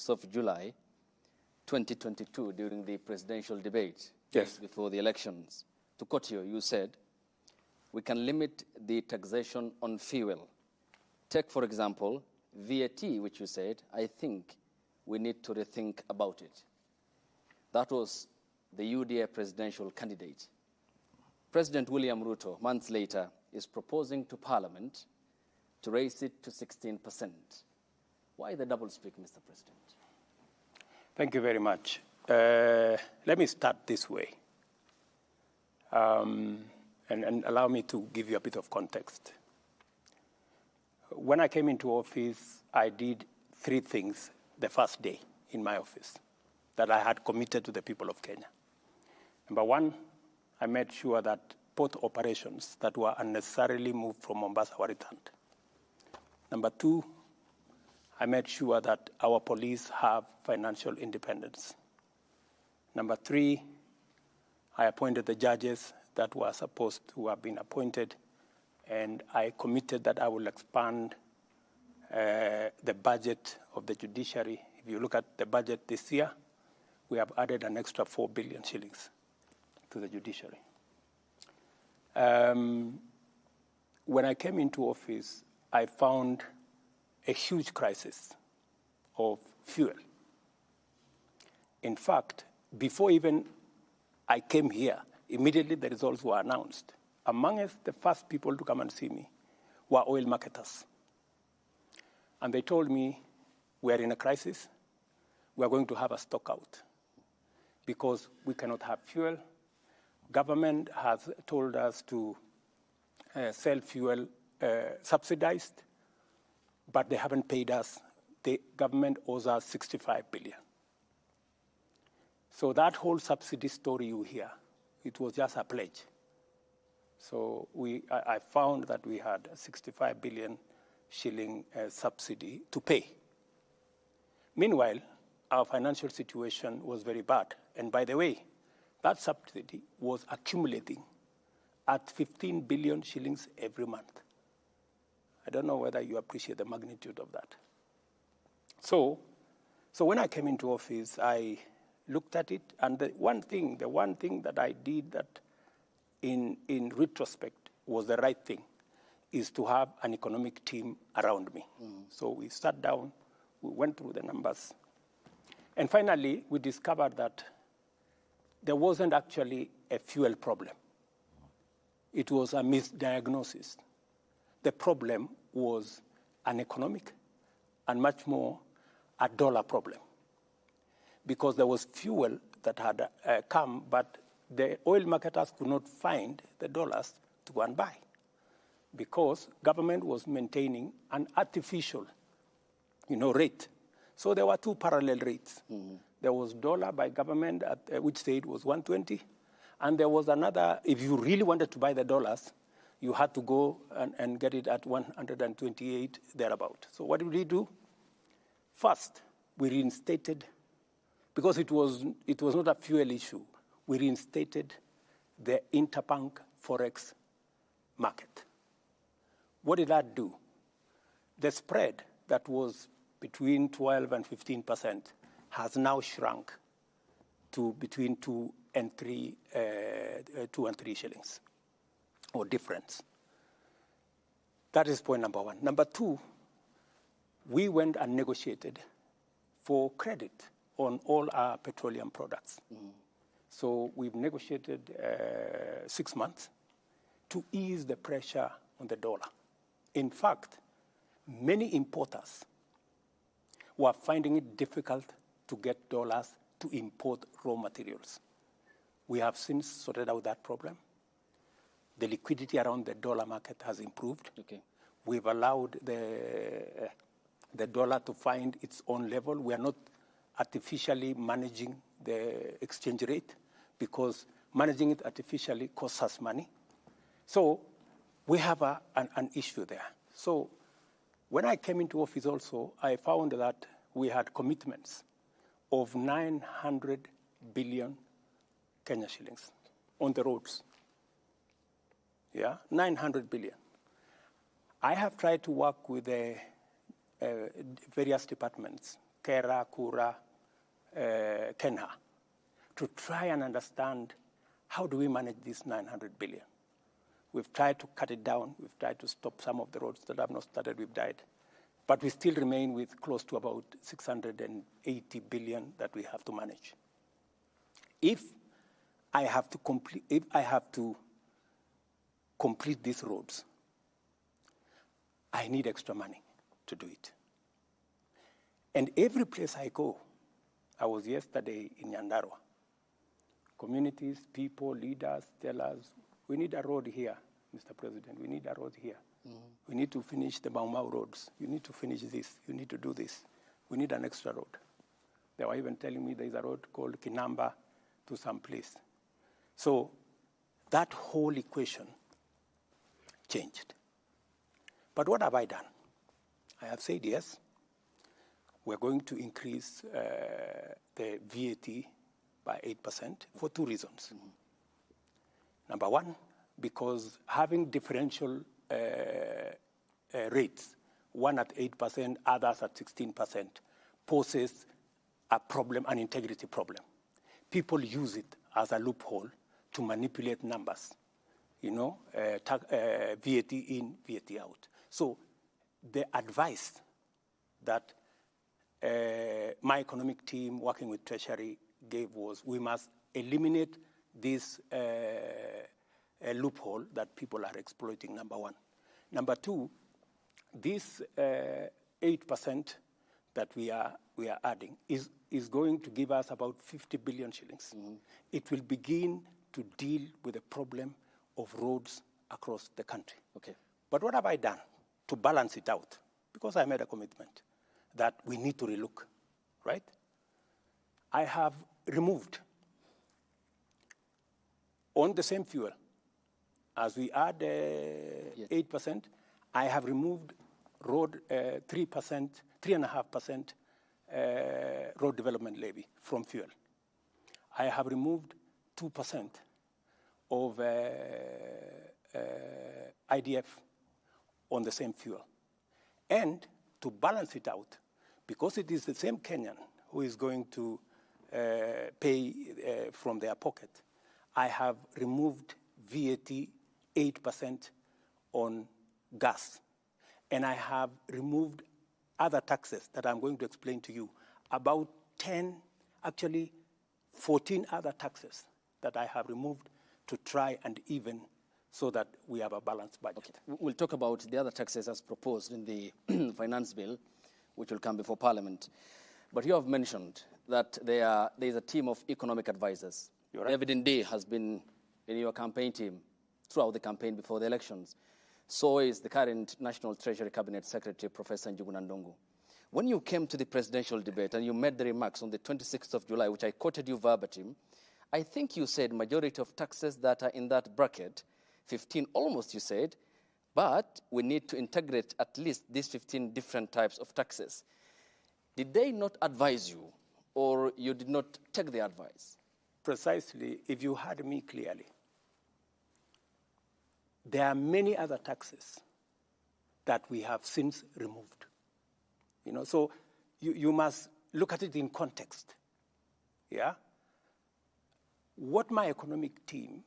6th of July, 2022, during the presidential debate Yes. before the elections. To quote you said, we can limit the taxation on fuel. Take, for example, VAT, which you said, I think we need to rethink about it. That was the UDA presidential candidate. President William Ruto, months later, is proposing to Parliament to raise it to 16%. Why the doublespeak, Mr. President? Thank you very much. Let me start this way, and allow me to give you a bit of context. When I came into office, I did 3 things the first day in my office that I had committed to the people of Kenya. Number 1, I made sure that port operations that were unnecessarily moved from Mombasa were returned. Number 2, I made sure that our police have financial independence. Number 3, I appointed the judges that were supposed to have been appointed, and I committed that I will expand the budget of the judiciary. If you look at the budget this year, we have added an extra 4 billion shillings to the judiciary. When I came into office, I found a huge crisis of fuel. In fact, before even I came here, immediately the results were announced. Amongst the first people to come and see me were oil marketers. And they told me, we are in a crisis. We are going to have a stock out because we cannot have fuel. Government has told us to sell fuel subsidized, but they haven't paid us. The government owes us 65 billion. So that whole subsidy story you hear, it was just a pledge. So I found that we had a 65 billion shilling subsidy to pay. Meanwhile, our financial situation was very bad. And by the way, that subsidy was accumulating at 15 billion shillings every month. I don't know whether you appreciate the magnitude of that. So when I came into office, I looked at it, and the one thing that I did that in retrospect was the right thing, is to have an economic team around me. So we sat down, we went through the numbers, and finally we discovered that there wasn't actually a fuel problem. It was a misdiagnosis. The problem was an economic and much more a dollar problem, because there was fuel that had come, but the oil marketers could not find the dollars to go and buy, because government was maintaining an artificial, rate. So there were 2 parallel rates. There was dollar by government, which said was 120, and there was another, if you really wanted to buy the dollars, you had to go and get it at 128, thereabout. So what did we do? First, we reinstated, because it was not a fuel issue, we reinstated the interbank forex market. What did that do? The spread that was between 12 and 15% has now shrunk to between 2 and 3 shillings, or difference. That is point number 1. Number 2, we went and negotiated for credit on all our petroleum products. So we've negotiated 6 months to ease the pressure on the dollar. In fact, many importers were finding it difficult to get dollars to import raw materials. We have since sorted out that problem. The liquidity around the dollar market has improved. Okay. We've allowed the dollar to find its own level. We are not artificially managing the exchange rate, because managing it artificially costs us money. So we have an issue there. So when I came into office also, I found that we had commitments of 900 billion Kenya shillings on the roads. 900 billion. I have tried to work with the various departments Kera, Kura, Kenha, to try and understand how do we manage this 900 billion. We've tried to cut it down. We've tried to stop some of the roads that have not started. We've died. But we still remain with close to about 680 billion that we have to manage. If I have to complete these roads, I need extra money to do it. And every place I go, I was yesterday in Nyandarua. Communities, people, leaders tell us, we need a road here, Mr. President, we need a road here. Mm-hmm. We need to finish the Mau Mau roads. You need to finish this. You need to do this. We need an extra road. They were even telling me there's a road called Kinamba to some place. So that whole equation changed. But what have I done? I have said, yes, we're going to increase the VAT by 8% for two reasons. Mm-hmm. Number one, because having differential rates, one at 8%, others at 16%, poses a problem, an integrity problem. People use it as a loophole to manipulate numbers, VAT in, VAT out. So the advice that my economic team working with Treasury gave was we must eliminate this loophole that people are exploiting, number one. Number two, this 8% that we are adding is going to give us about 50 billion shillings. Mm-hmm. It will begin to deal with the problem of roads across the country. Okay. But what have I done to balance it out? Because I made a commitment that we need to relook, right? I have removed on the same fuel, as we add 8%, I have removed road 3.5% road development levy from fuel. I have removed 2% of IDF on the same fuel. And to balance it out, because it is the same Kenyan who is going to pay from their pocket, I have removed VAT 8% on gas. And I have removed other taxes that I'm going to explain to you, about 14 other taxes that I have removed to try and even so that we have a balanced budget. Okay. We'll talk about the other taxes as proposed in the finance bill, which will come before Parliament. But you have mentioned that there is a team of economic advisors. Right. David Ndii has been in your campaign team throughout the campaign before the elections. So is the current National Treasury Cabinet Secretary, Professor Njuguna Ndung'u. When you came to the presidential debate and you made the remarks on the 26th of July, which I quoted you verbatim, I think you said majority of taxes that are in that bracket, 15 almost you said, but we need to integrate at least these 15 different types of taxes. Did they not advise you, or you did not take the advice? Precisely, if you heard me clearly, there are many other taxes that we have since removed. So you must look at it in context. Yeah? What my economic team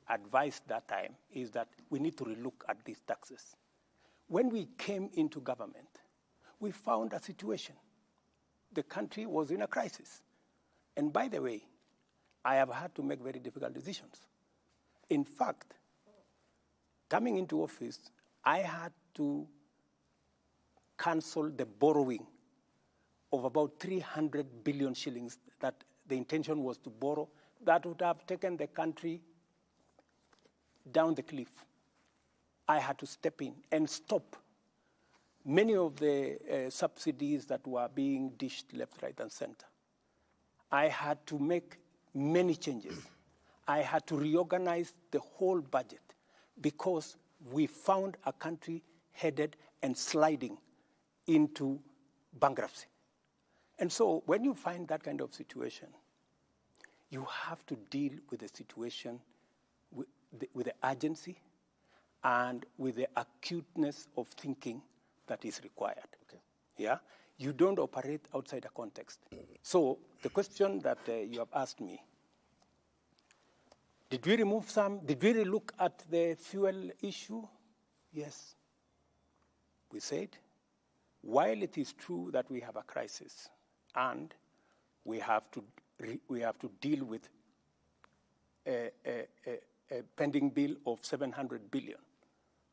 advised that time is that we need to relook at these taxes. When we came into government, we found a situation. The country was in a crisis. And by the way, I have had to make very difficult decisions. In fact, coming into office, I had to cancel the borrowing of about 300 billion shillings that the intention was to borrow. That would have taken the country down the cliff. I had to step in and stop many of the subsidies that were being dished left, right, and center. I had to make many changes. I had to reorganize the whole budget because we found a country headed and sliding into bankruptcy. And so when you find that kind of situation, you have to deal with the situation with the urgency and with the acuteness of thinking that is required. Okay. Yeah? you don't operate outside a context. So the question that you have asked me, did we remove some? Did we look at the fuel issue? Yes. We said, while it is true that we have a crisis and we have to deal with a pending bill of 700 billion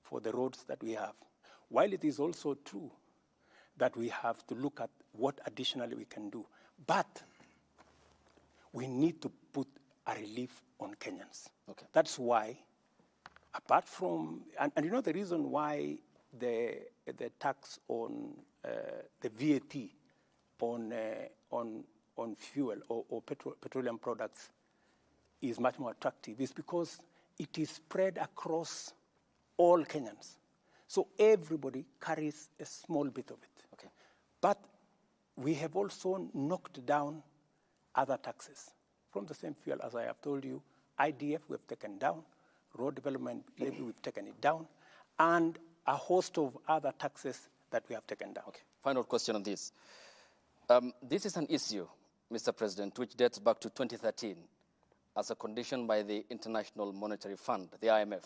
for the roads that we have, while it is also true that we have to look at what additionally we can do, but we need to put a relief on Kenyans. Okay. That's why, apart from, and you know the reason why the tax on the VAT on fuel or petroleum products is much more attractive is because it is spread across all Kenyans. So everybody carries a small bit of it. Okay. But we have also knocked down other taxes from the same fuel. As I have told you, IDF we have taken down, road development levy we've taken it down, and a host of other taxes that we have taken down. Okay. Final question on this. This is an issue, Mr. President, which dates back to 2013 as a condition by the International Monetary Fund, the IMF,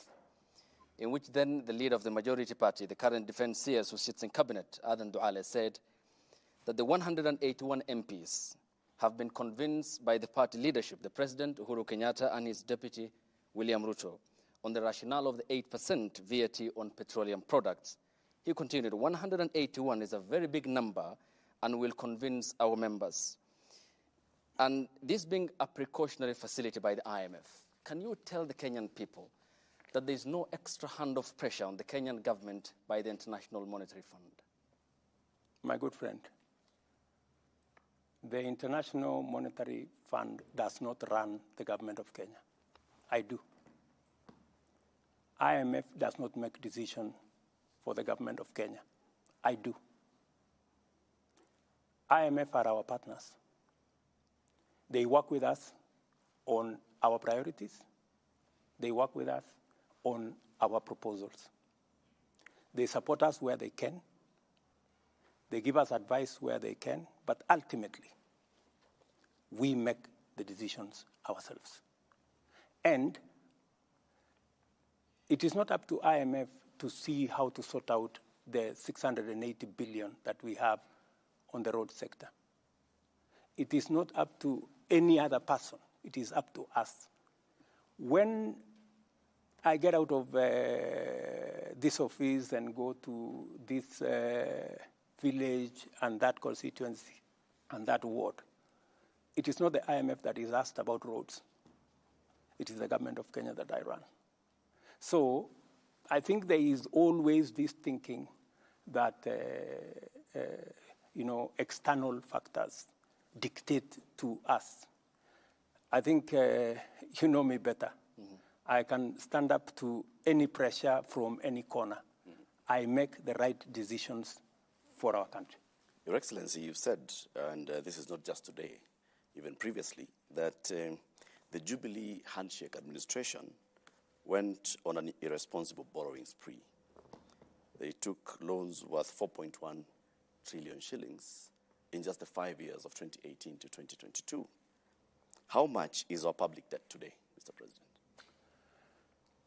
in which then the leader of the majority party, the current defense CS who sits in cabinet, Adan Duale, said that the 181 MPs have been convinced by the party leadership, the President Uhuru Kenyatta and his deputy William Ruto, on the rationale of the 8% VAT on petroleum products. He continued, 181 is a very big number and will convince our members. And this being a precautionary facility by the IMF, can you tell the Kenyan people that there is no extra hand of pressure on the Kenyan government by the International Monetary Fund? My good friend, the International Monetary Fund does not run the government of Kenya. I do. IMF does not make decisions for the government of Kenya. I do. IMF are our partners. They work with us on our priorities. They work with us on our proposals. They support us where they can. They give us advice where they can, but ultimately, we make the decisions ourselves. And it is not up to IMF to see how to sort out the 680 billion that we have on the road sector. It is not up to any other person. It is up to us. When I get out of this office and go to this village and that constituency and that ward, it is not the IMF that is asked about roads. It is the government of Kenya that I run. So I think there is always this thinking that external factors dictate to us. I think you know me better. Mm-hmm. I can stand up to any pressure from any corner. Mm-hmm. I make the right decisions for our country. Your Excellency, you've said, and this is not just today, even previously, that the Jubilee handshake administration went on an irresponsible borrowing spree. They took loans worth 4.1 trillion shillings in just the 5 years of 2018 to 2022. How much is our public debt today, Mr. President?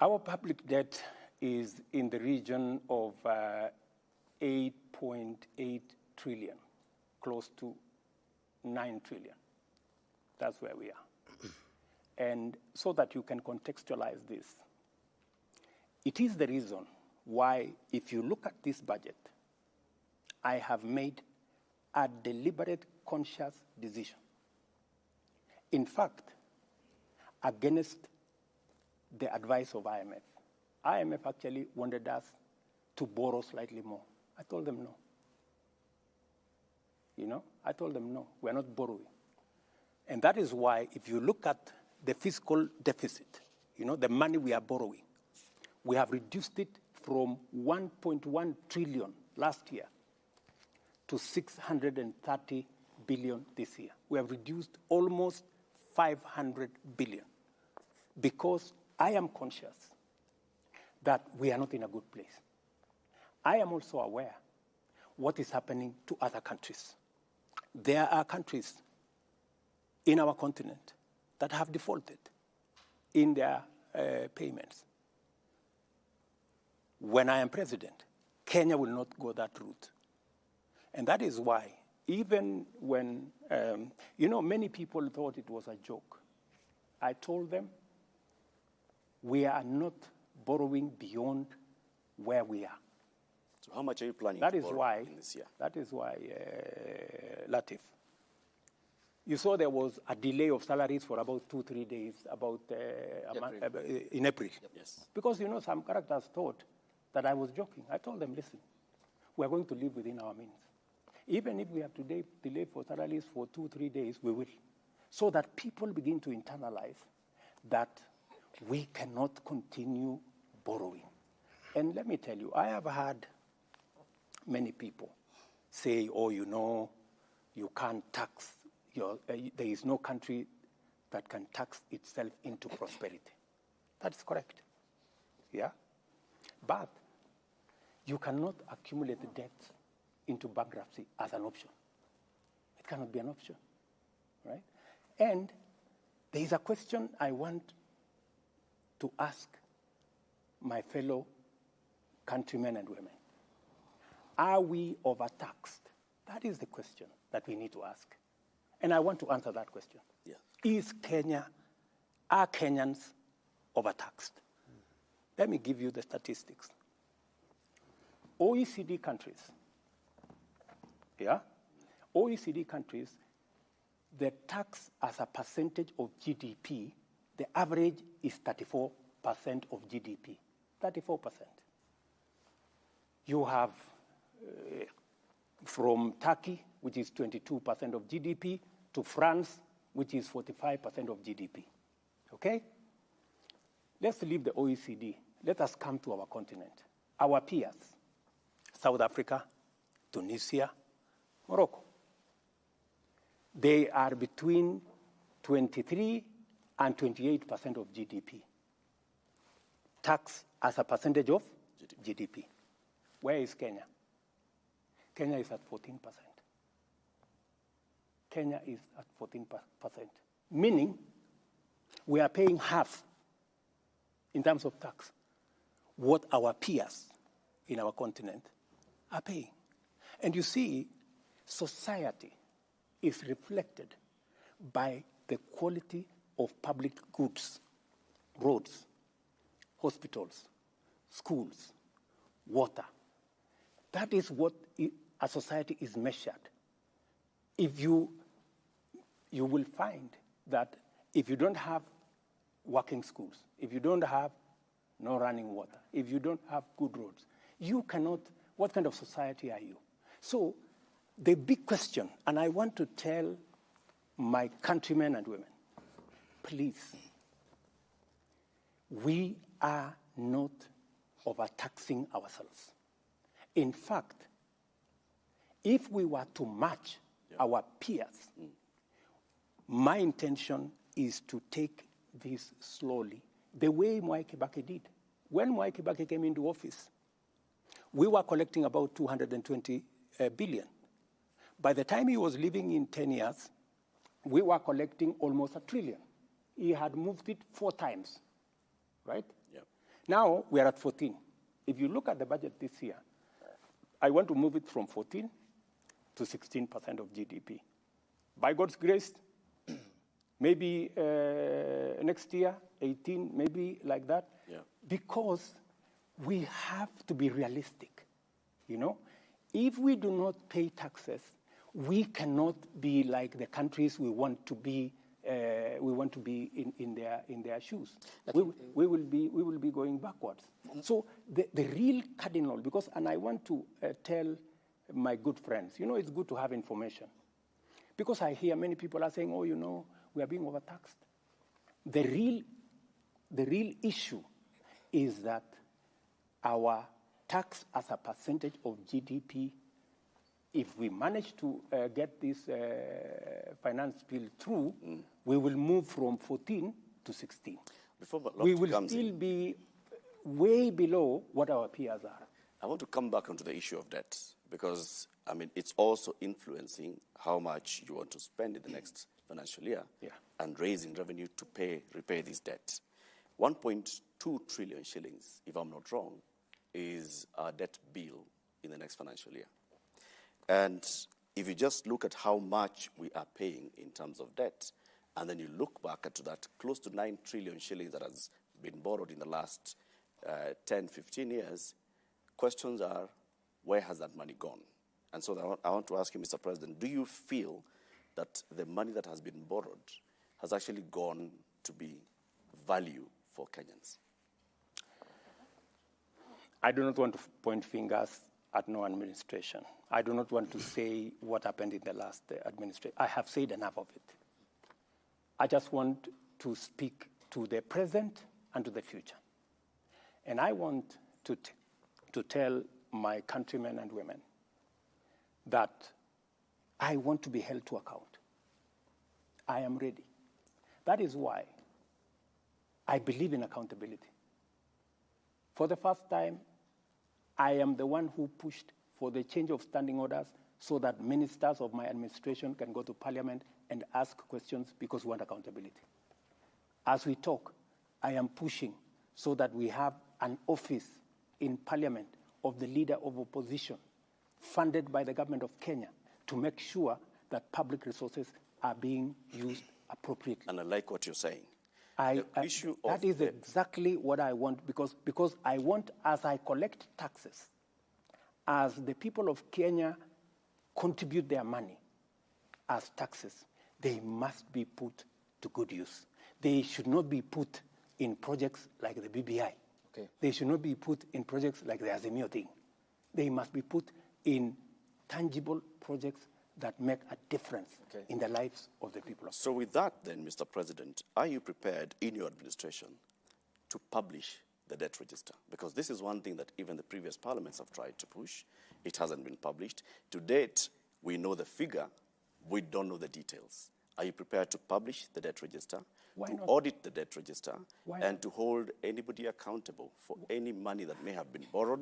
Our public debt is in the region of 8.8 trillion, close to 9 trillion. That's where we are. And so that you can contextualize this, it is the reason why, if you look at this budget, I have made a deliberate, conscious decision. In fact, against the advice of IMF. IMF actually wanted us to borrow slightly more. I told them no. I told them no, we're not borrowing. And that is why, if you look at the fiscal deficit, the money we are borrowing, we have reduced it from 1.1 trillion last year to 630 billion this year. We have reduced almost 500 billion because I am conscious that we are not in a good place. I am also aware what is happening to other countries. There are countries in our continent that have defaulted in their payments. When I am president, Kenya will not go that route. And that is why, even when, many people thought it was a joke, I told them, we are not borrowing beyond where we are. So how much are you planning that to is borrow why, in this year? That is why, Latif, you saw there was a delay of salaries for about 2-3 days, in April. Yep. Yes. Because, some characters thought that I was joking. I told them, listen, we are going to live within our means. Even if we have to delay for salaries for 2-3 days, we will. So that people begin to internalize that we cannot continue borrowing. And let me tell you, I have had many people say, you can't tax there is no country that can tax itself into prosperity. That's correct. Yeah? But you cannot accumulate debt into bankruptcy as an option. It cannot be an option, right? And there is a question I want to ask my fellow countrymen and women. Are we overtaxed? That is the question that we need to ask. And I want to answer that question. Yeah. Are Kenyans overtaxed? Let me give you the statistics. OECD countries, OECD countries, the tax as a percentage of GDP, the average is 34% of GDP. 34%. You have from Turkey, which is 22% of GDP, to France, which is 45% of GDP. Okay? Let's leave the OECD. Let us come to our continent. Our peers, South Africa, Tunisia, Morocco. They are between 23 and 28% of GDP. Tax as a percentage of GDP. Where is Kenya? Kenya is at 14%. Kenya is at 14%, meaning we are paying half in terms of tax what our peers in our continent are paying. And you see, society is reflected by the quality of public goods, roads, hospitals, schools, water. That is what a society is measured. If you will find that if you don't have working schools, if you don't have no running water, if you don't have good roads, you cannot, what kind of society are you? So the big question, and I want to tell my countrymen and women, please, we are not overtaxing ourselves. In fact, if we were to match our peers, my intention is to take this slowly, the way Mwai Kibaki did. When Mwai Kibaki came into office, we were collecting about 220 billion. By the time he was leaving in 10 years, we were collecting almost 1 trillion. He had moved it 4 times, right? Yep. Now we are at 14. If you look at the budget this year, I want to move it from 14 to 16% of GDP. By God's grace, maybe next year, 18, maybe like that, because we have to be realistic, If we do not pay taxes, we cannot be like the countries we want to be. We want to be in their shoes. We will be going backwards. So the real cardinal, and I want to tell my good friends, it's good to have information, because I hear many people are saying, we are being overtaxed. The real issue is that our tax as a percentage of GDP, if we manage to get this finance bill through, we will move from 14 to 16. We will still be way below what our peers are. I want to come back onto the issue of debt, because I mean, it's also influencing how much you want to spend in the next financial year and raising revenue to repay this debt. 1.2 trillion shillings, if I'm not wrong, is our debt bill in the next financial year. And if you just look at how much we are paying in terms of debt, and then you look back at that close to 9 trillion shillings that has been borrowed in the last 10, 15 years, questions are, where has that money gone? And so I want to ask you, Mr. President, do you feel that the money that has been borrowed has actually gone to be value for Kenyans? I do not want to point fingers at no administration. I do not want to say what happened in the last administration. I have said enough of it. I just want to speak to the present and to the future. And I want to tell my countrymen and women that I want to be held to account. I am ready. That is why I believe in accountability. For the first time, I am the one who pushed for the change of standing orders so that ministers of my administration can go to Parliament and ask questions because we want accountability. As we talk, I am pushing so that we have an office in Parliament of the Leader of Opposition funded by the government of Kenya to make sure that public resources are being used appropriately. And I like what you're saying. That is exactly what I want, because I want, as I collect taxes, as the people of Kenya contribute their money as taxes, they must be put to good use. They should not be put in projects like the BBI. Okay. They should not be put in projects like the Azimio thing. They must be put in tangible projects that make a difference in the lives of the people. So with that then, Mr. President, are you prepared in your administration to publish the debt register? Because this is one thing that even the previous parliaments have tried to push. It hasn't been published. To date, we know the figure. We don't know the details. Are you prepared to publish the debt register, audit the debt register, and to hold anybody accountable for any money that may have been borrowed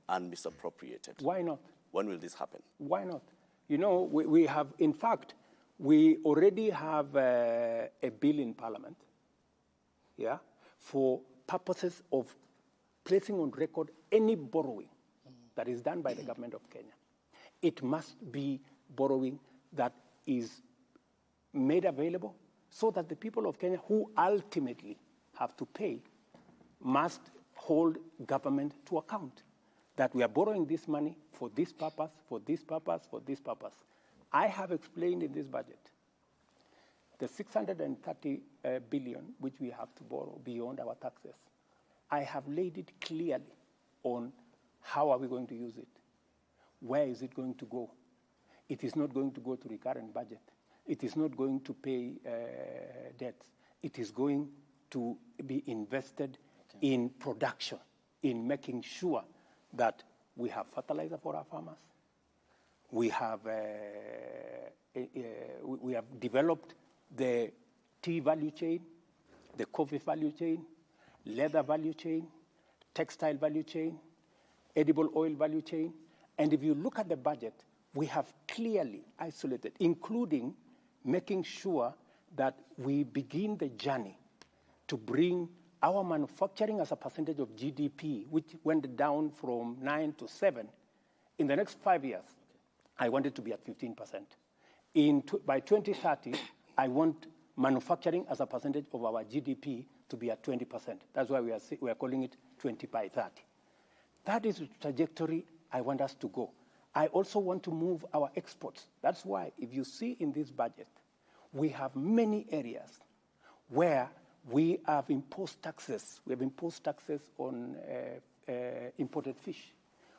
and misappropriated? Why not? When will this happen? Why not? You know, we have, in fact, we already have a bill in Parliament, for purposes of placing on record any borrowing that is done by the government of Kenya. It must be borrowing that is made available so that the people of Kenya who ultimately have to pay must hold government to account, that we are borrowing this money for this purpose, for this purpose, for this purpose. I have explained in this budget the 630 billion which we have to borrow beyond our taxes. I have laid it clearly on how are we going to use it. Where is it going to go? It is not going to go to recurrent budget. It is not going to pay debts. It is going to be invested in production, in making sure that we have fertilizer for our farmers. We have developed the tea value chain, the coffee value chain, leather value chain, textile value chain, edible oil value chain. And if you look at the budget, we have clearly isolated, including making sure that we begin the journey to bring our manufacturing as a percentage of GDP, which went down from 9 to 7, in the next 5 years, I want it to be at 15%. By 2030, I want manufacturing as a percentage of our GDP to be at 20%. That's why we are calling it 20 by 30. That is the trajectory I want us to go. I also want to move our exports. That's why, if you see in this budget, we have many areas where we have imposed taxes. We have imposed taxes on imported fish.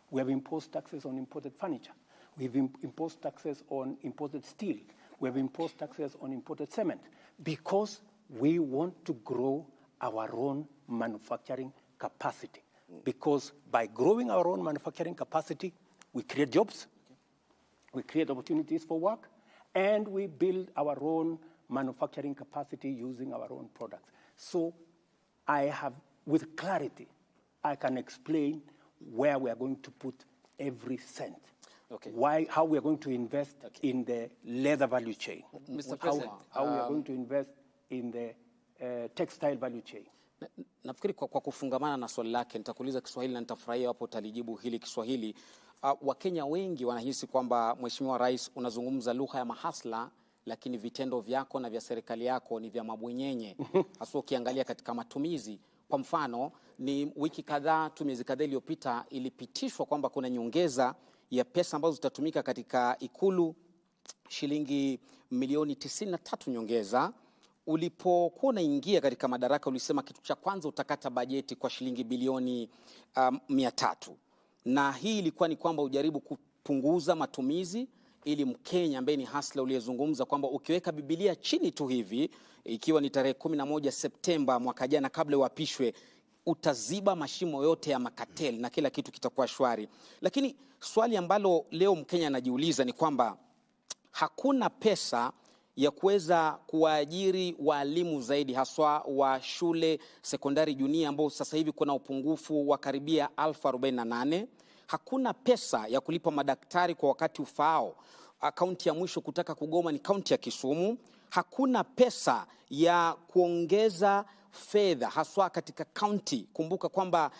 We have imposed taxes on imported furniture. We've imposed taxes on imported steel. We have imposed taxes on imported cement because we want to grow our own manufacturing capacity. Because by growing our own manufacturing capacity, we create jobs, we create opportunities for work, and we build our own manufacturing capacity using our own products. So I have, with clarity, I can explain where we are going to put every cent. Okay. How we are going to invest in the leather value chain. Mr. President, how we are going to invest in the textile value chain. Nafikiri kwa kufungamana na swali lake nitakuuliza Kiswahili na nitafurahia hapo utalijibu hili Kiswahili. Wakenya wengi wanahisi kwamba Mheshimiwa Rais unazungumza lugha ya mahasla, lakini vitendo vyako na vya serikali yako ni vya mabwenyenye. Hasa ukiangalia katika matumizi. Kwa mfano, ni wiki kadhaa tu, miezi kadhaa iliyopita ilipitishwa kwamba kuna nyongeza ya pesa ambazo zitatumika katika Ikulu, shilingi milioni 93 nyongeza. Ulipokuwa unaingia katika madaraka ulisema kitu cha kwanza utakata bajeti kwa shilingi bilioni 300. Na hii ilikuwa ni kwamba ujaribu kupunguza matumizi ili Mkenya ambaye ni hasla uliyezungumza kwamba ukiweka Biblia chini tu hivi, ikiwa ni tarehe 11 Septemba mwaka jana kabla uapishwe, utaziba mashimo yote ya makateli na kila kitu kitakuwa shwari. Lakini swali ambalo leo Mkenya anajiuliza ni kwamba hakuna pesa ya kuweza kuwaajiri walimu zaidi, haswa wa shule sekondari junior ambao sasa hivi kuna upungufu wa karibia 1048. Hakuna pesa ya kulipa madaktari kwa wakati ufaao. Kaunti ya mwisho kutaka kugoma ni kaunti ya Kisumu. Hakuna pesa ya kuongeza fedha haswa katika kaunti. Kumbuka kwamba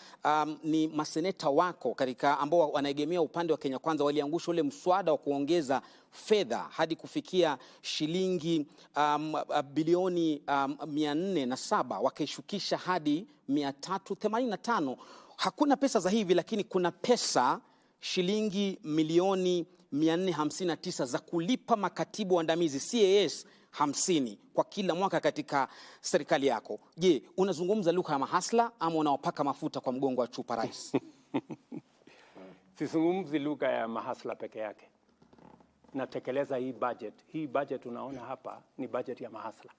ni maseneta wako katika ambao wanaegemea upande wa Kenya Kwanza waliangusha ule mswada wa kuongeza fedha hadi kufikia shilingi bilioni 407, wakaishukisha hadi 385. Hakuna pesa za hivi, lakini kuna pesa shilingi milioni 459 za kulipa makatibu waandamizi CAS 50 kwa kila mwaka katika serikali yako. Je, unazungumza lugha ya mahasla ama unawapaka mafuta kwa mgongo wa chupa Rais? Sizungumzi lugha ya mahasla peke yake. Natekeleza hii budget. Hii budget unaona hapa ni budget ya mahasla.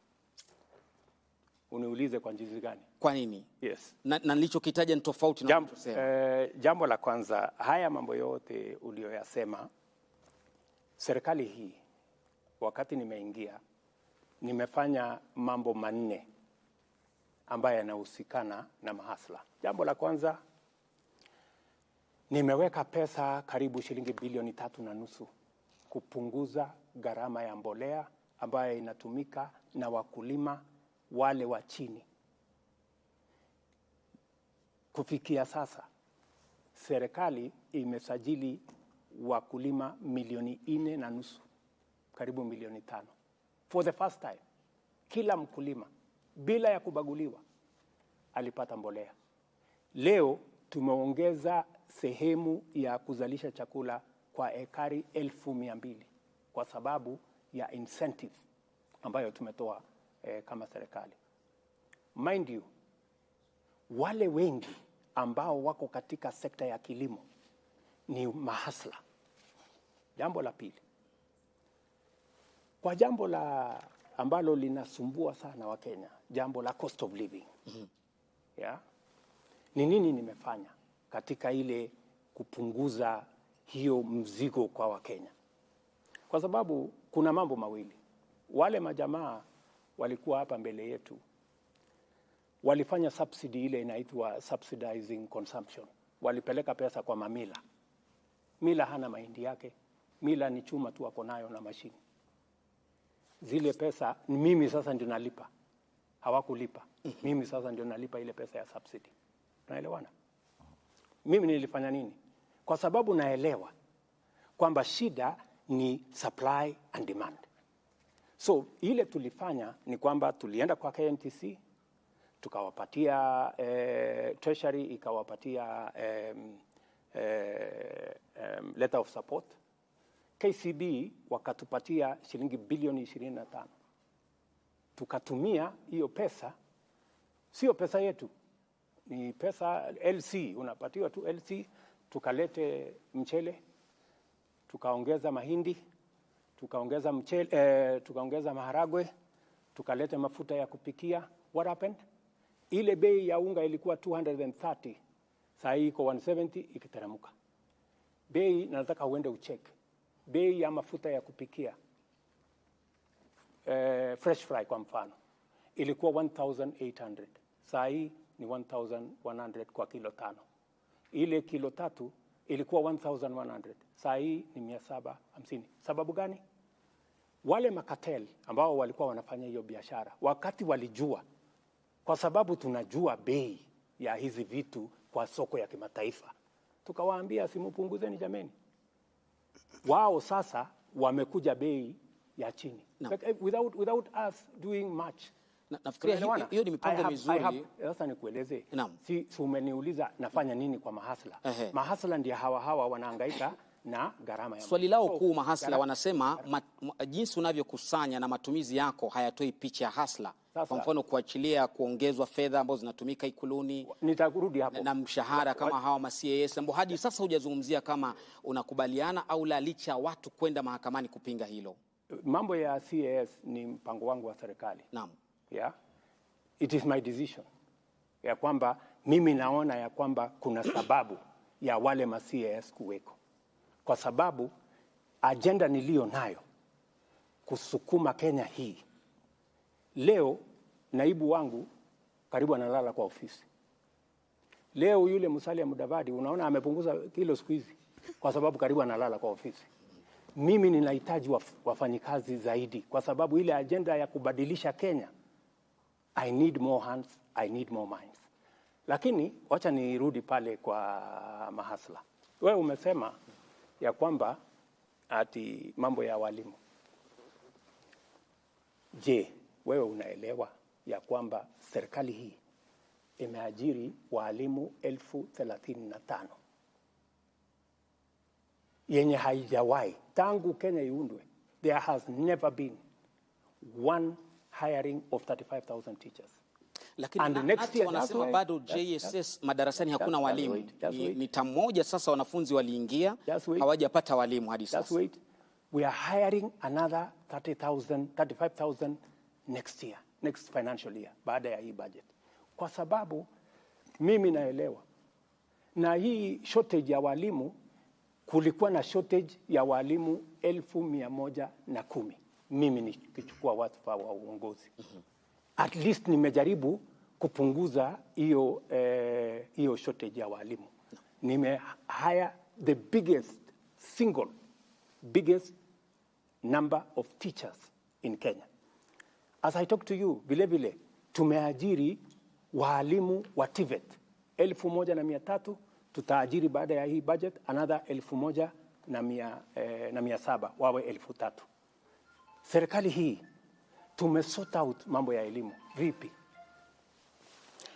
Uniulize kwa jinsi gani? Kwa nini? Yes. Na nilichokitaja ni tofauti na unachosema. Jambo la kwanza, haya mambo yote uliyoyasema, serikali hii wakati nimeingia nimefanya mambo manne ambayo yanahusikana na mahasla. Jambo la kwanza, nimeweka pesa karibu shilingi bilioni 3.5 kupunguza gharama ya mbolea ambayo inatumika na wakulima wale wa chini. Kufikia sasa serikali imesajili wakulima milioni 4.5, karibu milioni 5. For the first time, kila mkulima bila ya kubaguliwa alipata mbolea. Leo tumeongeza sehemu ya kuzalisha chakula kwa ekari 1,200 kwa sababu ya incentive ambayo tumetoa kama serikali. Mind you, wale wengi ambao wako katika sekta ya kilimo ni mahasla. Jambo la pili, kwa jambo la ambalo linasumbua sana wa Kenya, jambo la cost of living. Yeah. Ni nini nimefanya katika ile kupunguza hiyo mzigo kwa Wakenya? Kwa sababu kuna mambo mawili. Wale majamaa walikuwa hapa mbele yetu walifanya subsidy ile inaitwa subsidizing consumption. Walipeleka pesa kwa mamila. Mila hana mahindi yake. Mila ni chuma tu wako nayo na mashini. Zile pesa mimi sasa ndio nalipa. Hawakulipa. Mimi sasa ndio nalipa ile pesa ya subsidy. Unaelewana? Mimi nilifanya nini? Kwa sababu naelewa kwamba shida ni supply and demand. So ile tulifanya ni kwamba tulienda kwa KNTC, tukawapatia treasury ikawapatia letter of support. KCB wakatupatia shilingi bilioni 25. Tukatumia hiyo pesa, sio pesa yetu, ni pesa LC, unapatiwa tu LC. Tukalete mchele, tukaongeza mahindi, tukaongeza mchele, tukaongeza maharagwe, tukalete mafuta ya kupikia. What happened? Ile bei ya unga ilikuwa 230, sasa iko 170, ikiteremka. Bei, nataka uende ucheck. Bei ya mafuta ya kupikia fresh fry kwa mfano ilikuwa 1,800, sasa ni 1,100 kwa kilo 5. Ile kilo 3 ilikuwa 1100. Saa hii ni 750. Sababu gani? Wale makatel ambao walikuwa wanafanya hiyo biashara, wakati walijua, kwa sababu tunajua bei ya hizi vitu kwa soko ya kimataifa, tukawaambia simupunguzeni jameni. Wao sasa wamekuja bei ya chini. No. Like, without us doing much. Nafikiria hiyo ni mipango mizuri. Sasa nikueleze. Si umeniuliza nafanya nini kwa mahasla. Mahasla ndio hawa wanahangaika na gharama ya swali lao kuu mahasla wanasema jinsi unavyokusanya na matumizi yako hayatoi picha ya hasla. Kwa mfano kuachilia kuongezwa fedha ambazo zinatumika Ikuluni, nitakurudi hapo, na mshahara kama hawa ma-CAS ambao hadi sasa hujazungumzia kama unakubaliana au la, licha watu kwenda mahakamani kupinga hilo. Mambo ya CAS ni mpango wangu wa serikali. Naam. Yeah. It is my decision. Ya kwamba mimi naona ya kwamba kuna sababu ya wale ma-CAS kuweko. Kwa sababu agenda nilio nayo kusukuma Kenya hii. Leo naibu wangu karibu analala kwa ofisi. Leo yule Musalia Mudavadi unaona amepunguza kilo siku hizi kwa sababu karibu analala kwa ofisi. Mimi ninahitaji wafanyikazi zaidi kwa sababu ile agenda ya kubadilisha Kenya, I need more hands, I need more minds. Lakini wacha nirudi pale kwa mahasla. Wewe umesema ya kwamba ati mambo ya walimu. Je, wewe unaelewa ya kwamba serikali hii imeajiri walimu 35,000 yenye haijawahi tangu Kenya iundwe? There has never been one hiring of 35,000 teachers. Lakini wanasema bado JSS madarasani hakuna walimu. Ni tamoja sasa wanafunzi waliingia hawajapata walimu hadi sasa. We are hiring another 35,000 next year, next financial year, baada ya hii budget. Kwa sababu mimi naelewa na hii shortage ya walimu, kulikuwa na shortage ya walimu 1,110. Mimi nikichukua wadhifa wa uongozi. At least nimejaribu kupunguza hiyo shortage ya walimu. Hire the biggest number of teachers in Kenya. As I talk to you, vile tumeajiri walimu wa TVET 1,300, tutaajiri baada ya hii budget another 1,700 wawe 3,000. Serikali hii tumesort out mambo ya elimu vipi?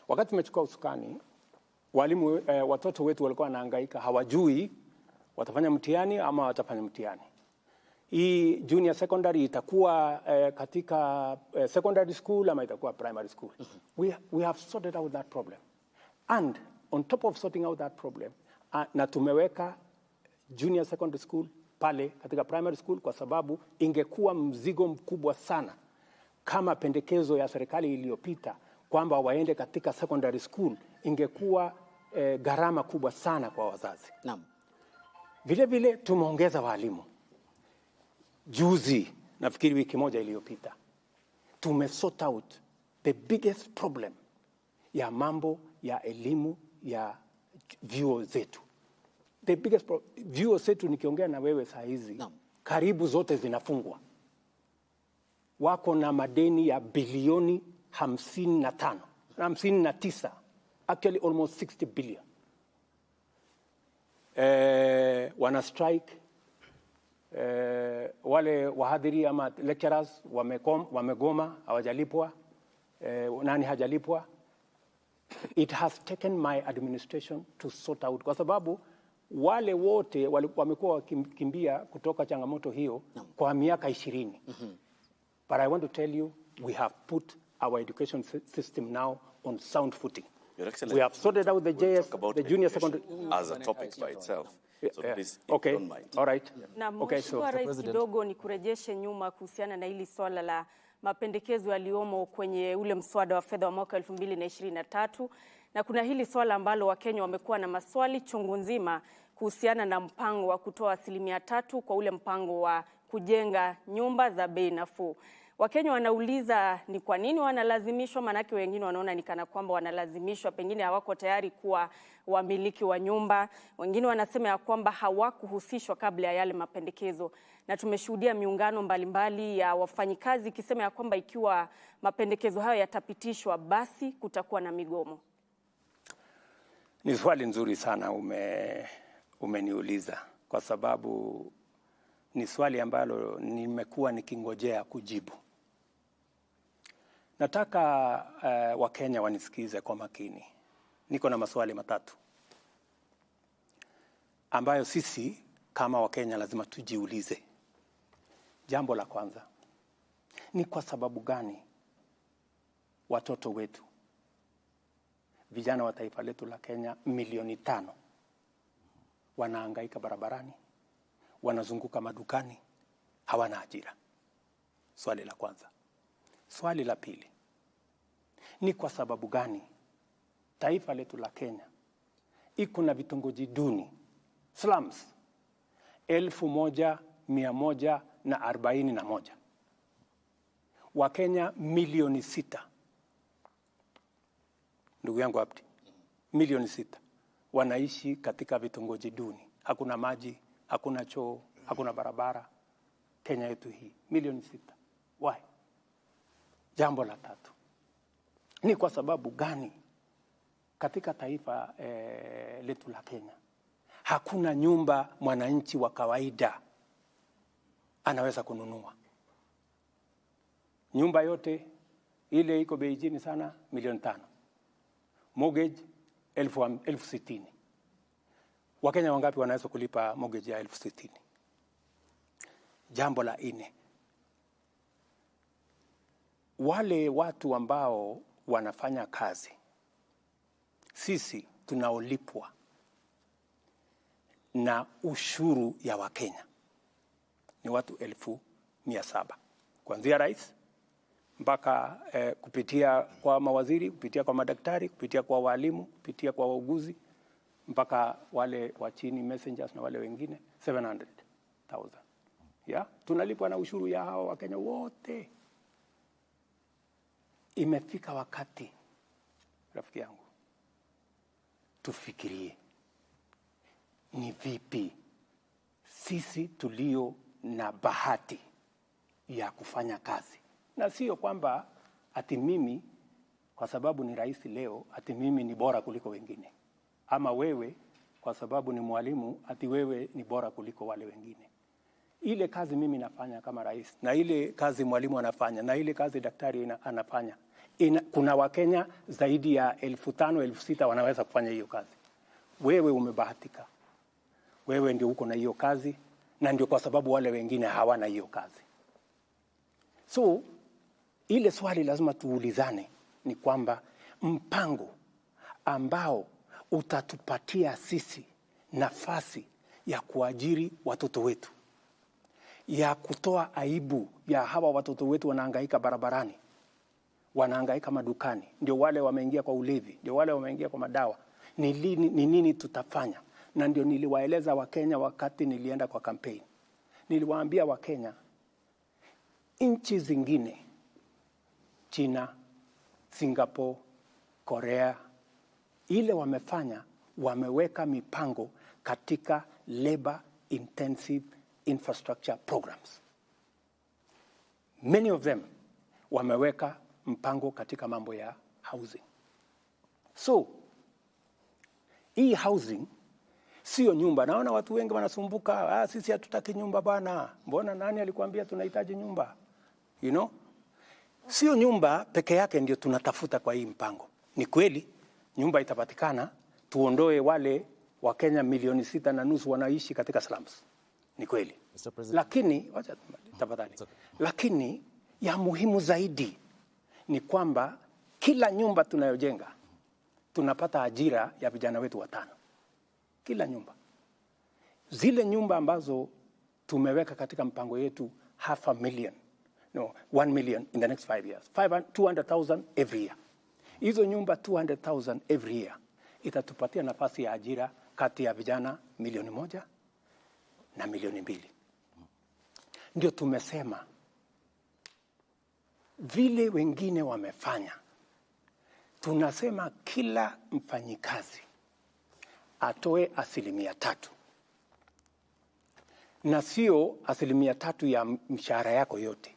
Wakati tumechukua usukani, walimu watoto wetu walikuwa wanahangaika, hawajui watafanya mtihani ama watafanya mtihani. Hii junior secondary itakuwa katika secondary school ama itakuwa primary school. We have sorted out that problem. And on top of sorting out that problem, na tumeweka junior secondary school pale katika primary school kwa sababu ingekuwa mzigo mkubwa sana kama pendekezo ya serikali iliyopita kwamba waende katika secondary school, ingekuwa gharama kubwa sana kwa wazazi. Naam. Vile tumeongeza walimu. Juzi, nafikiri wiki moja iliyopita, tumesort out the biggest problem ya mambo ya elimu ya vyuo zetu. The biggest vyuo zetu, nikiongea na wewe saa hizi, karibu zote zinafungwa. Wako na madeni ya bilioni 59, actually almost 60 billion. Wana strike. Wale wahadhiri ama lecturers wamegoma, hawajalipwa. Nani hajalipwa? It has taken my administration to sort out, kwa sababu wale wote wamekuwa wakimbia kutoka changamoto hiyo kwa miaka 20. But I want to tell you, we have put our education system now on sound footing. We have sorted out the JS, the junior secondary as a topic by itself. So please, okay, don't mind. all right. Na Mheshimiwa Rais, kidogo ni kurejeshe nyuma kuhusiana na hili swala la mapendekezo yaliomo kwenye ule mswada wa fedha wa mwaka 2023, na kuna hili swala ambalo Wakenya wamekuwa na maswali chungu nzima kuhusiana na mpango wa kutoa 3% kwa ule mpango wa kujenga nyumba za bei nafuu. Wakenya wanauliza ni kwa nini wanalazimishwa, manake wengine wanaona ni kana kwamba wanalazimishwa, pengine hawako tayari kuwa wamiliki wa nyumba. Wengine wanasema ya kwamba hawakuhusishwa kabla ya yale mapendekezo. Na tumeshuhudia miungano mbalimbali ya wafanyikazi ikisema ya kwamba ikiwa mapendekezo hayo yatapitishwa basi kutakuwa na migomo. Ni swali nzuri sana umeniuliza, kwa sababu ni swali ambalo nimekuwa nikingojea kujibu. Nataka Wakenya wanisikize kwa makini. Niko na maswali matatu ambayo sisi kama Wakenya lazima tujiulize. Jambo la kwanza, ni kwa sababu gani watoto wetu, vijana wa taifa letu la Kenya milioni 5 wanahangaika barabarani, wanazunguka madukani, hawana ajira? Swali la kwanza. Swali la pili, ni kwa sababu gani taifa letu la Kenya iko na vitongoji duni, slums, 1141? Wakenya milioni 6, ndugu yangu Abdi, milioni 6 wanaishi katika vitongoji duni. Hakuna maji, hakuna choo, hakuna barabara. Kenya yetu hii milioni 6. Why? Jambo la tatu, ni kwa sababu gani katika taifa letu la Kenya hakuna nyumba mwananchi wa kawaida anaweza kununua? Nyumba yote ile iko bei chini sana, milioni 5. Mortgage 60,000. Wakenya wangapi wanaweza kulipa mortgage ya 60,000? Jambo la 4, wale watu ambao wanafanya kazi, sisi tunaolipwa na ushuru ya Wakenya ni watu 1,700, kuanzia rais mpaka kupitia kwa mawaziri, kupitia kwa madaktari, kupitia kwa walimu, kupitia kwa wauguzi, mpaka wale wa chini messengers na wale wengine 700,000. Tunalipwa na ushuru ya hao Wakenya wote. Imefika wakati, rafiki yangu, tufikirie ni vipi sisi tulio na bahati ya kufanya kazi, na sio kwamba ati mimi kwa sababu ni rais leo ati mimi ni bora kuliko wengine, ama wewe kwa sababu ni mwalimu ati wewe ni bora kuliko wale wengine. Ile kazi mimi nafanya kama rais, na ile kazi mwalimu anafanya, na ile kazi daktari anafanya, kuna Wakenya zaidi ya 5,000, 6,000 wanaweza kufanya hiyo kazi. Wewe umebahatika, wewe ndio uko na hiyo kazi, na ndio kwa sababu wale wengine hawana hiyo kazi. So ile swali lazima tuulizane ni kwamba mpango ambao utatupatia sisi nafasi ya kuajiri watoto wetu, ya kutoa aibu ya hawa watoto wetu wanahangaika barabarani, wanahangaika madukani, ndio wale wameingia kwa ulevi, ndio wale wameingia kwa madawa, ni nini tutafanya? Na ndio niliwaeleza Wakenya wakati nilienda kwa campaign. Niliwaambia Wakenya, nchi zingine, China, Singapore, Korea, ile wamefanya, wameweka mipango katika labor intensive infrastructure programs. Many of them wameweka mpango katika mambo ya housing. So hii housing sio nyumba. Naona watu wengi wanasumbuka, sisi hatutaki nyumba bana. Mbona nani alikuambia tunahitaji nyumba? Sio nyumba peke yake ndio tunatafuta kwa hii mpango. Ni kweli nyumba itapatikana, tuondoe wale Wakenya milioni 6.5 wanaishi katika slums. Ni kweli. Lakini wacha tafadhali. Lakini ya muhimu zaidi ni kwamba kila nyumba tunayojenga tunapata ajira ya vijana wetu 5. Kila nyumba. Zile nyumba ambazo tumeweka katika mpango yetu 1 million in the next 5 years. 200,000 every year. Hizo nyumba 200,000 every year itatupatia nafasi ya ajira kati ya vijana 1,000,000 na 2,000,000. Ndio tumesema vile wengine wamefanya. Tunasema kila mfanyikazi atoe 3%. Na sio 3% ya mshahara yako yote.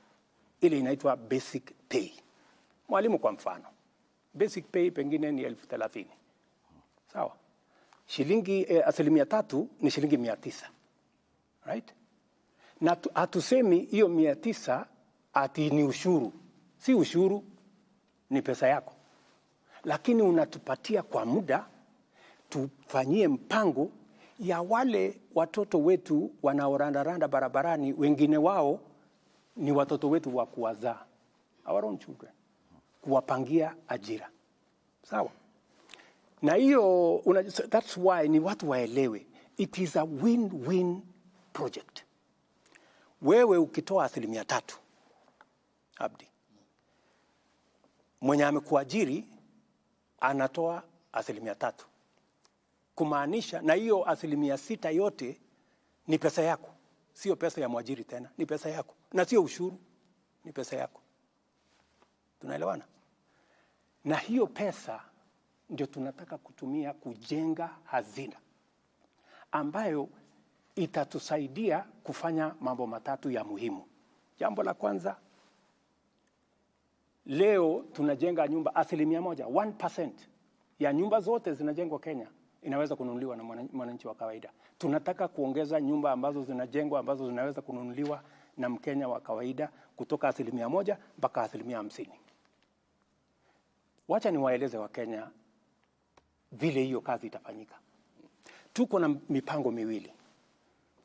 Ile inaitwa basic pay. Mwalimu kwa mfano, basic pay pengine ni 30,000. Sawa? Shilingi 3% ni shilingi 900. Right? Na hatusemi hiyo 900 ati ni ushuru. Si ushuru, ni pesa yako. Lakini unatupatia kwa muda tufanyie mpango ya wale watoto wetu wanaorandaranda barabarani, wengine wao ni watoto wetu wa kuwazaa, our own children, kuwapangia ajira. Sawa? Na hiyo that's why ni watu waelewe, it is a win-win project. Wewe ukitoa 3%, Abdi, mwenye amekuajiri anatoa 3%. Kumaanisha, na hiyo 6% yote ni pesa yako. Sio pesa ya mwajiri tena, ni pesa yako. Na sio ushuru, ni pesa yako. Tunaelewana? Na hiyo pesa ndio tunataka kutumia kujenga hazina ambayo itatusaidia kufanya mambo matatu ya muhimu. Jambo la kwanza, leo tunajenga nyumba 1%, 1% ya nyumba zote zinajengwa Kenya inaweza kununuliwa na mwananchi wa kawaida. Tunataka kuongeza nyumba ambazo zinajengwa ambazo zinaweza kununuliwa na Mkenya wa kawaida kutoka 1% mpaka 50%. Wacha niwaeleze wa Kenya vile hiyo kazi itafanyika. Tuko na mipango miwili.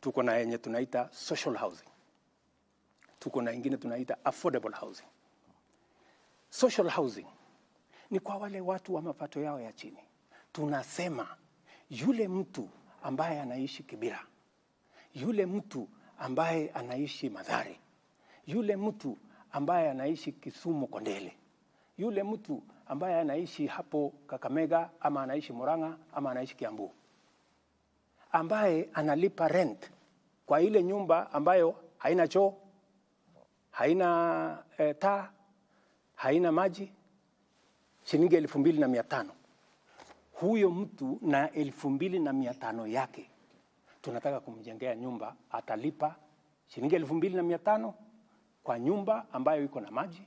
Tuko na yenye tunaita social housing. Tuko na ingine tunaita affordable housing. Social housing ni kwa wale watu wa mapato yao ya chini. Tunasema yule mtu ambaye anaishi Kibera, yule mtu ambaye anaishi Mathare, yule mtu ambaye anaishi Kisumu Kondele, yule mtu ambaye anaishi hapo Kakamega ama anaishi Murang'a ama anaishi Kiambu, ambaye analipa rent kwa ile nyumba ambayo haina choo, haina taa, haina maji, shilingi 2,500. Huyo mtu na 2,500 yake tunataka kumjengea nyumba, atalipa shilingi 2,500 kwa nyumba ambayo iko na maji,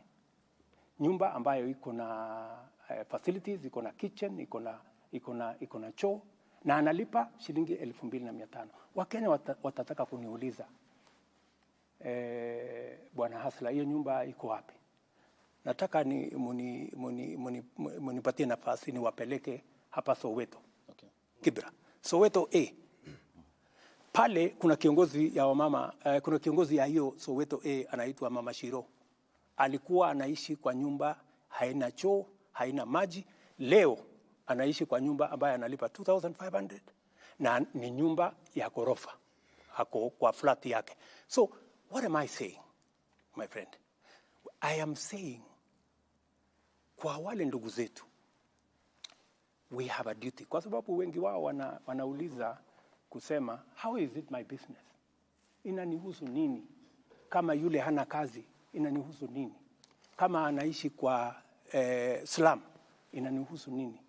nyumba ambayo iko na facilities, iko na kitchen, iko na choo, na analipa shilingi 2,500. Wakenya watataka kuniuliza, Bwana Hasla, hiyo nyumba iko wapi? Nataka ni munipatie nafasi niwapeleke hapa Soweto. Okay. Kibera. Soweto A. Pale kuna kiongozi ya wamama, kuna kiongozi ya hiyo Soweto A anaitwa Mama Shiro. Alikuwa anaishi kwa nyumba haina choo, haina maji. Leo anaishi kwa nyumba ambayo analipa 2,500 na ni nyumba ya ghorofa. Hako kwa flat yake. So, what am I saying, my friend? I am saying, kwa wale ndugu zetu, we have a duty. Kwa sababu wengi wao wanauliza kusema, how is it my business? Inanihusu nini? Kama yule hana kazi, inanihusu nini? Kama anaishi kwa slum, inanihusu nini?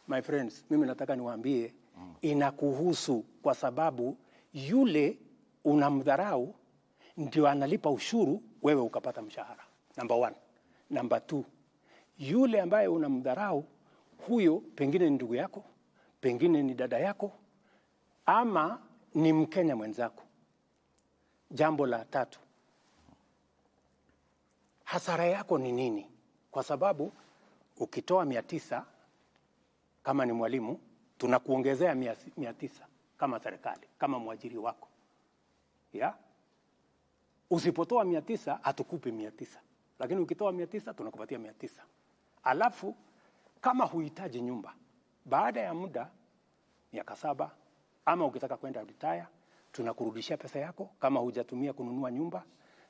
My friends, mimi nataka niwaambie, inakuhusu kwa sababu yule unamdharau ndio analipa ushuru, wewe ukapata mshahara. Number 1. Number 2, yule ambaye unamdharau, huyo pengine ni ndugu yako, pengine ni dada yako, ama ni Mkenya mwenzako. Jambo la 3, hasara yako ni nini? Kwa sababu ukitoa 900 kama ni mwalimu, tunakuongezea 900 kama serikali, kama mwajiri wako. Ya? Usipotoa 900, hatukupi 900. Lakini ukitoa 900, tunakupatia 900. Alafu, kama huhitaji nyumba, baada ya muda, miaka 7, ama ukitaka kwenda retire, tunakurudishia pesa yako, kama hujatumia kununua nyumba,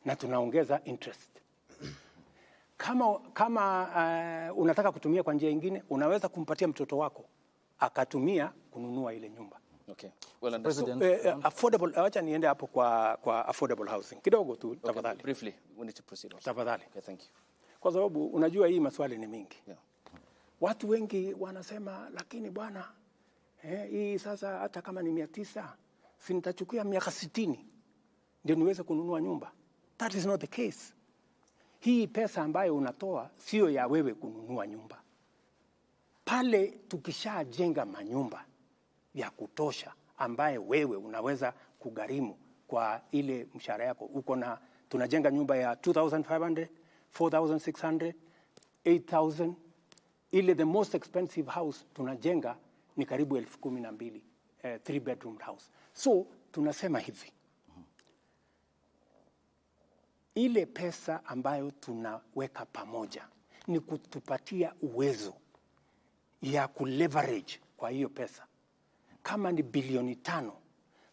na tunaongeza interest. Kama unataka kutumia kwa njia nyingine, unaweza kumpatia mtoto wako, akatumia kununua ile nyumba. Okay. Well, affordable, acha niende hapo kwa affordable housing. Kidogo tu, tafadhali. Okay, briefly, we need to proceed also. Tafadhali. Okay, thank you. Kwa sababu unajua hii maswali ni mingi. Yeah. Watu wengi wanasema lakini bwana hii sasa hata kama ni 900 si nitachukua miaka 60 ndio niweze kununua nyumba. That is not the case. Hii pesa ambayo unatoa sio ya wewe kununua nyumba. Pale tukishajenga manyumba ya kutosha ambaye wewe unaweza kugharimu kwa ile mshahara yako. Tunajenga nyumba ya 2,500, 4,600, 8,000. Ile the most expensive house tunajenga ni karibu 12,000, 3-bedroom house. So tunasema hivi, ile pesa ambayo tunaweka pamoja ni kutupatia uwezo ya kuleverage kwa hiyo pesa. Kama ni bilioni 5,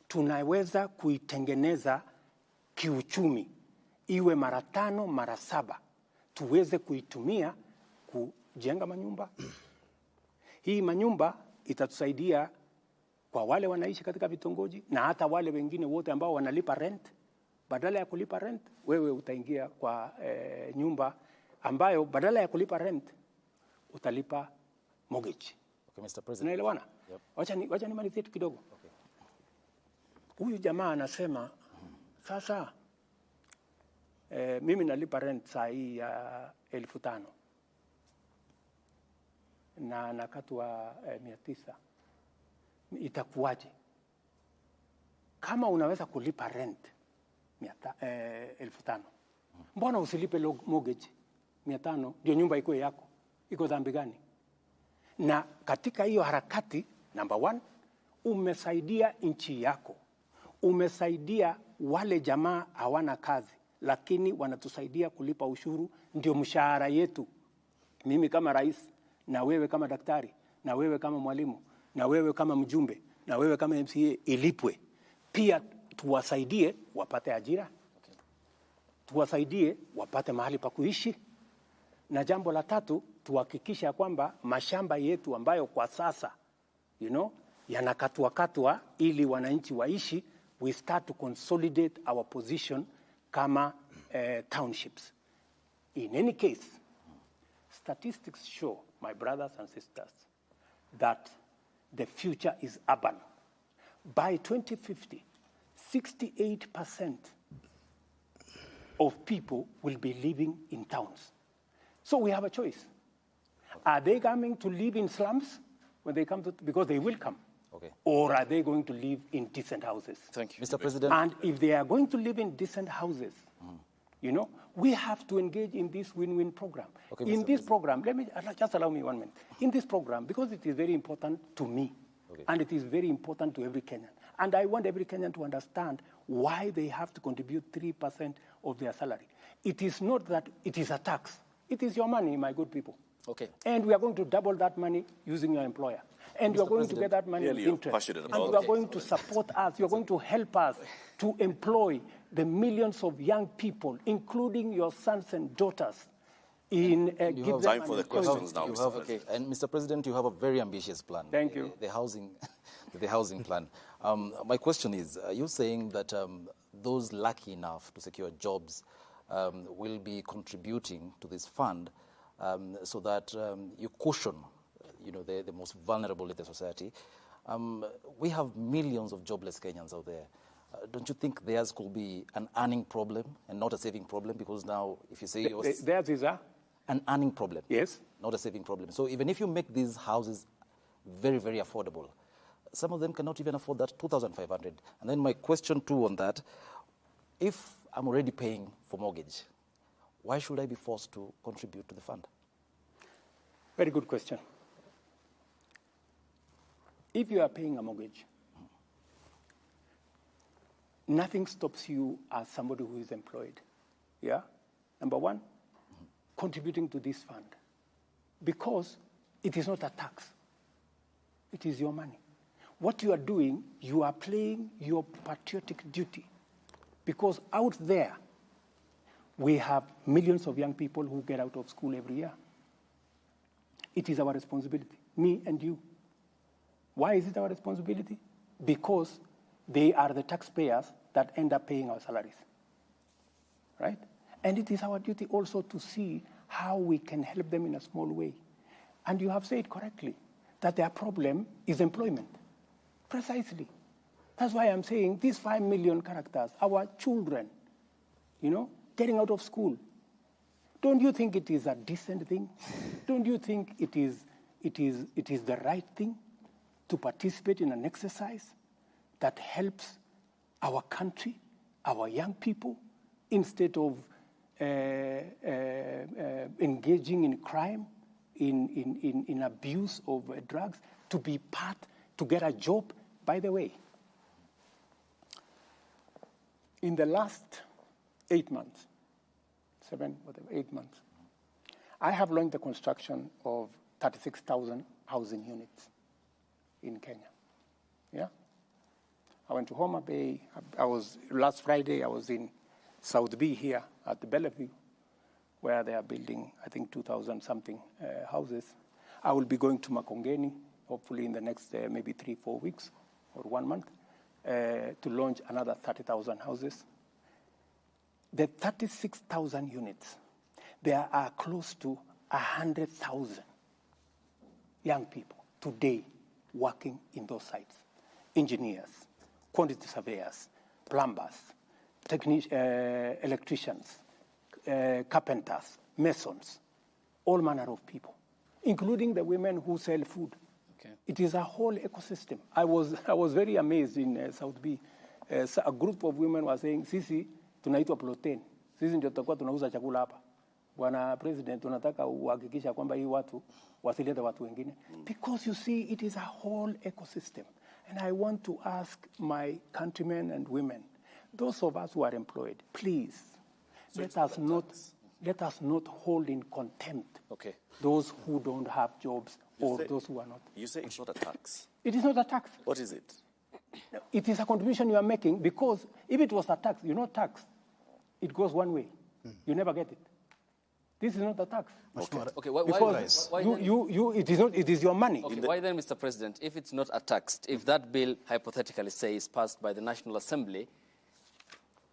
tunaweza kuitengeneza kiuchumi iwe mara 5, mara 7, tuweze kuitumia kujenga manyumba. Hii manyumba itatusaidia kwa wale wanaishi katika vitongoji na hata wale wengine wote ambao wanalipa rent. Badala ya kulipa rent, wewe utaingia kwa nyumba ambayo badala ya kulipa rent utalipa mortgage. Okay, Mr. President. Unaelewana? Yep. Wacha nimalizie kidogo. Okay. Huyu jamaa anasema sasa mimi nalipa rent saa hii ya 5,000 na nakatwa 900. Itakuwaje? Kama unaweza kulipa rent 5,000, mbona usilipe mortgage 500 ndio nyumba iko yako? Iko dhambi gani? Na katika hiyo harakati, number 1, umesaidia nchi yako. Umesaidia wale jamaa hawana kazi, lakini wanatusaidia kulipa ushuru, ndio mshahara yetu. Mimi kama rais, na wewe kama daktari, na wewe kama mwalimu, na wewe kama mjumbe, na wewe kama MCA ilipwe. Pia tuwasaidie wapate ajira. Tuwasaidie wapate mahali pa kuishi. Na jambo la 3, tuhakikisha kwamba mashamba yetu ambayo kwa sasa yanakatwa ili wananchi waishi, we start to consolidate our position kama townships. In any case, statistics show, my brothers and sisters, that the future is urban. By 2050, 68% of people will be living in towns. So we have a choice. Are they coming to live in slums when they come to, because they will come? Okay. Or are they going to live in decent houses? Thank you. Mr. President. And if they are going to live in decent houses, we have to engage in this win-win program. Okay, in Mr. this program, just allow me 1 minute. In this program, because it is very important to me, and it is very important to every Kenyan, and I want every Kenyan to understand why they have to contribute 3% of their salary. It is not that it is a tax. It is your money, my good people. Okay. And we are going to double that money using your employer. And you are going to get that money with interest. And you are going to support us. You are going to help us to employ the millions of young people, including your sons and daughters, in give them time for the questions now. Okay. And Mr. President, you have a very ambitious plan. Thank you. The housing plan. My question is, you're saying that those lucky enough to secure jobs will be contributing to this fund so that you cushion the most vulnerable in the society. We have millions of jobless Kenyans out there. Don't you think theirs could be an earning problem and not a saving problem? Because now, if you say theirs is an earning problem, yes, not a saving problem. So even if you make these houses very, very affordable, some of them cannot even afford that 2,500. And then my question too on that, if I'm already paying for mortgage, why should I be forced to contribute to the fund? Very good question. If you are paying a mortgage, nothing stops you as somebody who is employed. Yeah? Number 1, contributing to this fund. Because it is not a tax. It is your money. What you are doing, you are playing your patriotic duty. Because out there, we have millions of young people who get out of school every year. It is our responsibility, me and you. Why is it our responsibility? Because they are the taxpayers that end up paying our salaries, right? And it is our duty also to see how we can help them in a small way. And you have said correctly that their problem is employment. Precisely. That's why I'm saying these 5 million characters, our children, getting out of school. Don't you think it is a decent thing? Don't you think it is the right thing to participate in an exercise that helps our country, our young people, instead of engaging in crime, in abuse of drugs, to be part, to get a job? By the way, in the last 8 months, 8 months, I have launched the construction of 36,000 housing units in Kenya. Yeah? I went to Homa Bay. Last Friday, I was in South B here at the Bellevue, where they are building, I think, 2,000-something houses. I will be going to Makongeni, hopefully in the next maybe 3-4 weeks or 1 month, to launch another 30,000 houses. The 36,000 units, there are close to 100,000 young people today working in those sites. Engineers, quantity surveyors, plumbers, electricians, carpenters, masons, all manner of people, including the women who sell food. Okay. It is a whole ecosystem. I was very amazed in South B. A group of women were saying, sisi tunaitwa protein. Sisi ndio tutakuwa tunauza chakula hapa. Bwana President, tunataka uhakikisha kwamba hii watu wasilete watu wengine. Because you see, it is a whole ecosystem. And I want to ask my countrymen and women, those of us who are employed, please, let us not hold in contempt those who don't have jobs or those who are not. You say it's not a tax. It is not a tax. What is it? It is a contribution you are making, because if it was a tax, tax, it goes one way. You never get it. This is not a tax. Okay, because it is your money. Okay, why then, Mr. President, if it's not a tax, if that bill hypothetically say is passed by the National Assembly,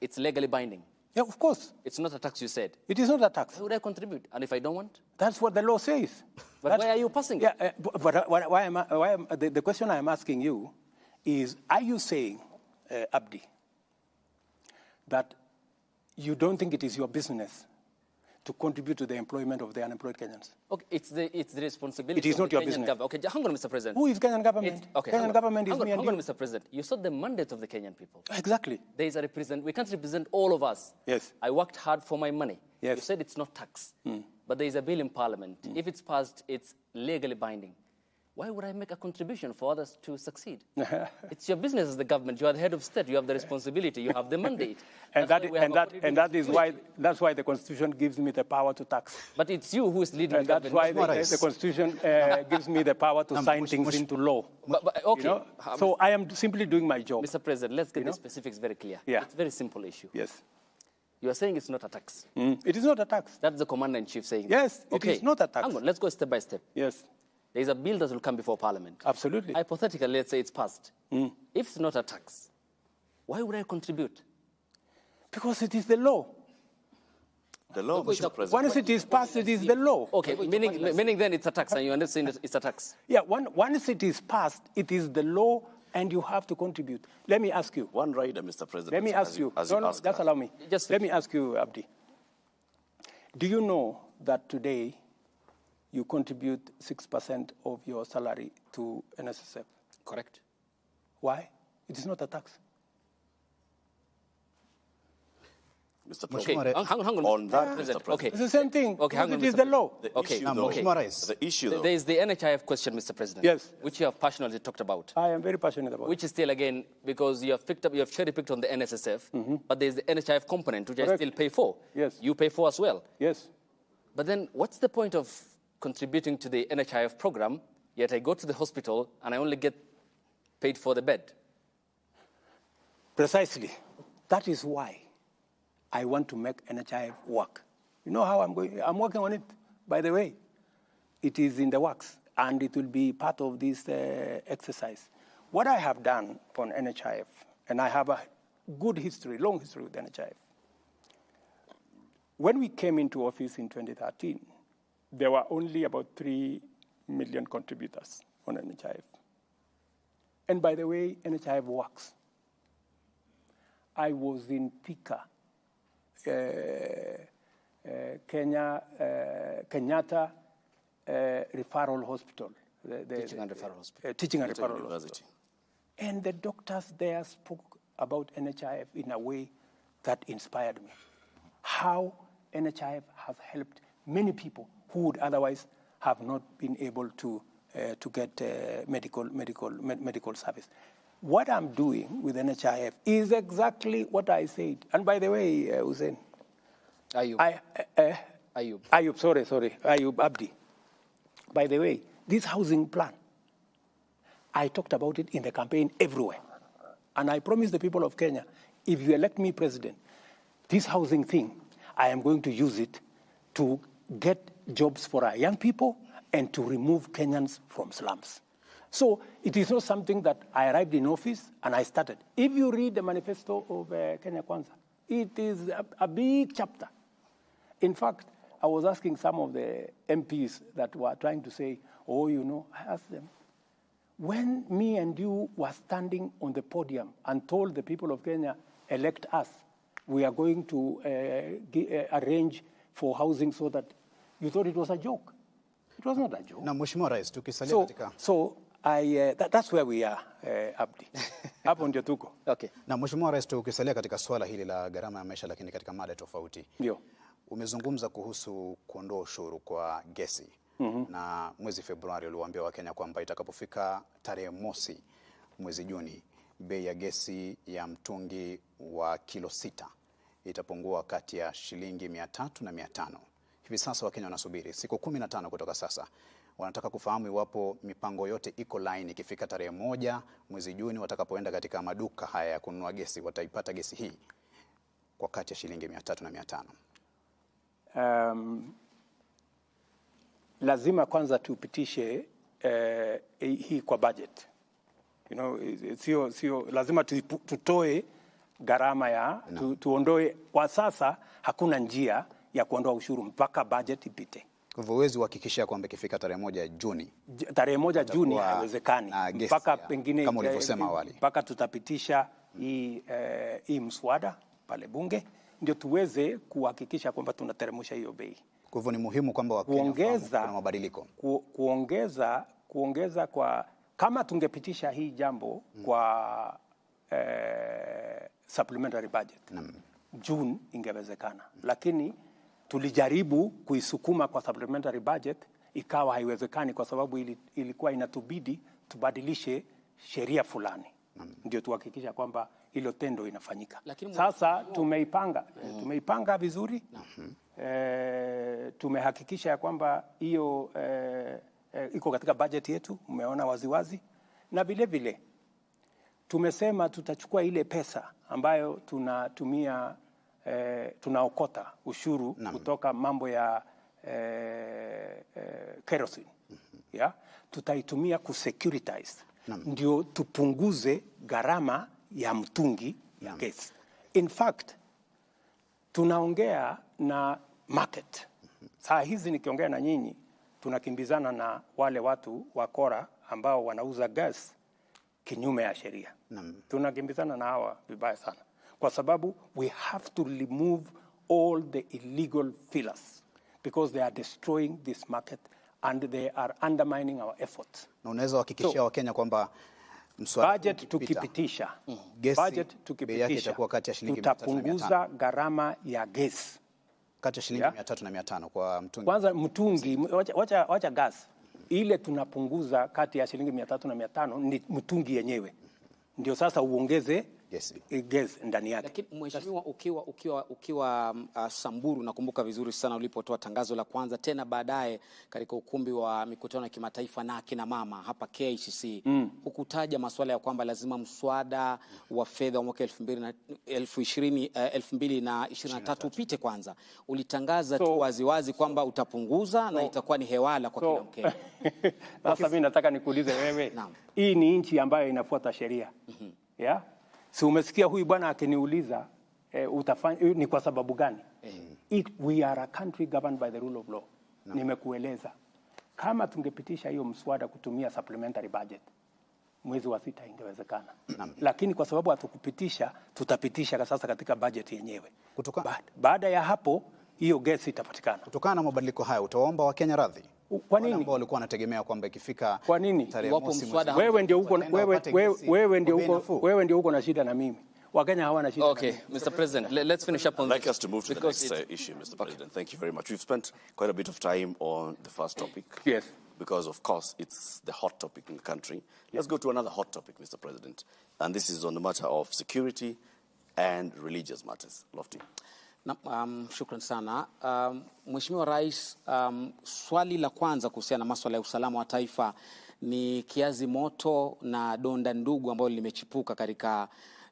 it's legally binding? Yeah, of course. It's not a tax, you said. It is not a tax. Why would I contribute? And if I don't want? That's what the law says. But why are you passing it? Yeah, the question I am asking you is, are you saying, Abdi, that you don't think it is your business to contribute to the employment of the unemployed Kenyans? Okay, it's the responsibility. It is not your Kenyan business. Okay, hang on, Mr. President. Who is Kenyan government? Kenyan government is me and you. Hang on, Mr. President. You saw the mandate of the Kenyan people. Exactly. There is we can't represent all of us. Yes. I worked hard for my money. Yes. You said it's not tax. But there is a bill in Parliament. If it's passed, it's legally binding. Why would I make a contribution for others to succeed? It's your business as the government. You are the head of state. You have the responsibility. You have the mandate. That's why the Constitution gives me the power to tax. But it's you who is leading the government. That's why the Constitution gives me the power to sign things into law. Okay. So I am simply doing my job. Mr. President, let's get the specifics very clear. Yeah. It's a very simple issue. Yes. You are saying it's not a tax. It is not a tax. That's the Commander-in-Chief saying. Yes, it is not a tax. Hang on, let's go step by step. Yes. There is a bill that will come before Parliament. Absolutely. Hypothetically, let's say it's passed. If it's not a tax, why would I contribute? Because it is the law. The law, Mr. President. Once it is passed, it is the law. Okay, meaning then it's a tax, and you understand it's a tax. Yeah, once it is passed, it is the law, and you have to contribute. Let me ask you. One rider, Mr. President. Let me ask you. Just allow me. Let me ask you, Abdi. Do you know that today you contribute 6% of your salary to NSSF? Correct. Why? It is not a tax. Mr. President, hang on. On that, Mr. President. Okay. It's the same thing. Okay, hang on, it is the law. The issue, though. There is the NHIF question, Mr. President. Yes. Which you have passionately talked about. I am very passionate about. Which is still, again, because you have cherry-picked on the NSSF, but there is the NHIF component, which I still pay for. Yes. You pay for as well. Yes. But then what's the point of contributing to the NHIF program, yet I go to the hospital and I only get paid for the bed? Precisely. That is why I want to make NHIF work. You know how I'm going? I'm working on it, by the way. It is in the works, and it will be part of this exercise. What I have done on NHIF, and I have a good history, long history with NHIF. When we came into office in 2013, there were only about 3 million contributors on NHIF. And by the way, NHIF works. I was in Thika, Kenyatta Referral Hospital. Teaching and Referral Hospital. Teaching and Referral Hospital. And the doctors there spoke about NHIF in a way that inspired me. How NHIF has helped many people who would otherwise have not been able to get medical service. What I'm doing with NHIF is exactly what I said. And by the way, Hussein, Ayub, Ayub Abdi. By the way, this housing plan, I talked about it in the campaign everywhere. And I promised the people of Kenya, if you elect me president, this housing thing, I am going to use it to get jobs for our young people and to remove Kenyans from slums. So it is not something that I arrived in office and I started. If you read the manifesto of Kenya Kwanza, it is a big chapter. In fact, I was asking some of the MPs that were trying to say, oh, you know, I asked them, when me and you were standing on the podium and told the people of Kenya, elect us, we are going to arrange for housing so that you thought it was a joke. It was not a joke. Na Mheshimiwa Rais, tukisalia katika... that's where we are, Abdi. Hapo ndio tuko. Okay. Na Mheshimiwa Rais, tukisalia katika swala hili la gharama ya maisha, lakini katika mada tofauti. Ndio. Umezungumza kuhusu kuondoa ushuru kwa gesi. Na mwezi Februari uliwaambia Wakenya kwamba itakapofika tarehe mosi mwezi Juni, bei ya gesi ya mtungi wa kilo 6 itapungua kati ya shilingi 300 na 500. Hivi sasa Wakenya wanasubiri siku 15 kutoka sasa. Wanataka kufahamu iwapo mipango yote iko line, ikifika tarehe 1 mwezi Juni watakapoenda katika maduka haya ya kununua gesi wataipata gesi hii kwa kati ya shilingi 300 na 500. Lazima kwanza tupitishe hii kwa budget. You know, sio lazima tutoe gharama ya tuondoe. Kwa sasa hakuna njia ya kuondoa ushuru mpaka budget ipite. Kwa hivyo huwezi kuhakikisha kwamba ikifika tarehe 1 Juni. Tarehe 1 Juni haiwezekani. Mpaka pengine kama ulivyosema awali. Mpaka tutapitisha hii mswada pale bunge ndio tuweze kuhakikisha kwamba tunateremsha hiyo bei. Kwa hivyo ni muhimu kwamba Wakenya kuna mabadiliko. Kuongeza kwa kama tungepitisha hii jambo kwa supplementary budget. June ingewezekana. Lakini tulijaribu kuisukuma kwa supplementary budget, ikawa haiwezekani kwa sababu ilikuwa inatubidi tubadilishe sheria fulani. Ndio tuhakikisha kwamba hilo tendo inafanyika. Sasa tumeipanga vizuri. Tumehakikisha ya kwamba hiyo iko katika budget yetu, umeona waziwazi. Na vile vile tumesema tutachukua ile pesa ambayo tunatumia tunaokota ushuru kutoka mambo ya kerosene. Tutaitumia kusecuritize. Ndio tupunguze gharama ya mtungi ya gesi. In fact, tunaongea na market. Saa hizi nikiongea na nyinyi, tunakimbizana na wale watu wakora ambao wanauza gas kinyume ya sheria. Tunakimbizana na hawa vibaya sana. Kwa sababu we have to remove all the illegal fillers because they are destroying this market and they are undermining our efforts. Na unaweza kuhakikishia Wakenya kwamba budget tukipitisha, tutapunguza gharama ya gesi kati ya shilingi 300 na 500 kwa mtungi. Kwanza mtungi, wacha gas. Ile tunapunguza kati ya shilingi 300 na 500 ni mtungi yenyewe. Ndio sasa uongeze gesi ndani yake. Lakini mheshimiwa, ukiwa Samburu, nakumbuka vizuri sana ulipotoa tangazo la kwanza, tena baadaye katika ukumbi wa mikutano ya kimataifa na akina mama hapa KICC, hukutaja masuala ya kwamba lazima mswada wa fedha wa mwaka 2023 upite kwanza. Ulitangaza tu waziwazi kwamba utapunguza na itakuwa ni hewala kwa kila Mkenya. Sasa mimi nataka nikuulize wewe, hii ni nchi ambayo inafuata sheria. Si umesikia huyu bwana akiniuliza utafanya ni kwa sababu gani? We are a country governed by the rule of law. Nimekueleza kama tungepitisha hiyo mswada kutumia supplementary budget mwezi wa 6 ingewezekana. Lakini kwa sababu hatukupitisha, tutapitisha sasa katika budget yenyewe. Baada ya hapo hiyo gesi itapatikana. Kutokana na mabadiliko haya utaomba Wakenya radhi? Kwa nini? Ambao walikuwa wanategemea kwamba ikifika kwa nini? Wewe ndio uko na shida na mimi. Wakenya hawana shida. Okay, Mr. President, let's finish up on this. I'd like us to move to the next issue, Mr. President. Thank you very much. We've spent quite a bit of time on the first topic. Yes. Because, of course, it's the hot topic in the country. Let's go to another hot topic, Mr. President. And this is on the matter of security and religious matters. Lofty. Shukran sana. Mheshimiwa Rais, swali la kwanza kuhusiana na masuala ya usalama wa taifa ni kiazi moto na donda ndugu ambalo limechipuka katika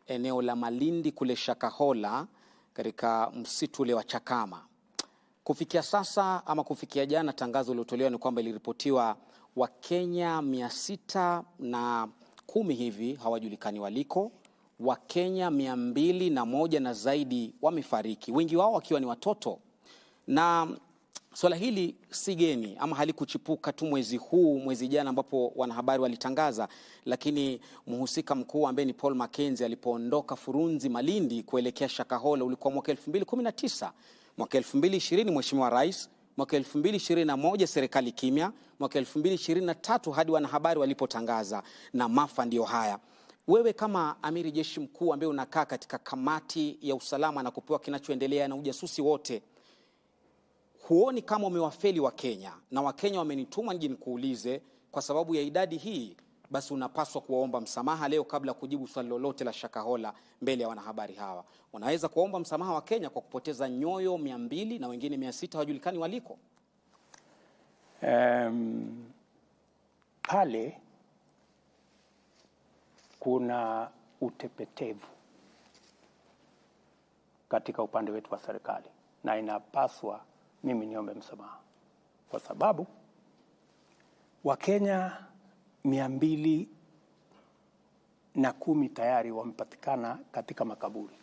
eneo la Malindi kule Shakahola katika msitu ule wa Chakama. Kufikia sasa ama kufikia jana, tangazo lilotolewa ni kwamba iliripotiwa Wakenya 610 hivi hawajulikani waliko. Wakenya 201 na zaidi wamefariki, wengi wao wakiwa ni watoto. Na swala hili si geni ama halikuchipuka tu mwezi jana ambapo wanahabari walitangaza, lakini mhusika mkuu ambaye ni Paul Mackenzie alipoondoka Furunzi Malindi kuelekea Shakahola ulikuwa mwaka 2019. Mwaka 2020 Mheshimiwa Rais, mwaka 2021 serikali kimya, mwaka 2023 hadi wanahabari walipotangaza, na maafa ndio haya. Wewe kama amiri jeshi mkuu ambaye unakaa katika kamati ya usalama na kupewa kinachoendelea na ujasusi wote, huoni kama umewafeli Wakenya? Na Wakenya wamenituma nije nikuulize, kwa sababu ya idadi hii, basi unapaswa kuwaomba msamaha leo kabla kujibu swali lolote la Shakahola mbele ya wanahabari hawa. Unaweza kuomba msamaha wa Kenya kwa kupoteza nyoyo 200 na wengine 600 hawajulikani waliko? Pale kuna utepetevu katika upande wetu wa serikali, na inapaswa mimi niombe msamaha, kwa sababu Wakenya 210 tayari wamepatikana katika makaburi.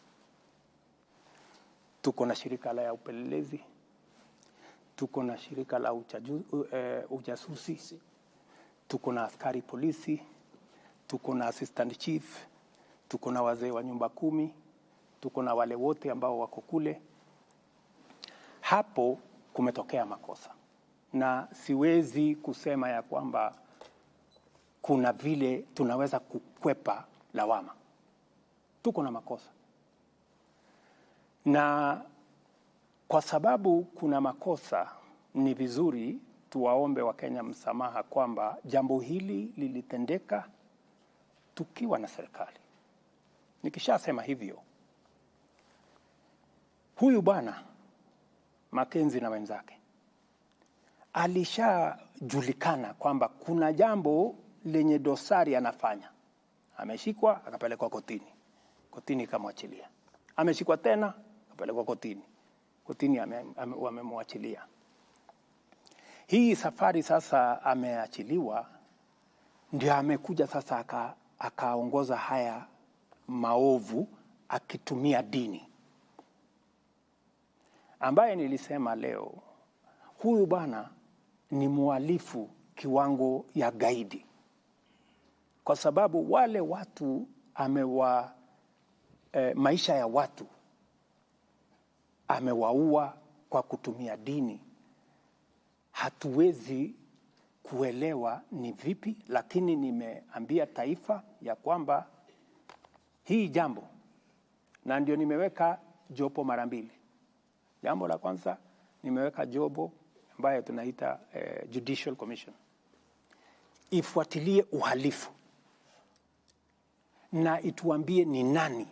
Tuko na shirika la upelelezi, tuko na shirika la ujasusi, tuko na askari polisi, tuko na assistant chief, tuko na wazee wa nyumba 10, tuko na wale wote ambao wako kule. Hapo kumetokea makosa, na siwezi kusema ya kwamba kuna vile tunaweza kukwepa lawama. Tuko na makosa, na kwa sababu kuna makosa, ni vizuri tuwaombe Wakenya msamaha kwamba jambo hili lilitendeka tukiwa na serikali. Nikishasema hivyo, huyu bwana Mackenzie na wenzake alishajulikana kwamba kuna jambo lenye dosari anafanya. Ameshikwa akapelekwa kotini, kotini ikamwachilia. Ameshikwa tena akapelekwa kotini, kotini wamemwachilia. Hii safari sasa ameachiliwa, ndio amekuja sasa akaongoza haya maovu akitumia dini, ambaye nilisema leo huyu bwana ni muhalifu kiwango ya gaidi, kwa sababu wale watu maisha ya watu amewaua kwa kutumia dini. Hatuwezi kuelewa ni vipi, lakini nimeambia taifa ya kwamba hii jambo, na ndio nimeweka jopo mara mbili. Jambo la kwanza nimeweka jopo ambaye tunaita Judicial Commission, ifuatilie uhalifu na ituambie ni nani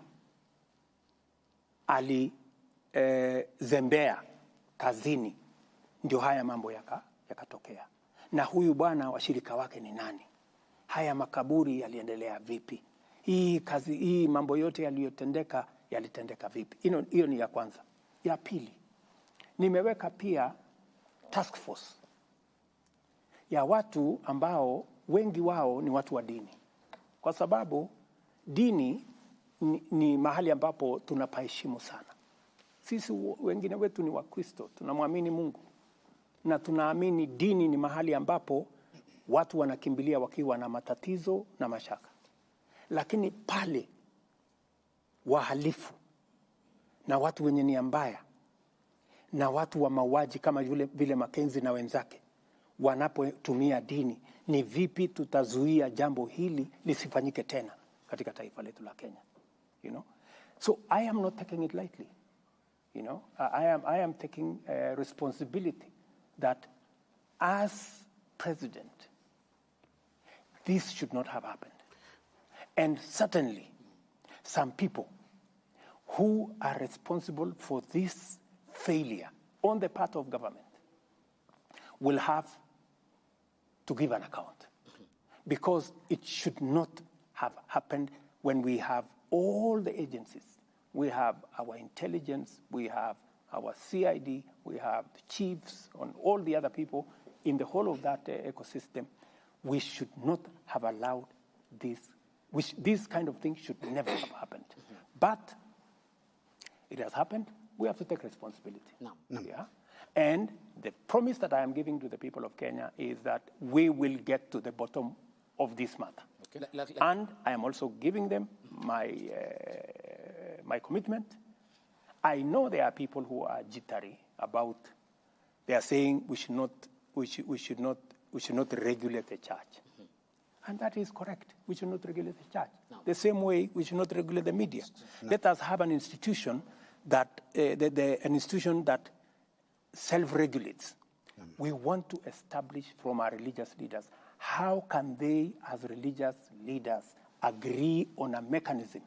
zembea kazini ndio haya mambo yakatokea. Na huyu bwana washirika wake ni nani? Haya makaburi yaliendelea vipi? Hii mambo yote yalitendeka vipi? Hiyo ni ya kwanza. Ya pili, nimeweka pia task force ya watu ambao wengi wao ni watu wa dini, kwa sababu dini ni mahali ambapo tunapaheshimu sana. Sisi wengine wetu ni Wakristo, tunamwamini Mungu, na tunaamini dini ni mahali ambapo watu wanakimbilia wakiwa na matatizo na mashaka. Lakini pale wahalifu na watu wenye nia mbaya na watu wa mauaji kama vile Mackenzie na wenzake wanapotumia dini, ni vipi tutazuia jambo hili lisifanyike tena katika taifa letu la Kenya? You know? So I am not taking it lightly. You know, I am taking responsibility that as president, this should not have happened. And certainly, some people who are responsible for this failure on the part of government will have to give an account. Because it should not have happened when we have all the agencies. We have our intelligence, we have our CID, we have the chiefs, and all the other people in the whole of that ecosystem. We should not have allowed this. This kind of thing should never have happened. But it has happened. We have to take responsibility. No. Yeah? And the promise that I am giving to the people of Kenya is that we will get to the bottom of this matter. Okay. And I am also giving them my commitment. I know there are people who are jittery about. They are saying we should not regulate the church, and that is correct. We should not regulate the church. No. The same way we should not regulate the media. No. Let us have an institution that self-regulates. We want to establish from our religious leaders, how can they, as religious leaders, agree on a mechanism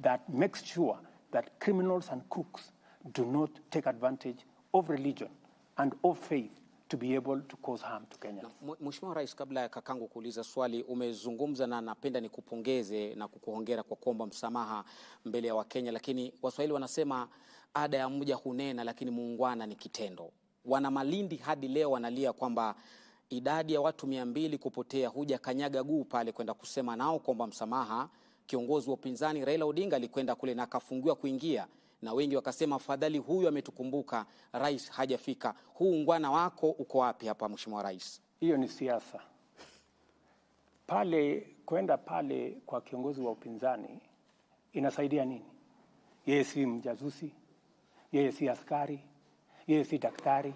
that makes sure that criminals and crooks do not take advantage of religion and of faith to be able to cause harm to Kenya. Mheshimiwa Rais, kabla ya kakangu kuuliza swali, umezungumza na napenda nikupongeze na kukuhongera kwa kuomba msamaha mbele ya Wakenya, lakini Waswahili wanasema ada ya mja hunena lakini muungwana ni kitendo. Wana Malindi hadi leo wanalia kwamba idadi ya watu 200 kupotea, huja kanyaga guu pale kwenda kusema nao kuomba msamaha. Kiongozi wa upinzani Raila Odinga alikwenda kule na akafungiwa kuingia, na wengi wakasema afadhali huyu ametukumbuka, rais hajafika. Huu ungwana wako uko wapi hapa, Mheshimiwa Rais? Hiyo ni siasa. Kwenda pale kwa kiongozi wa upinzani inasaidia nini? Yeye si mjazusi, yeye si askari, yeye si daktari,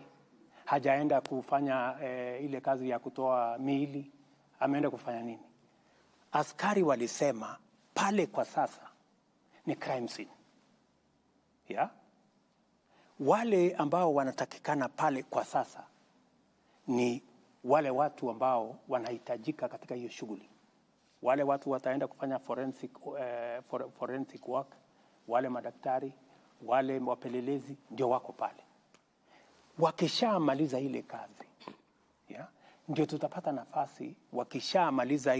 hajaenda kufanya ile kazi ya kutoa miili. Ameenda kufanya nini? Askari walisema pale kwa sasa ni crime scene. Yeah? Wale ambao wanatakikana pale kwa sasa ni wale watu ambao wanahitajika katika hiyo shughuli. Wale watu wataenda kufanya forensic work, wale madaktari, wale wapelelezi ndio wako pale. Wakishamaliza ile kazi, yeah, ndio tutapata nafasi. Wakishamaliza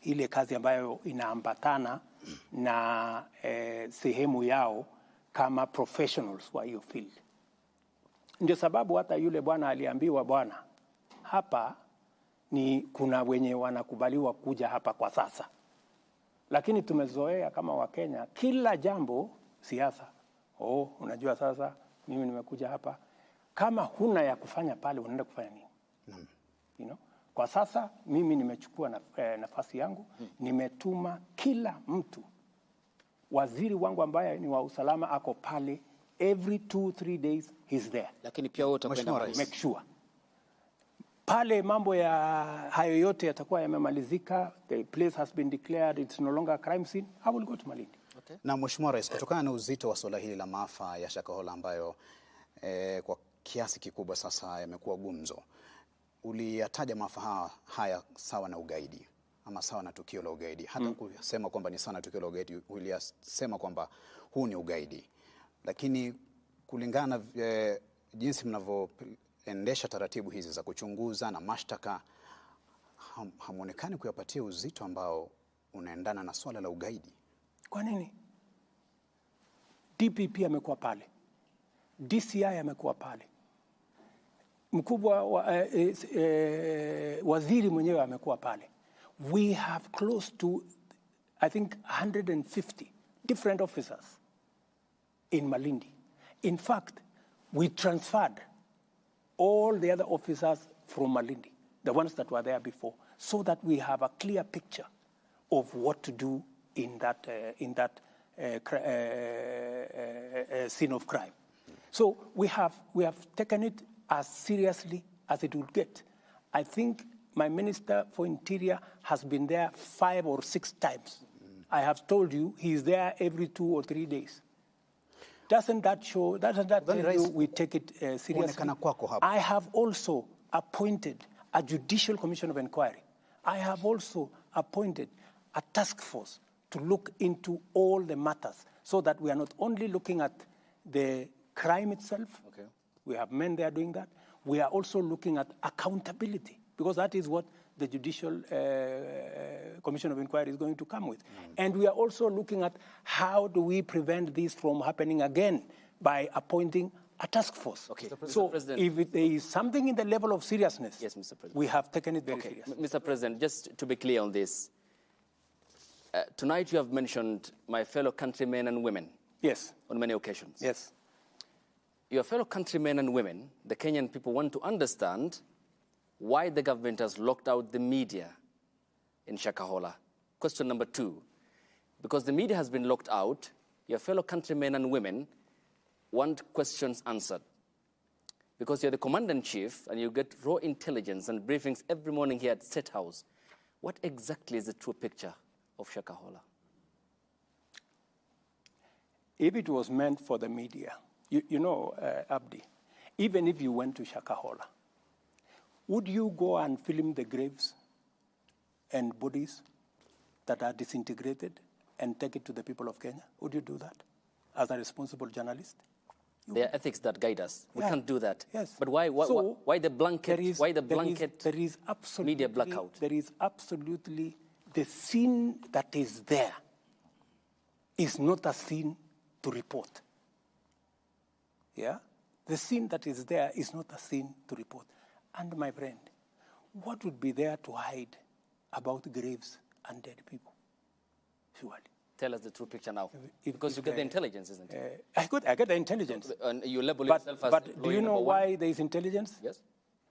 ile kazi ambayo inaambatana na sehemu yao kama professionals wa hiyo field. Ndio sababu hata yule bwana aliambiwa, bwana, hapa ni kuna wenye wanakubaliwa kuja hapa kwa sasa. Lakini tumezoea kama Wakenya kila jambo siasa. Unajua sasa mimi nimekuja hapa. Kama huna ya kufanya pale unaenda kufanya nini? You know? Kwa sasa mimi nimechukua nafasi yangu, nimetuma kila mtu. Waziri wangu ambaye ni wa usalama ako pale, every 2-3 days he's there. Lakini pia wote kwenda make sure pale mambo ya hayo yote yatakuwa yamemalizika, the place has been declared it's no longer a crime scene, I will go to Malindi. Okay. Na Mheshimiwa Rais, kutokana na uzito wa swala hili la maafa ya Shakahola ambayo kwa kiasi kikubwa sasa yamekuwa gumzo, uliyataja maafa haya sawa na ugaidi ama sawa na tukio la ugaidi. Hata kusema kwamba ni sawa na tukio la ugaidi, uliyasema kwamba huu ni ugaidi. Lakini kulingana jinsi mnavyoendesha taratibu hizi za kuchunguza na mashtaka, hamuonekani kuyapatia uzito ambao unaendana na swala la ugaidi. Kwa nini? DPP amekuwa pale, DCI amekuwa pale, mkubwa waziri mwenyewe amekuwa pale. We have close to, I think, 150 different officers in Malindi. In fact, we transferred all the other officers from Malindi, the ones that were there before, so that we have a clear picture of what to do in that scene of crime. So we have taken it as seriously as it would get. I think my Minister for Interior has been there 5 or 6 times. I have told you he's there every 2 or 3 days. Doesn't that tell you we take it seriously? I have also appointed a judicial commission of inquiry. I have also appointed a task force to look into all the matters so that we are not only looking at the crime itself. Okay. We have men there doing that. We are also looking at accountability, because that is what the Judicial Commission of Inquiry is going to come with. And we are also looking at how do we prevent this from happening again by appointing a task force. Okay. So if there is something in the level of seriousness, yes, Mr. President, we have taken it very seriously. Mr. President, just to be clear on this, tonight you have mentioned my fellow countrymen and women. Yes. On many occasions. Yes. Your fellow countrymen and women, the Kenyan people, want to understand why the government has locked out the media in Shakahola. Question number 2, because the media has been locked out, your fellow countrymen and women want questions answered. Because you're the commander-in-chief and you get raw intelligence and briefings every morning here at State House. What exactly is the true picture of Shakahola? If it was meant for the media, you know, Abdi, even if you went to Shakahola, would you go and film the graves and bodies that are disintegrated and take it to the people of Kenya? Would you do that as a responsible journalist? There are ethics that guide us. We can't do that. Yes. But why the blanket? There is absolutely media blackout? There is absolutely the scene that is there is not a scene to report. Yeah? The scene that is there is not a scene to report. And my friend, what would be there to hide about graves and dead people? Surely. Tell us the true picture now. Because you get the intelligence, isn't it? I get the intelligence. And you label yourself as But do you know why there is intelligence? Yes.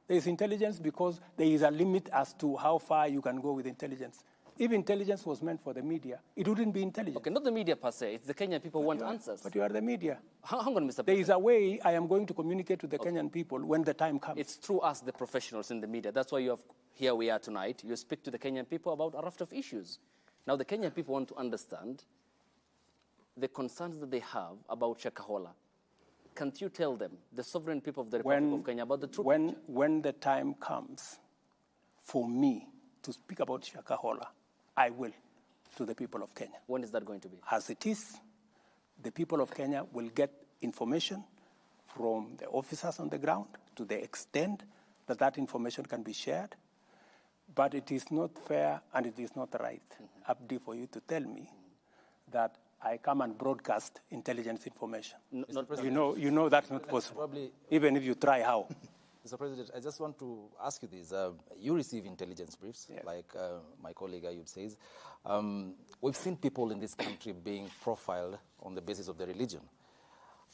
There is intelligence because there is a limit as to how far you can go with intelligence. If intelligence was meant for the media, it wouldn't be intelligence. Okay, not the media per se. It's the Kenyan people want answers. But you are the media. Hang on, Mr. President. There is a way I am going to communicate to the Kenyan people when the time comes. It's through us, the professionals in the media. That's why here we are tonight. You speak to the Kenyan people about a raft of issues. Now, the Kenyan people want to understand the concerns that they have about Shakahola. Can't you tell them, the sovereign people of the Republic of Kenya, about the truth? When the time comes for me to speak about Shakahola, I will to the people of Kenya. When is that going to be? As it is, the people of Kenya will get information from the officers on the ground to the extent that that information can be shared. But it is not fair and it is not right, Abdi, for you to tell me that I come and broadcast intelligence information. You know that's not possible, probably, even if you try how. Mr. President, I just want to ask you this. You receive intelligence briefs, like my colleague Ayub says. We've seen people in this country being profiled on the basis of their religion.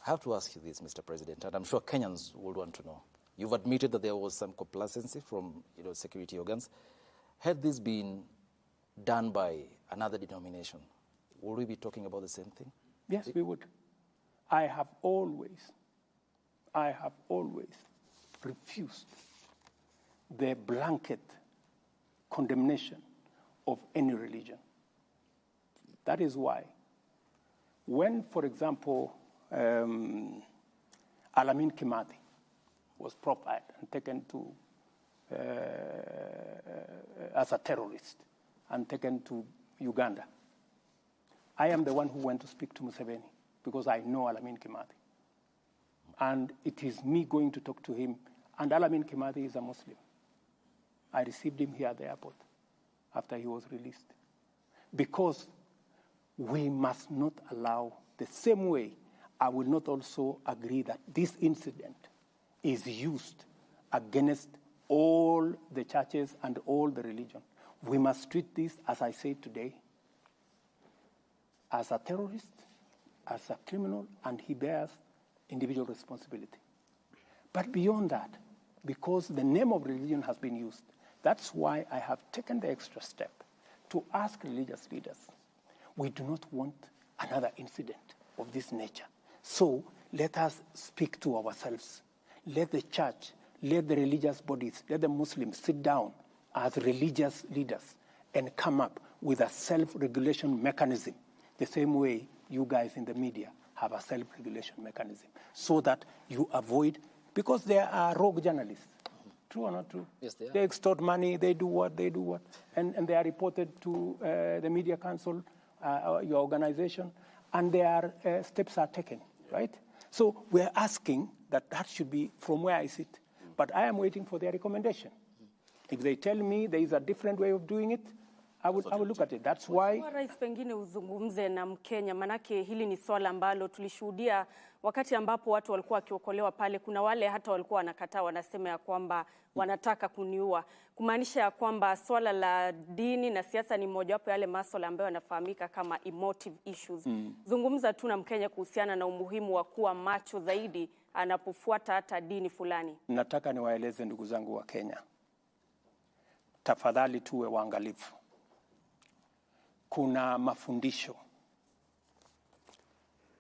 I have to ask you this, Mr. President, and I'm sure Kenyans would want to know. You've admitted that there was some complacency from security organs. Had this been done by another denomination, would we be talking about the same thing? Yes, we would. I have always refused the blanket condemnation of any religion. That is why when, for example, Alamin Kimathi was profiled and taken to as a terrorist and taken to Uganda, I am the one who went to speak to Museveni because I know Alamin Kimathi. And it is me going to talk to him. And Alamin Kimathi is a Muslim. I received him here at the airport after he was released. Because we must not allow, the same way I will not also agree that this incident is used against all the churches and all the religion. We must treat this, as I say today, as a terrorist, as a criminal, and he bears individual responsibility. But beyond that, because the name of religion has been used. That's why I have taken the extra step to ask religious leaders. We do not want another incident of this nature. So let us speak to ourselves. Let the church, let the religious bodies, let the Muslims sit down as religious leaders and come up with a self-regulation mechanism, the same way you guys in the media have a self-regulation mechanism, so that you avoid, because there are rogue journalists. True or not true? Yes, they are. They extort money, they do what, and they are reported to the Media Council, your organization, and their steps are taken, right? So we're asking that should be from where I sit, but I am waiting for their recommendation. If they tell me there is a different way of doing it, I will look at it. That's why. Rais, pengine uzungumze na Mkenya, manake hili ni swala ambalo tulishuhudia wakati ambapo watu walikuwa wakiokolewa pale. Kuna wale hata walikuwa wanakataa, wanasema ya kwamba wanataka kuniua, kumaanisha ya kwamba swala la dini na siasa ni mojawapo yale masuala ambayo yanafahamika kama emotive issues. Zungumza tu na Mkenya kuhusiana na umuhimu wa kuwa macho zaidi anapofuata hata dini fulani. Nataka niwaeleze ndugu zangu wa Kenya, tafadhali tuwe waangalifu. Kuna mafundisho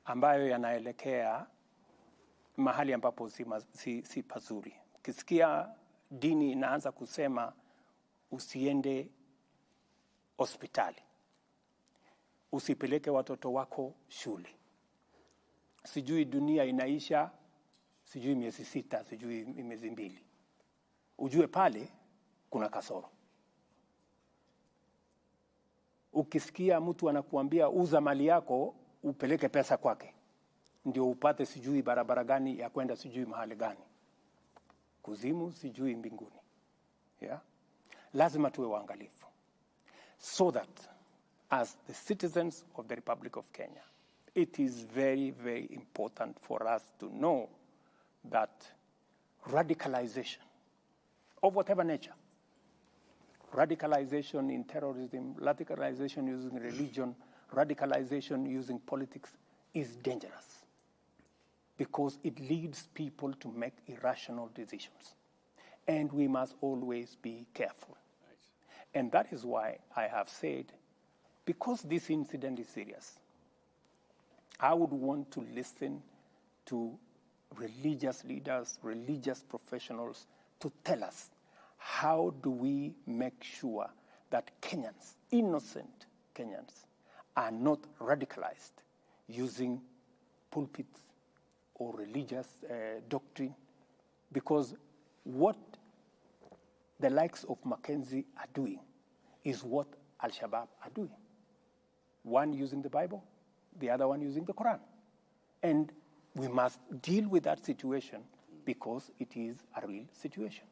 ambayo yanaelekea mahali ambapo si pazuri. Ukisikia dini inaanza kusema usiende hospitali, usipeleke watoto wako shule, sijui dunia inaisha, sijui miezi 6, sijui miezi 2, ujue pale kuna kasoro. Ukisikia mtu anakuambia uza mali yako upeleke pesa kwake ndio upate sijui barabara gani ya kwenda sijui mahali gani, kuzimu sijui mbinguni, yeah? Lazima tuwe waangalifu, so that as the citizens of the Republic of Kenya, it is very, very important for us to know that radicalization of whatever nature, radicalization in terrorism, radicalization using religion, radicalization using politics is dangerous, because it leads people to make irrational decisions. And we must always be careful. Right. And that is why I have said, because this incident is serious, I would want to listen to religious leaders, religious professionals, to tell us, how do we make sure that Kenyans, innocent Kenyans, are not radicalized using pulpits or religious doctrine? Because what the likes of Mackenzie are doing is what Al-Shabaab are doing. One using the Bible, the other one using the Quran. And we must deal with that situation because it is a real situation,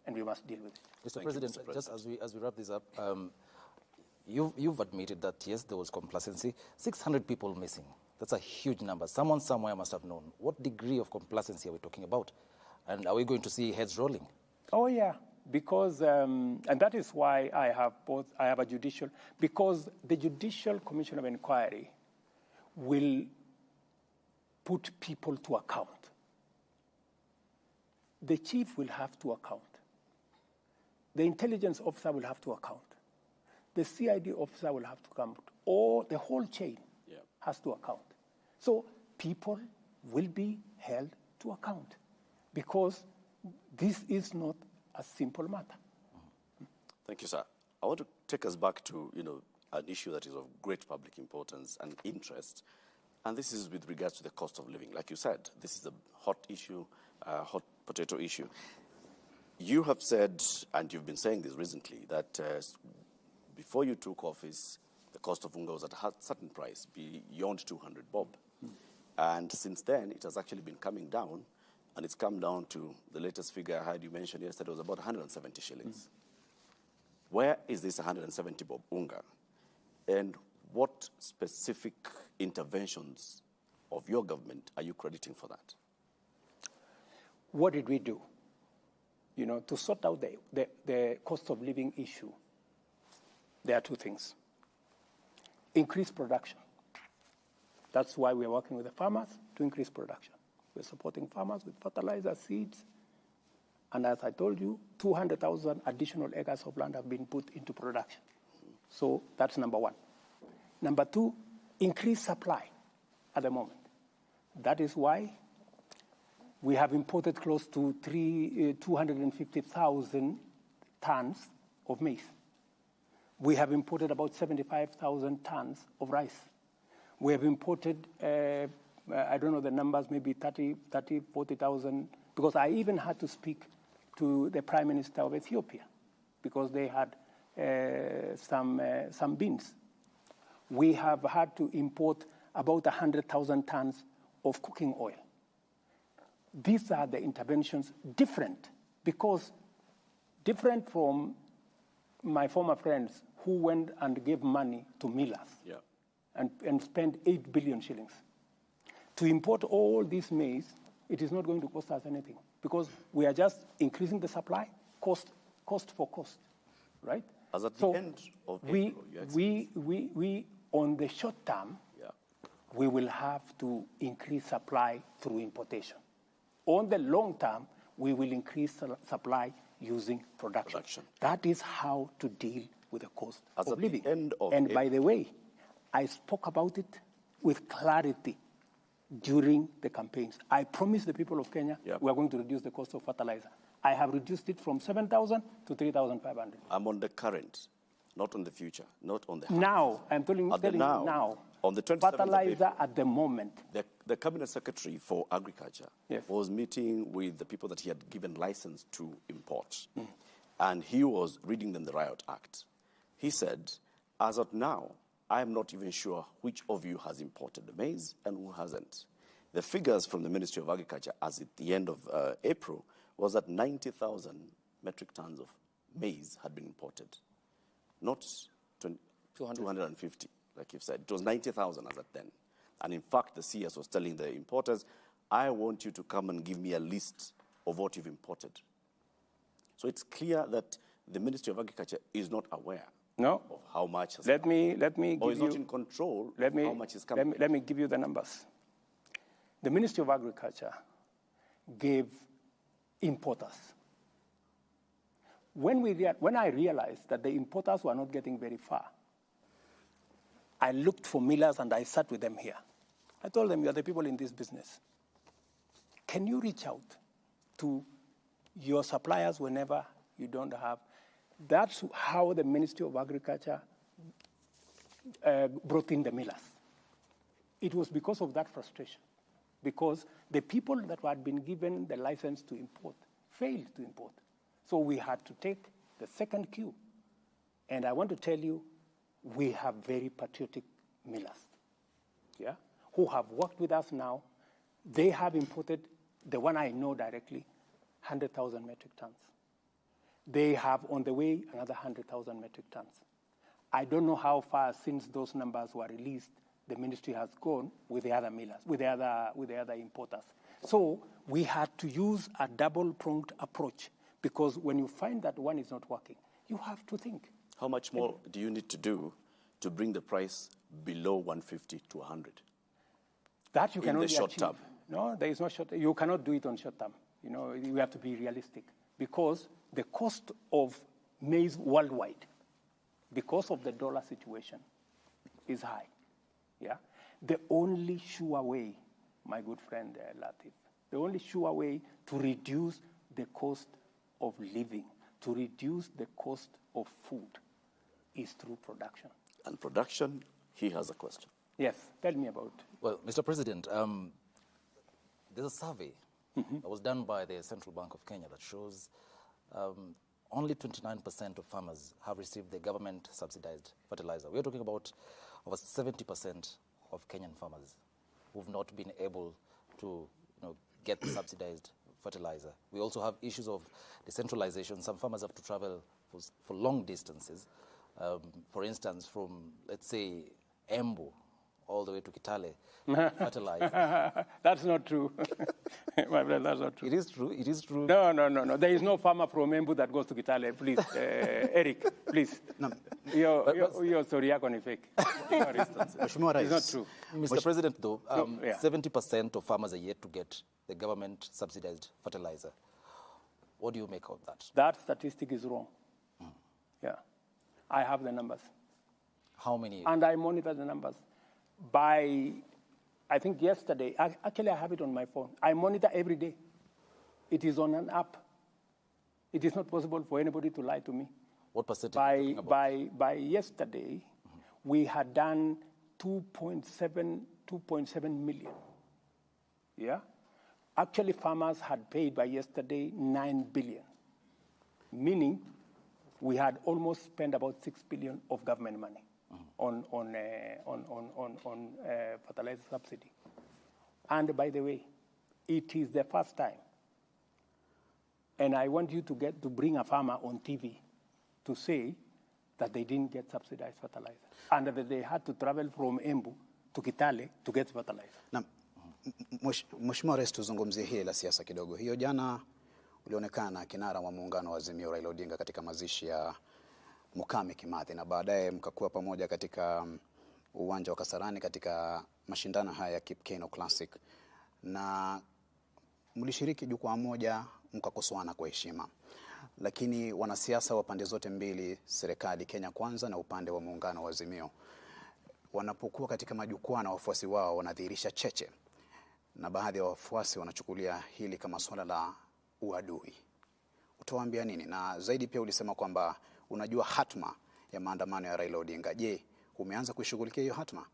and we must deal with it. Mr. President, just as we wrap this up, you've admitted that, yes, there was complacency. 600 people missing. That's a huge number. Someone somewhere must have known. What degree of complacency are we talking about? And are we going to see heads rolling? Oh, yeah, because, and that is why I have a judicial, because the Judicial Commission of Inquiry will put people to account. The chief will have to account. The intelligence officer will have to account. The CID officer will have to account. Or the whole chain has to account. So people will be held to account, because this is not a simple matter. Thank you, sir. I want to take us back to, an issue that is of great public importance and interest, and this is with regards to the cost of living. Like you said, this is a hot issue, a hot potato issue. You have said, and you've been saying this recently, that before you took office, the cost of unga was at a certain price, beyond 200 bob. And since then, it has actually been coming down, and it's come down to the latest figure I heard you mention yesterday was about 170 shillings. Where is this 170 bob unga? And what specific interventions of your government are you crediting for that? What did we do? To sort out the cost of living issue, there are two things. Increase production. That's why we're working with the farmers to increase production. We're supporting farmers with fertilizer, seeds, And as I told you, 200,000 additional acres of land have been put into production. So that's number one. Number two, increased supply at the moment. That is why we have imported close to 250,000 tons of maize. We have imported about 75,000 tons of rice. We have imported, I don't know the numbers, maybe 40,000, because I even had to speak to the Prime Minister of Ethiopia because they had some beans. We have had to import about 100,000 tons of cooking oil. These are the interventions different from my former friends who went and gave money to millers and spent 8 billion shillings. To import all this maize, it is not going to cost us anything because we are just increasing the supply, cost for cost, right? As at the end of April, we on the short term, we will have to increase supply through importation. On the long term, we will increase supply using production. That is how to deal with the cost of living. And by the way, I spoke about it with clarity during the campaigns. I promised the people of Kenya we are going to reduce the cost of fertilizer. I have reduced it from 7,000 to 3,500. I'm on the current, not on the future, not on the now. I'm telling you now. On the 27th fertilizer at the moment. The Cabinet Secretary for Agriculture was meeting with the people that he had given license to import. And he was reading them the Riot Act. He said, as of now, I am not even sure which of you has imported the maize and who hasn't. The figures from the Ministry of Agriculture as at the end of April was that 90,000 metric tons of maize had been imported, not 250, like you've said. It was 90,000 as at then. And in fact, the CS was telling the importers, I want you to come and give me a list of what you've imported. So it's clear that the Ministry of Agriculture is not aware of how much has let me or is not in control of how much is coming. Let me give you the numbers. The Ministry of Agriculture gave importers. When I realized that the importers were not getting very far, I looked for millers and I sat with them here. I told them, you are the people in this business. Can you reach out to your suppliers whenever you don't have? That's how the Ministry of Agriculture brought in the millers. It was because of that frustration, because the people that had been given the license to import failed to import. So we had to take the second queue. And I want to tell you, we have very patriotic millers, who have worked with us now. They have imported, the one I know directly, 100,000 metric tons. They have on the way another 100,000 metric tons. I don't know how far since those numbers were released the ministry has gone with the other millers, with the other importers. So we had to use a double-pronged approach because when you find that one is not working, you have to think. How much more do you need to do to bring the price below 150 to 100? That you cannot in the short term. No, there is no short term. You cannot do it on short term. You have to be realistic because the cost of maize worldwide, because of the dollar situation, is high. The only sure way, my good friend Latif, the only sure way to reduce the cost of living, to reduce the cost of food, is through production. And production, he has a question. Yes, tell me about. Well, Mr. President, there's a survey that was done by the Central Bank of Kenya that shows only 29% of farmers have received the government-subsidized fertilizer. We're talking about over 70% of Kenyan farmers who've not been able to get the subsidized fertilizer. We also have issues of decentralization. Some farmers have to travel for long distances. For instance, from, let's say, Embu all the way to Kitale, fertilizer. That's not true. My friend, that's not true. It is true. It is true. No. There is no farmer from Embu that goes to Kitale. Please, Eric, please. No. Your story is fake. It's not true. Mr. President, though, 70% of farmers are yet to get the government-subsidized fertilizer. What do you make of that? That statistic is wrong. Yeah. I have the numbers. How many? And I monitor the numbers. By, I think yesterday, actually I have it on my phone. I monitor every day. It is on an app. It is not possible for anybody to lie to me. What percentage are you talking about? By yesterday, we had done 2.7 million. Yeah? Actually, farmers had paid by yesterday 9 billion, meaning we had almost spent about 6 billion of government money on fertilizer subsidy. And by the way, it is the first time. And I want you to bring a farmer on TV to say that they didn't get subsidized fertilizer and that they had to travel from Embu to Kitale to get fertilizer. Na Mheshimiwa Rais, tuzungumzie hili la siasa kidogo. Hiyo jana ulionekana kinara wa muungano wa Azimio Raila Odinga katika mazishi ya Mukami Kimathi, na baadaye mkakuwa pamoja katika uwanja wa Kasarani katika mashindano haya ya Kipkeino Classic, na mlishiriki jukwaa moja mkakosoana kwa heshima. Lakini wanasiasa wa pande zote mbili, serikali Kenya Kwanza na upande wa muungano wa Azimio, wanapokuwa katika majukwaa na wafuasi wao wanadhihirisha cheche, na baadhi ya wafuasi wanachukulia hili kama swala la uadui. Utawaambia nini? Na zaidi pia ulisema kwamba unajua hatma ya maandamano ya Raila Odinga. Je, umeanza kuishughulikia hiyo hatma?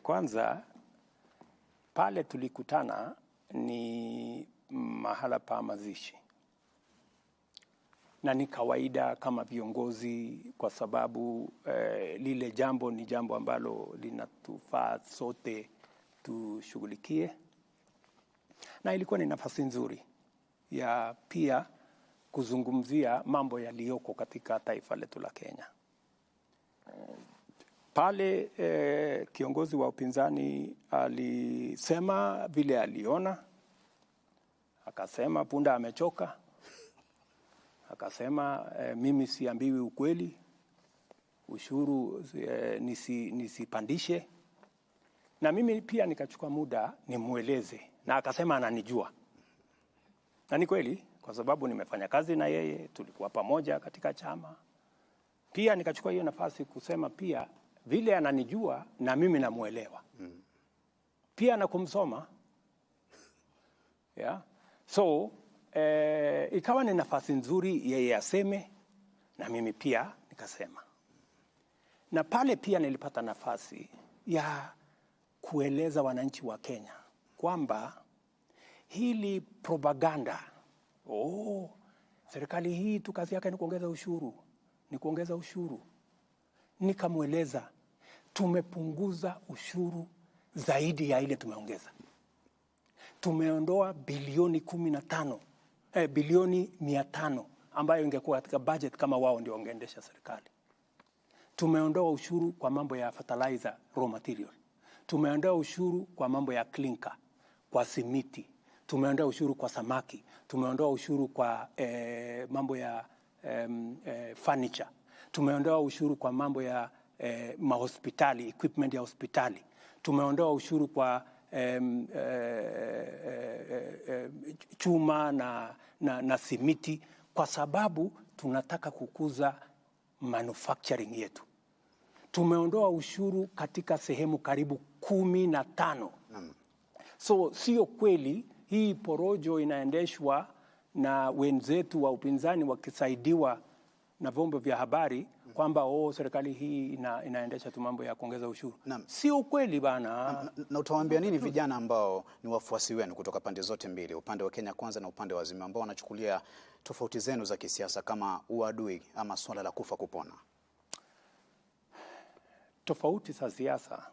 Kwanza pale tulikutana ni mahala pa mazishi, na ni kawaida kama viongozi, kwa sababu lile jambo ni jambo ambalo linatufaa sote tushughulikie, na ilikuwa ni nafasi nzuri ya pia kuzungumzia mambo yaliyoko katika taifa letu la Kenya. Pale kiongozi wa upinzani alisema vile aliona, akasema punda amechoka, akasema mimi siambiwi ukweli, ushuru nisipandishe, na mimi pia nikachukua muda nimueleze, na akasema ananijua. Na ni kweli, kwa sababu nimefanya kazi na yeye, tulikuwa pamoja katika chama. Pia nikachukua hiyo nafasi kusema pia vile ananijua na mimi namuelewa. Pia na kumsoma. Yeah. So, ikawa ni nafasi nzuri yeye aseme na mimi pia nikasema. Na pale pia nilipata nafasi ya kueleza wananchi wa Kenya kwamba hili propaganda, serikali hii tu kazi yake ni kuongeza ushuru, Nikamweleza tumepunguza ushuru zaidi ya ile tumeongeza. Tumeondoa bilioni 500 ambayo ingekuwa katika budget kama wao ndio wangeendesha serikali. Tumeondoa ushuru kwa mambo ya fertilizer raw material. Tumeondoa ushuru kwa mambo ya clinker, kwa simiti. Tumeondoa ushuru kwa samaki. Tumeondoa ushuru kwa mambo ya furniture. Tumeondoa ushuru kwa mambo ya mahospitali, equipment ya hospitali. Tumeondoa ushuru kwa chuma na simiti, kwa sababu tunataka kukuza manufacturing yetu. Tumeondoa ushuru katika sehemu karibu 15. So sio kweli hii porojo inaendeshwa na wenzetu wa upinzani wakisaidiwa na vyombo vya habari kwamba serikali hii inaendesha tu mambo ya kuongeza ushuru. Sio kweli bana. Na utawaambia nini vijana ambao ni wafuasi wenu kutoka pande zote mbili, upande wa Kenya Kwanza na upande wa Azimio, ambao wanachukulia tofauti zenu za kisiasa kama uadui ama swala la kufa kupona? Tofauti za siasa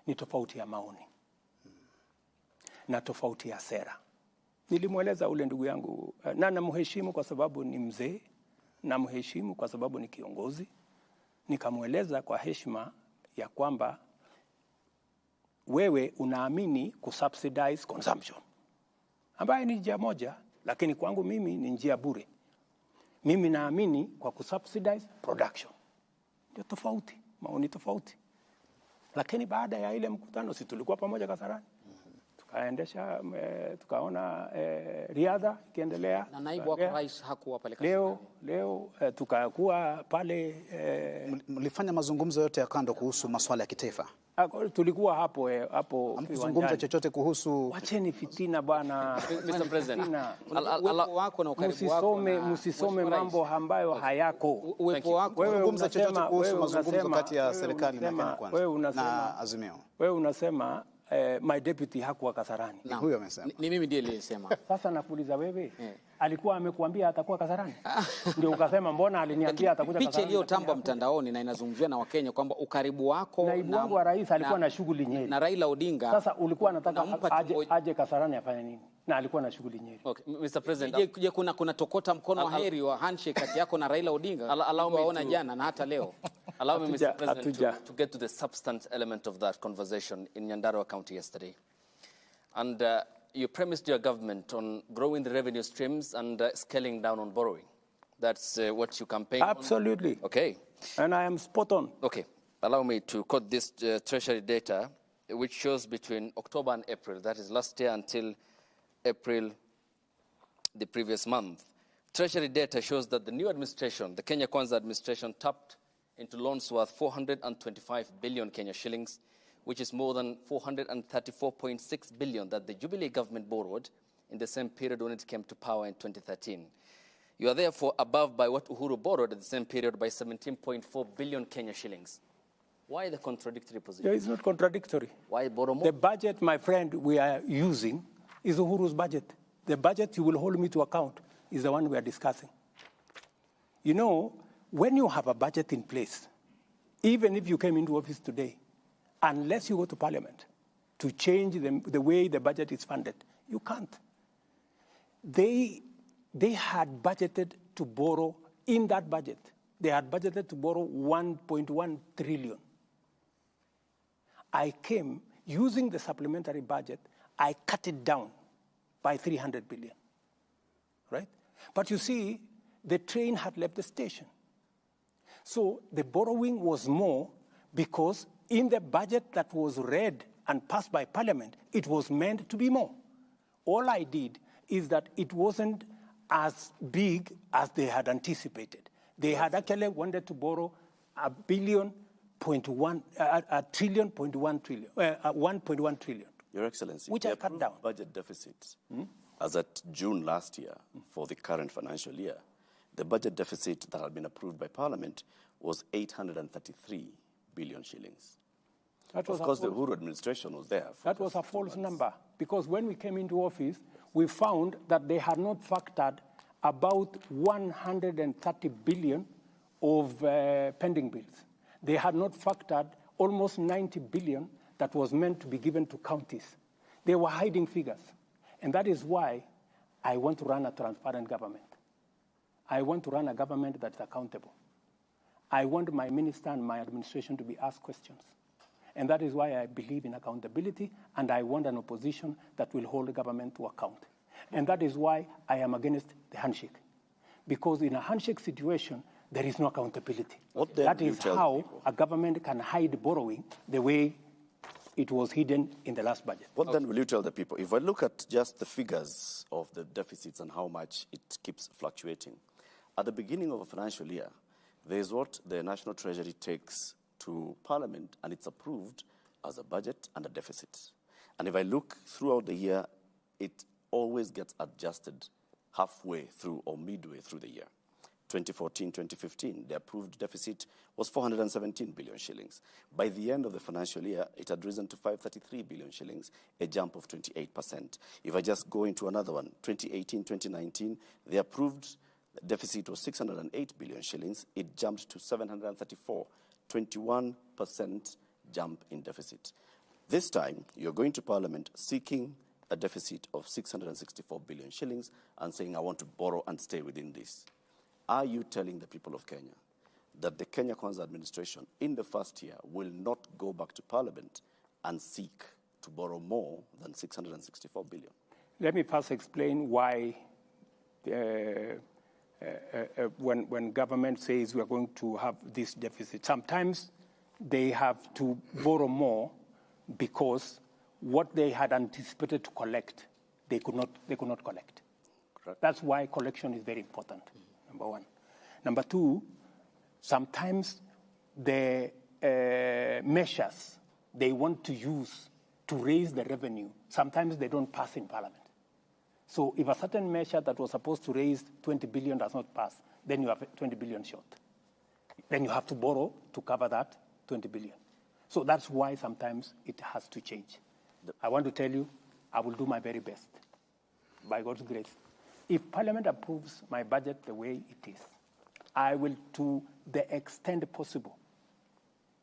ni tofauti ya maoni na tofauti ya sera. Nilimweleza ule ndugu yangu, na namheshimu kwa sababu ni mzee, namheshimu kwa sababu ni kiongozi. Nikamweleza kwa heshima ya kwamba wewe unaamini kusubsidize consumption, ambayo ni njia moja, lakini kwangu mimi ni njia bure. Mimi naamini kwa kusubsidize production. Ndio tofauti, maoni tofauti. Lakini baada ya ile mkutano, si tulikuwa pamoja Kasarani, tukaona riadha ikiendelea. Na naibu wa rais hakuwa pale leo tukakuwa pale. Mlifanya mazungumzo yote ya kando kuhusu masuala ya kitaifa? Tulikuwa hapo Mkizungumza chochote kuhusu? Wacheni fitina bwana. Mr. President, uwepo wako na ukaribu wako, msisome mambo ambayo hayako. Uwepo wako, mzungumza chochote kuhusu mazungumzo kati ya serikali na Kenya Kwanza na Azimio? Wewe unasema my deputy hakuwa Kasarani. Huyo amesema. Ni mimi ndiye nilisema. Sasa nakuuliza wewe, alikuwa amekuambia atakuwa Kasarani? Ndio ukasema mbona aliniambia atakuja Kasarani? Picha iliyotambwa mtandaoni na inazungumziwa na Wakenya kwamba ukaribu wako naibu wangu wa rais alikuwa na shughuli Nyeri. Na Raila Odinga. Sasa ulikuwa unataka aje Kasarani afanye nini? Na alikuwa na shughuli Nyeri. Okay, Mr. President. Je, kuna tokota mkono wa heri wa handshake kati yako na Raila Odinga? Waona jana na hata leo. Allow me, Mr. President, to get to the substance element of that conversation in Nyandarua County yesterday. And you premised your government on growing the revenue streams and scaling down on borrowing. That's what you campaigned Absolutely. on? Okay. And I am spot on. Okay. Allow me to quote this Treasury data, which shows between October and April, that is last year until April the previous month. Treasury data shows that the new administration, the Kenya Kwanza administration, tapped into loans worth 425 billion Kenya shillings, which is more than 434.6 billion that the Jubilee government borrowed in the same period when it came to power in 2013. You are therefore above by what Uhuru borrowed at the same period by 17.4 billion Kenya shillings. Why the contradictory position? It's not contradictory. Why borrow more? The budget, my friend, we are using is Uhuru's budget. The budget you will hold me to account is the one we are discussing. You know, when you have a budget in place, even if you came into office today, unless you go to Parliament to change the way the budget is funded, you can't. They had budgeted to borrow in that budget. They had budgeted to borrow 1.1 trillion. I came using the supplementary budget. I cut it down by 300 billion, right? But you see, the train had left the station. So the borrowing was more because in the budget that was read and passed by Parliament, it was meant to be more. All I did is that it wasn't as big as they had anticipated. They had actually wanted to borrow 1.1 trillion. Your Excellency, which I cut down. Budget deficit, as at June last year, for the current financial year, the budget deficit that had been approved by Parliament was 833 billion shillings. Of course, the Uhuru administration was there. That was a false number, because when we came into office, we found that they had not factored about 130 billion of pending bills. They had not factored almost 90 billion that was meant to be given to counties. They were hiding figures. And that is why I want to run a transparent government. I want to run a government that's accountable. I want my minister and my administration to be asked questions. And that is why I believe in accountability, and I want an opposition that will hold the government to account. And that is why I am against the handshake. Because in a handshake situation, there is no accountability. That is how a government can hide borrowing the way it was hidden in the last budget. What then will you tell the people? If I look at just the figures of the deficits and how much it keeps fluctuating, at the beginning of a financial year, there is what the National Treasury takes to Parliament, and it's approved as a budget and a deficit. And if I look throughout the year, it always gets adjusted halfway through or midway through the year. 2014-2015, the approved deficit was 417 billion shillings. By the end of the financial year, it had risen to 533 billion shillings, a jump of 28%. If I just go into another one, 2018-2019, the approved deficit was 608 billion shillings. It jumped to 734, 21% jump in deficit. This time, you're going to Parliament seeking a deficit of 664 billion shillings and saying, I want to borrow and stay within this. Are you telling the people of Kenya that the Kenya Kwanza administration in the first year will not go back to Parliament and seek to borrow more than 664 billion? Let me first explain why when government says we are going to have this deficit, sometimes they have to borrow more because what they had anticipated to collect, they could not collect. Correct. That's why collection is very important, number one. Number two, sometimes the measures they want to use to raise the revenue, sometimes they don't pass in Parliament. So if a certain measure that was supposed to raise 20 billion does not pass, then you have 20 billion short. Then you have to borrow to cover that 20 billion. So that's why sometimes it has to change. I want to tell you, I will do my very best, by God's grace. If Parliament approves my budget the way it is, I will, to the extent possible,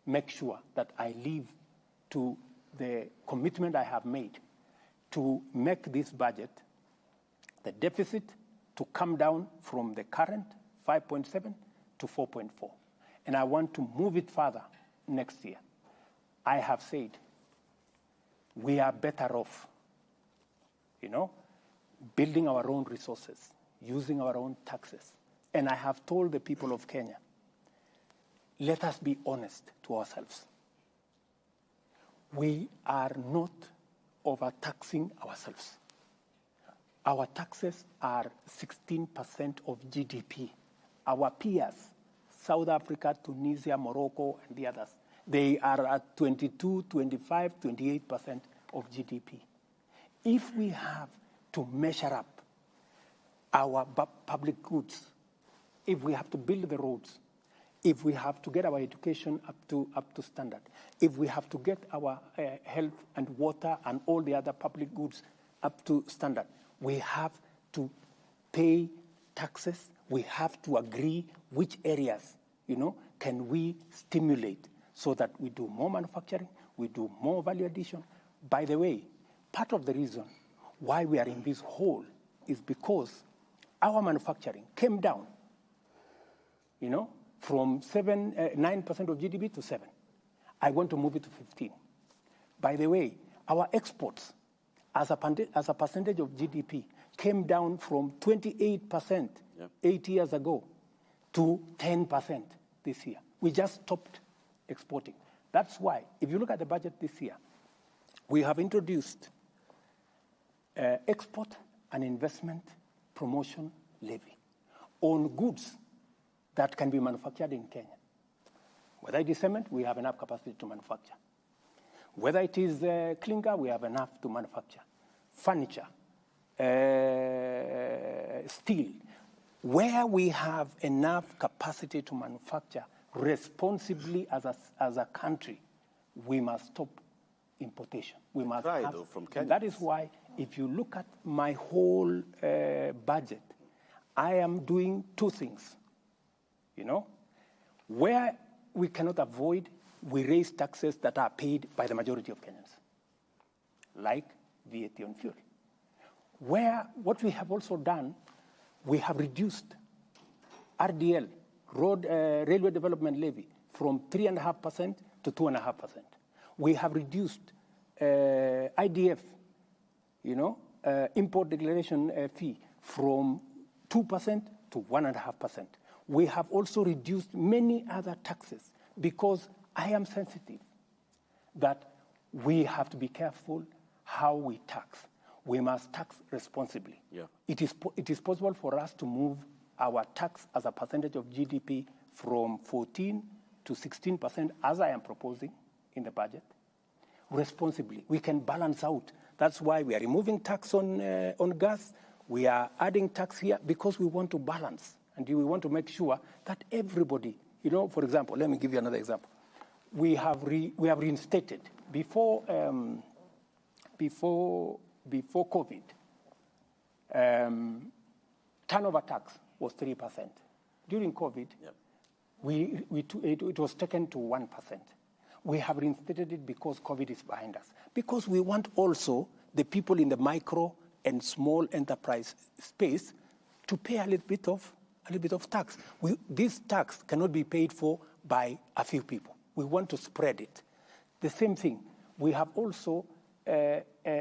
make sure that I live to the commitment I have made to make this budget, the deficit, to come down from the current 5.7 to 4.4. And I want to move it further next year. I have said we are better off, building our own resources, using our own taxes. And I have told the people of Kenya, let us be honest to ourselves. We are not overtaxing ourselves. Our taxes are 16% of GDP. Our peers, South Africa, Tunisia, Morocco, and the others, they are at 22, 25, 28% of GDP. If we have to measure up our public goods, if we have to build the roads, if we have to get our education up to standard, if we have to get our health and water and all the other public goods up to standard, we have to pay taxes. We have to agree which areas, can we stimulate so that we do more manufacturing, we do more value addition. By the way, part of the reason why we are in this hole is because our manufacturing came down, from 9% of GDP to 7. I want to move it to 15. By the way, our exports as a percentage of GDP came down from 28% 8 years ago to 10% this year. We just stopped exporting. That's why, if you look at the budget this year, we have introduced export and investment promotion levy on goods that can be manufactured in Kenya. Whether it is cement, we have enough capacity to manufacture. Whether it is clinker, we have enough to manufacture. Furniture, steel. Where we have enough capacity to manufacture responsibly as a country, we must stop importation. We must from Kenya. That is why, if you look at my whole budget, I am doing two things. Where we cannot avoid, we raise taxes that are paid by the majority of Kenyans, like VAT on fuel. What we have also done, we have reduced RDL, Railway Development Levy, from 3.5% to 2.5%. We have reduced IDF, import declaration fee, from 2% to 1.5%. We have also reduced many other taxes because I am sensitive that we have to be careful how we tax. We must tax responsibly. Yeah. It is possible for us to move our tax as a percentage of GDP from 14 to 16%, as I am proposing in the budget, responsibly. We can balance out. That's why we are removing tax on gas. We are adding tax here because we want to balance. And we want to make sure that everybody, for example, let me give you another example. We have reinstated before COVID. Turnover tax was 3%. During COVID, it was taken to 1%. We have reinstated it because COVID is behind us. Because we want also the people in the micro and small enterprise space to pay a little bit of tax. This tax cannot be paid for by a few people. We want to spread it. The same thing, we have also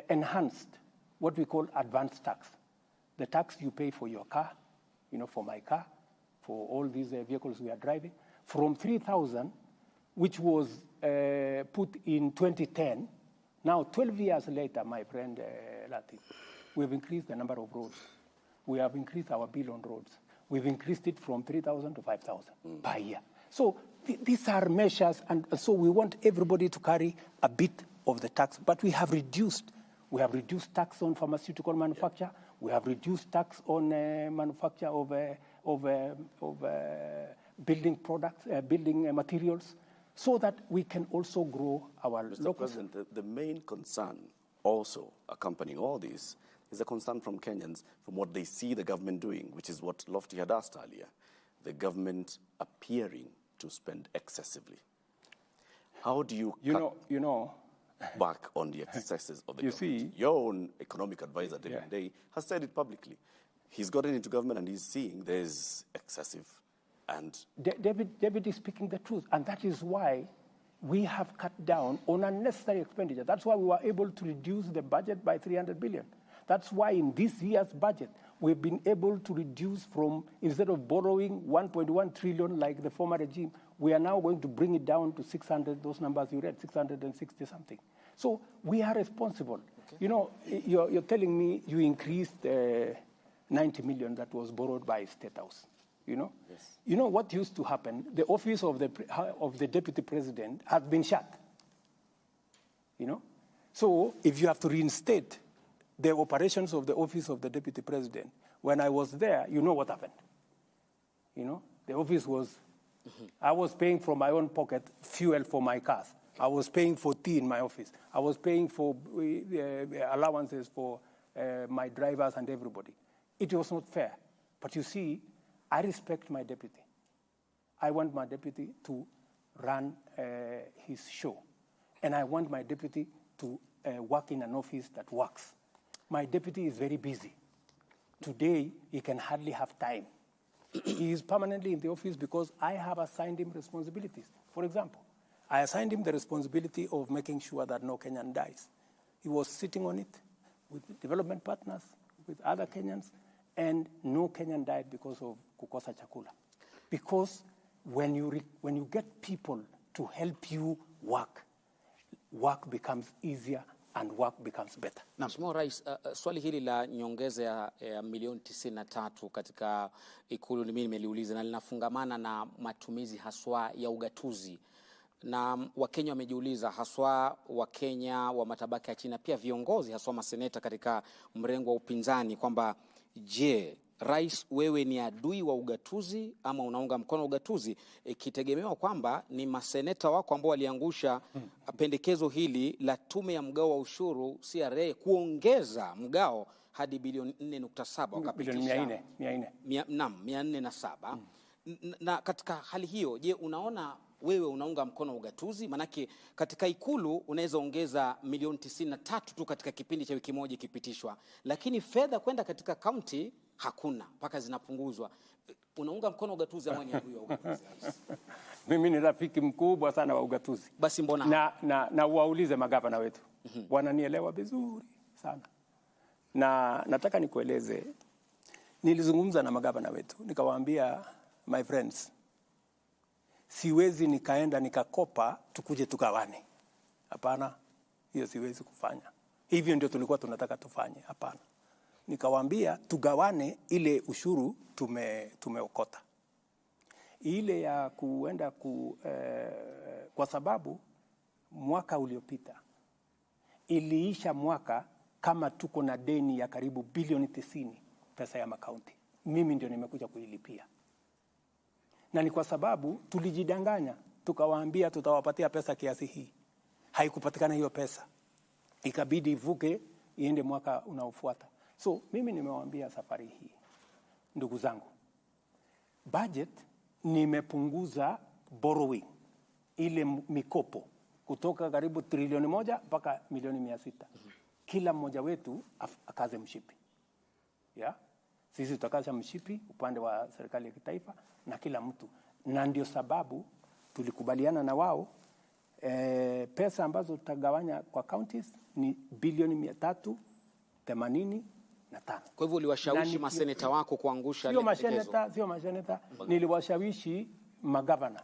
enhanced what we call advanced tax. The tax you pay for your car, for my car, for all these vehicles we are driving, from 3,000, which was put in 2010, Now, 12 years later, my friend Latif, we've increased the number of roads. We have increased our bill on roads. We've increased it from 3,000 to 5,000 per year. So these are measures, and so we want everybody to carry a bit of the tax. But we have reduced tax on pharmaceutical manufacture. We have reduced tax on manufacture of building products, building materials, so that we can also grow our Mr. local. President, the main concern also accompanying all this is a concern from Kenyans from what they see the government doing, which is what Lofty had asked earlier, the government appearing to spend excessively. How do you back on the excesses of the government? See, your own economic advisor, David Day, has said it publicly. He's gotten into government and he's seeing there's excessive. And David is speaking the truth, and that is why we have cut down on unnecessary expenditure. That's why we were able to reduce the budget by 300 billion. That's why in this year's budget, we've been able to reduce from, instead of borrowing 1.1 trillion like the former regime, we are now going to bring it down to 600, those numbers you read, 660 something. So we are responsible. Okay. You know, you're telling me you increased 90 million that was borrowed by State House. You know? Yes. You know what used to happen? The office of the deputy president has been shut. You know? So if you have to reinstate the operations of the office of the deputy president, when I was there, you know what happened. You know? The office was, I was paying from my own pocket fuel for my cars. I was paying for tea in my office. I was paying for allowances for my drivers and everybody. It was not fair. But you see, I respect my deputy. I want my deputy to run his show. And I want my deputy to work in an office that works. My deputy is very busy. Today, he can hardly have time. He is permanently in the office because I have assigned him responsibilities. For example, I assigned him the responsibility of making sure that no Kenyan dies. He was sitting on it with development partners, with other Kenyans, and no Kenyan died because of kukosa chakula. Because when you get people to help you work becomes easier and work becomes better. Mheshimiwa Rais, swali hili la nyongeza ya milioni 93 katika Ikulu mimi nimeliuliza na linafungamana na matumizi haswa ya ugatuzi. Na Wakenya wamejiuliza, haswa Wakenya wa matabaka ya chini na pia viongozi haswa maseneta katika mrengo wa upinzani, kwamba je, Rais, wewe ni adui wa ugatuzi ama unaunga mkono ugatuzi, ikitegemewa kwamba ni maseneta wako ambao waliangusha pendekezo hili la tume ya mgao wa ushuru CRA kuongeza mgao hadi bilioni 4.7 wakapitisha naam 407. Na katika hali hiyo, je, unaona wewe unaunga mkono ugatuzi? Manake katika Ikulu unaweza ongeza milioni 93 tu katika kipindi cha wiki moja ikipitishwa, lakini fedha kwenda katika kaunti hakuna, mpaka zinapunguzwa. Unaunga mkono ugatuzi ama ni adui wa ugatuzi? Mimi ni rafiki mkubwa sana wa ugatuzi. Basi mbona na waulize magavana wetu. Wananielewa vizuri sana. Na nataka nikueleze, nilizungumza na magavana wetu, nikawaambia, my friends, siwezi nikaenda nikakopa tukuje tugawane. Hapana, hiyo siwezi kufanya. Hivyo ndio tulikuwa tunataka tufanye. Hapana. Nikawaambia tugawane ile ushuru tumeokota. Ile ya kuenda kwa sababu mwaka uliopita iliisha mwaka kama tuko na deni ya karibu bilioni 90 pesa ya makaunti. Mimi ndio nimekuja kuilipia. Na ni kwa sababu tulijidanganya, tukawaambia tutawapatia pesa kiasi hii. Haikupatikana hiyo pesa. Ikabidi ivuke iende mwaka unaofuata. So mimi nimewaambia safari hii, ndugu zangu, budget nimepunguza borrowing, ile mikopo, kutoka karibu trilioni 1 mpaka milioni 600. Kila mmoja wetu akaze mshipi. Yeah? Sisi tutakaza mshipi upande wa serikali ya kitaifa na kila mtu. Na ndio sababu tulikubaliana na wao pesa ambazo tutagawanya kwa counties ni bilioni 385. Kwa hivyo uliwashawishi maseneta wako kuangusha sio maseneta, niliwashawishi magavana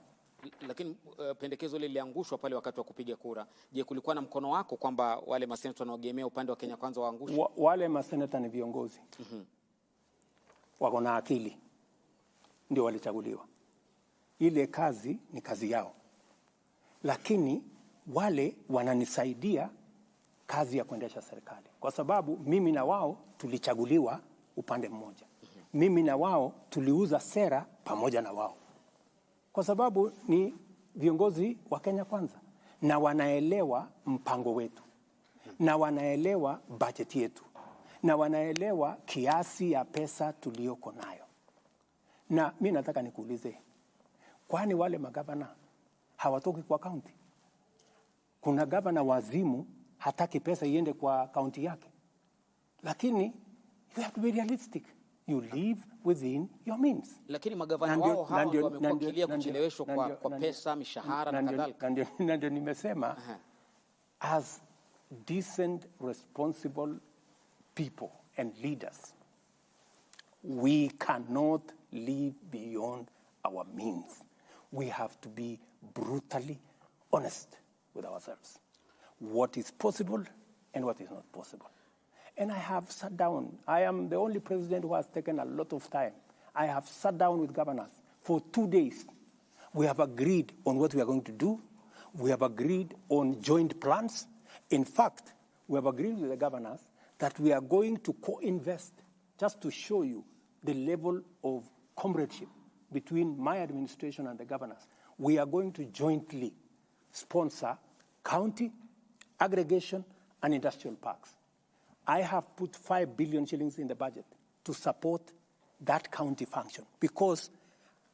Lakini pendekezo ile liliangushwa pale wakati wa kupiga kura. Je, kulikuwa na mkono wako kwamba wale maseneta wanaogemea upande wa Kenya Kwanza waangushwe? Wale maseneta ni viongozi. Wako na akili. Ndio walichaguliwa. Ile kazi ni kazi yao. Lakini wale wananisaidia kazi ya kuendesha serikali. Kwa sababu mimi na wao tulichaguliwa upande mmoja. Mimi na wao tuliuza sera pamoja na wao. Kwa sababu ni viongozi wa Kenya Kwanza na wanaelewa mpango wetu na wanaelewa bajeti yetu na wanaelewa kiasi ya pesa tuliyoko nayo. Na mimi nataka nikuulize, kwani wale magavana hawatoki kwa kaunti? Kuna gavana wazimu hataki pesa iende kwa kaunti yake. Lakini you have to be realistic. You live within your means. Lakini magavana wao hao wamekuwa kilia kucheleweshwa kwa pesa, mishahara na kadhalika. Na ndio nimesema as decent, responsible people and leaders, we cannot live beyond our means. We have to be brutally honest with ourselves. What is possible and what is not possible. And I have sat down. I am the only president who has taken a lot of time. I have sat down with governors for 2 days. We have agreed on what we are going to do. We have agreed on joint plans. In fact, we have agreed with the governors that we are going to co-invest, just to show you the level of comradeship between my administration and the governors. We are going to jointly sponsor county, aggregation, and industrial parks. I have put 5 billion shillings in the budget to support that county function because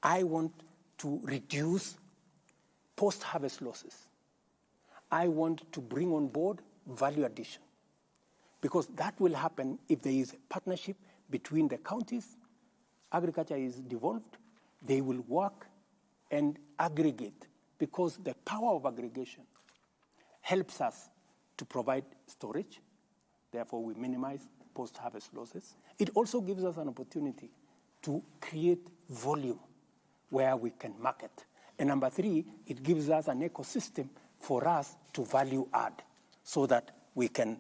I want to reduce post-harvest losses. I want to bring on board value addition because that will happen if there is a partnership between the counties. Agriculture is devolved. They will work and aggregate because the power of aggregation helps us to provide storage. Therefore, we minimize post-harvest losses. It also gives us an opportunity to create volume where we can market. And number 3, it gives us an ecosystem for us to value add so that we can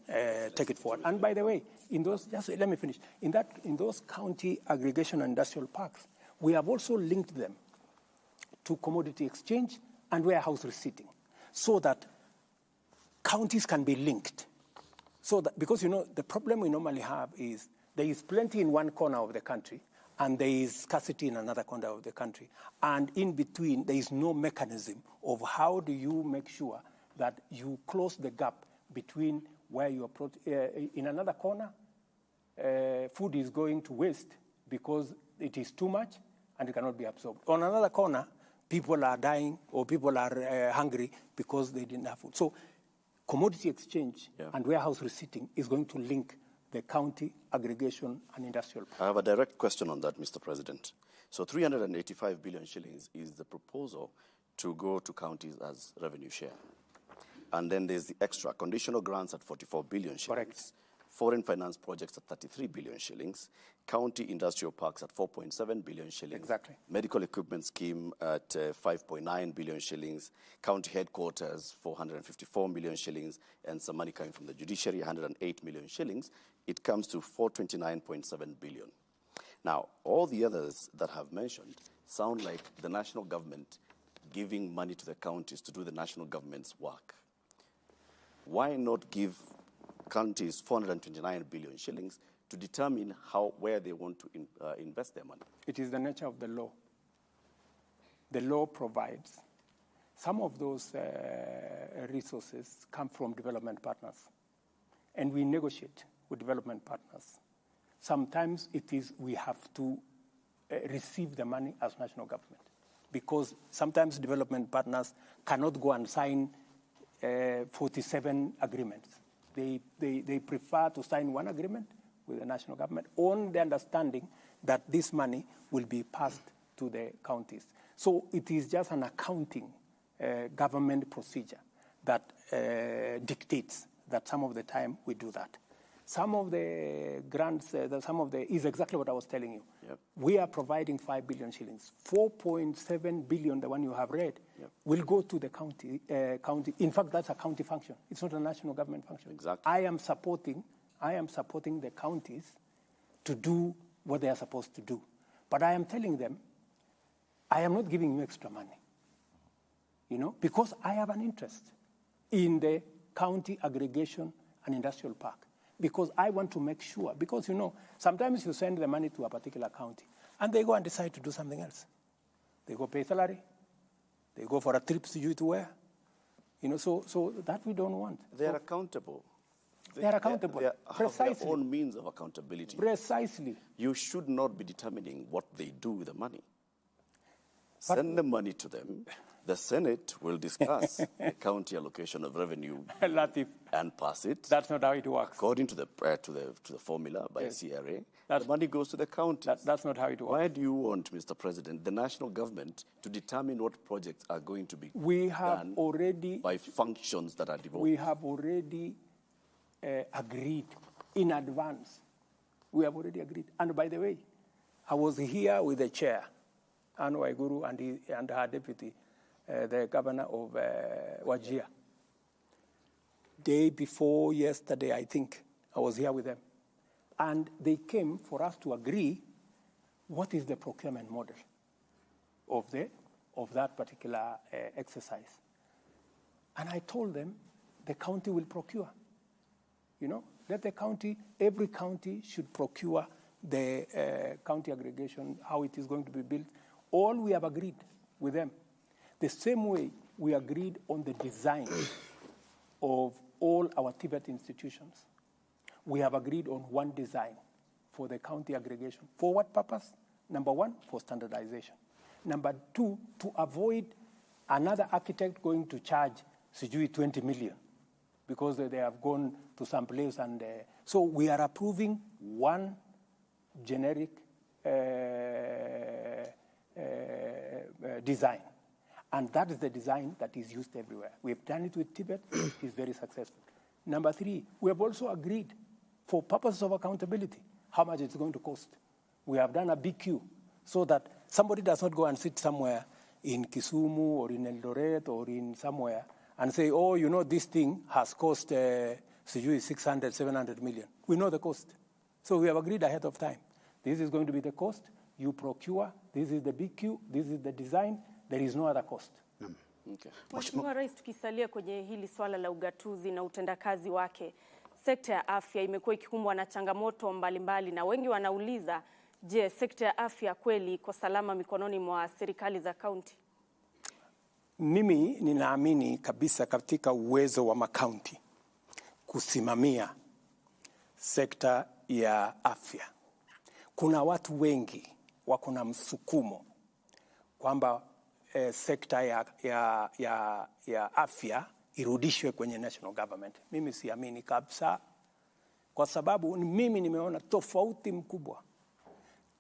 take it forward. And by the way, in those, just let me finish. In those county aggregation and industrial parks, we have also linked them to commodity exchange and warehouse receipting so that counties can be linked. So that, because, you know, the problem we normally have is there is plenty in one corner of the country and there is scarcity in another corner of the country. And in between, there is no mechanism of how do you make sure that you close the gap between where you are, in another corner, food is going to waste because it is too much and it cannot be absorbed. On another corner, people are dying or people are hungry because they didn't have food. So commodity exchange and warehouse receipting is going to link the county aggregation and industrial. I have a direct question on that, Mr. President. So 385 billion shillings is the proposal to go to counties as revenue share. And then there's the extra conditional grants at 44 billion shillings. Correct. Foreign finance projects at 33 billion shillings. County industrial parks at 4.7 billion shillings. Exactly. Medical equipment scheme at 5.9 billion shillings. County headquarters, 454 million shillings. And some money coming from the judiciary, 108 million shillings. It comes to 429.7 billion. Now, all the others that have mentioned sound like the national government giving money to the counties to do the national government's work. Why not give counties 429 billion shillings to determine where they want to invest their money? It is the nature of the law. The law provides some of those resources come from development partners, and we negotiate with development partners. Sometimes it is we have to receive the money as national government because sometimes development partners cannot go and sign 47 agreements. They prefer to sign one agreement with the national government on the understanding that this money will be passed to the counties. So it is just an accounting government procedure that dictates that some of the time we do that. Some of the grants, is exactly what I was telling you. Yep. We are providing 5 billion shillings. 4.7 billion, the one you have read, will go to the county. In fact, that's a county function. It's not a national government function. Exactly. I am supporting the counties to do what they are supposed to do. But I am telling them, I am not giving you extra money, because I have an interest in the county aggregation and industrial park, because I want to make sure, because, sometimes you send the money to a particular county and they go and decide to do something else. They go pay salary, they go for a trip to where, so that we don't want. They are accountable. They are accountable. They Precisely. have their own means of accountability. Precisely. You should not be determining what they do with the money. Send the money to them. The Senate will discuss the county allocation of revenue Latif, and pass it. That's not how it works. According to the formula by CRA, the money goes to the county. That's not how it works. Why do you want, Mr. President, the national government to determine what projects are going to be done by functions that are devolved? We have already agreed in advance. We have already agreed. And by the way, I was here with the chair, Anne Waiguru, and her deputy, the governor of Wajir. Day before yesterday, I think, I was here with them. And they came for us to agree what is the procurement model of that particular exercise. And I told them the county will procure. Let the county, every county should procure the county aggregation, how it is going to be built. All we have agreed with them. The same way we agreed on the design of all our Tibet institutions. We have agreed on one design for the county aggregation. For what purpose? Number one, for standardization. Number two, to avoid another architect going to charge Sijui 20 million because they have gone to some place. And so we are approving one generic design. And that is the design that is used everywhere. We have done it with Tibet. It's very successful. Number three, we have also agreed for purposes of accountability how much it's going to cost. We have done a BQ so that somebody does not go and sit somewhere in Kisumu or in Eldoret or in somewhere and say, this thing has cost 600, 700 million. We know the cost. So we have agreed ahead of time. This is going to be the cost. You procure. This is the BQ. This is the design. There is no other cost. Okay. Mheshimiwa Rais, tukisalia kwenye hili swala la ugatuzi na utendakazi wake, sekta ya afya imekuwa ikikumbwa na changamoto mbalimbali na wengi wanauliza, je, sekta ya afya kweli iko salama mikononi mwa serikali za kaunti? Mimi ninaamini kabisa katika uwezo wa makaunti kusimamia sekta ya afya. Kuna watu wengi wako na msukumo kwamba sekta ya afya irudishwe kwenye national government. Mimi siamini kabisa, kwa sababu mimi nimeona tofauti mkubwa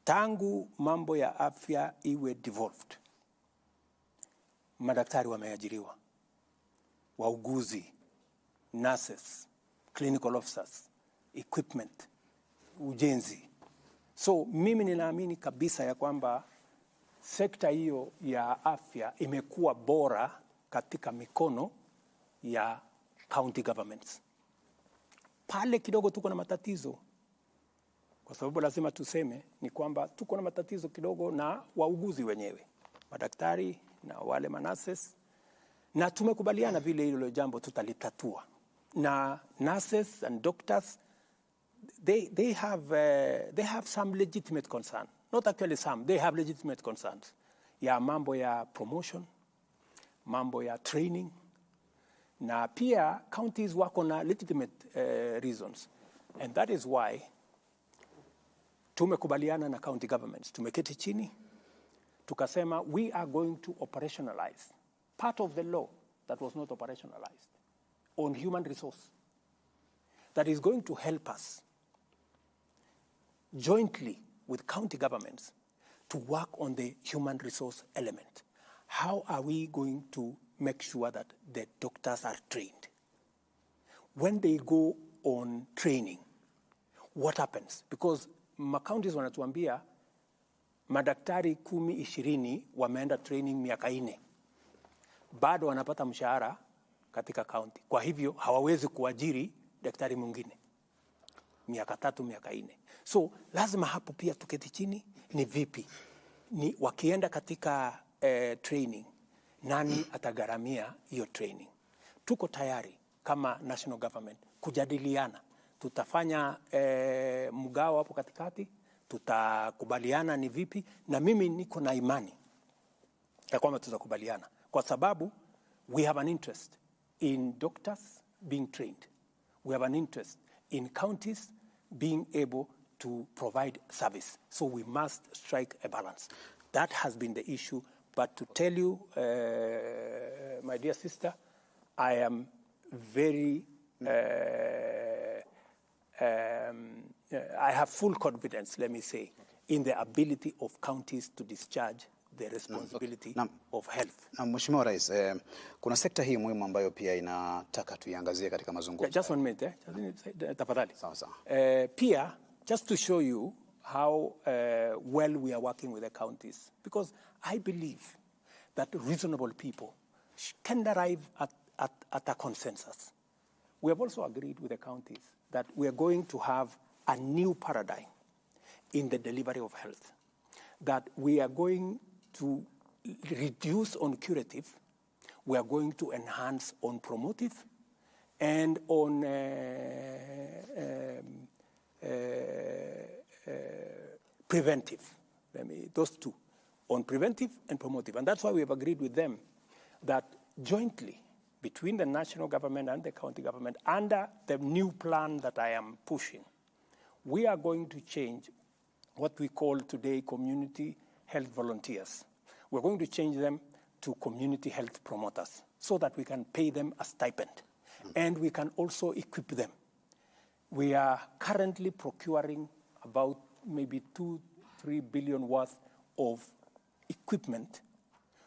tangu mambo ya afya iwe devolved. Madaktari wameajiriwa, wauguzi, nurses, clinical officers, equipment, ujenzi. So mimi ninaamini kabisa ya kwamba sekta hiyo ya afya imekuwa bora katika mikono ya county governments. Pale kidogo tuko na matatizo, kwa sababu lazima tuseme ni kwamba tuko na matatizo kidogo na wauguzi wenyewe, madaktari na wale manases, na tumekubaliana vile hilo jambo tutalitatua. Na nurses and doctors, they have some legitimate concern. Not actually some, they have legitimate concerns. Ya mambo ya promotion, mambo ya training, na pia counties wako na legitimate reasons. And that is why tumekubaliana na county governments. Tumeketi chini, tukasema we are going to operationalize part of the law that was not operationalized on human resource that is going to help us jointly with county governments to work on the human resource element. How are we going to make sure that the doctors are trained? When they go on training, what happens? Because counties wanatuambia madaktari 10-20 wameenda training miaka 4. bado wanapata mshahara katika county. Kwa hivyo hawawezi kuajiri daktari mwingine miaka 3 miaka 4. So lazima hapo pia tuketi chini, ni vipi ni wakienda katika training, nani atagharamia hiyo training? Tuko tayari kama national government kujadiliana, tutafanya mgao hapo katikati, tutakubaliana ni vipi, na mimi niko na imani ya kwamba tutakubaliana, kwa sababu we have an interest in doctors being trained. We have an interest in counties being able to provide service. So we must strike a balance. That has been the issue. But to tell you, my dear sister, I am very, I have full confidence, let me say, in the ability of counties to discharge the responsibility of health. Na Mheshimiwa Rais, kuna sekta hii muhimu ambayo pia inataka tuiangazie katika mazungumzo. Just one minute, tafadhali. Sawa sawa. Pia, just to show you how well we are working with the counties, because I believe that reasonable people can arrive at a consensus. We have also agreed with the counties that we are going to have a new paradigm in the delivery of health, that we are going to reduce on curative, we are going to enhance on promotive, and on preventive. Those two, on preventive and promotive. And that's why we have agreed with them that jointly between the national government and the county government, under the new plan that I am pushing, we are going to change what we call today community health volunteers. We're going to change them to community health promoters so that we can pay them a stipend. And we can also equip them. We are currently procuring about maybe 2-3 billion worth of equipment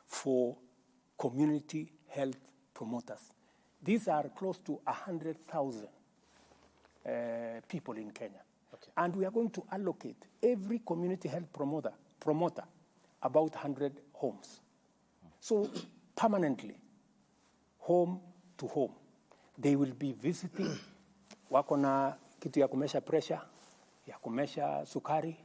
for community health promoters. These are close to 100,000 people in Kenya. Okay. And we are going to allocate every community health promoter about 100 homes. So permanently, home to home, they will be visiting. Wako na kitu ya kumesha pressure, ya kumesha sukari,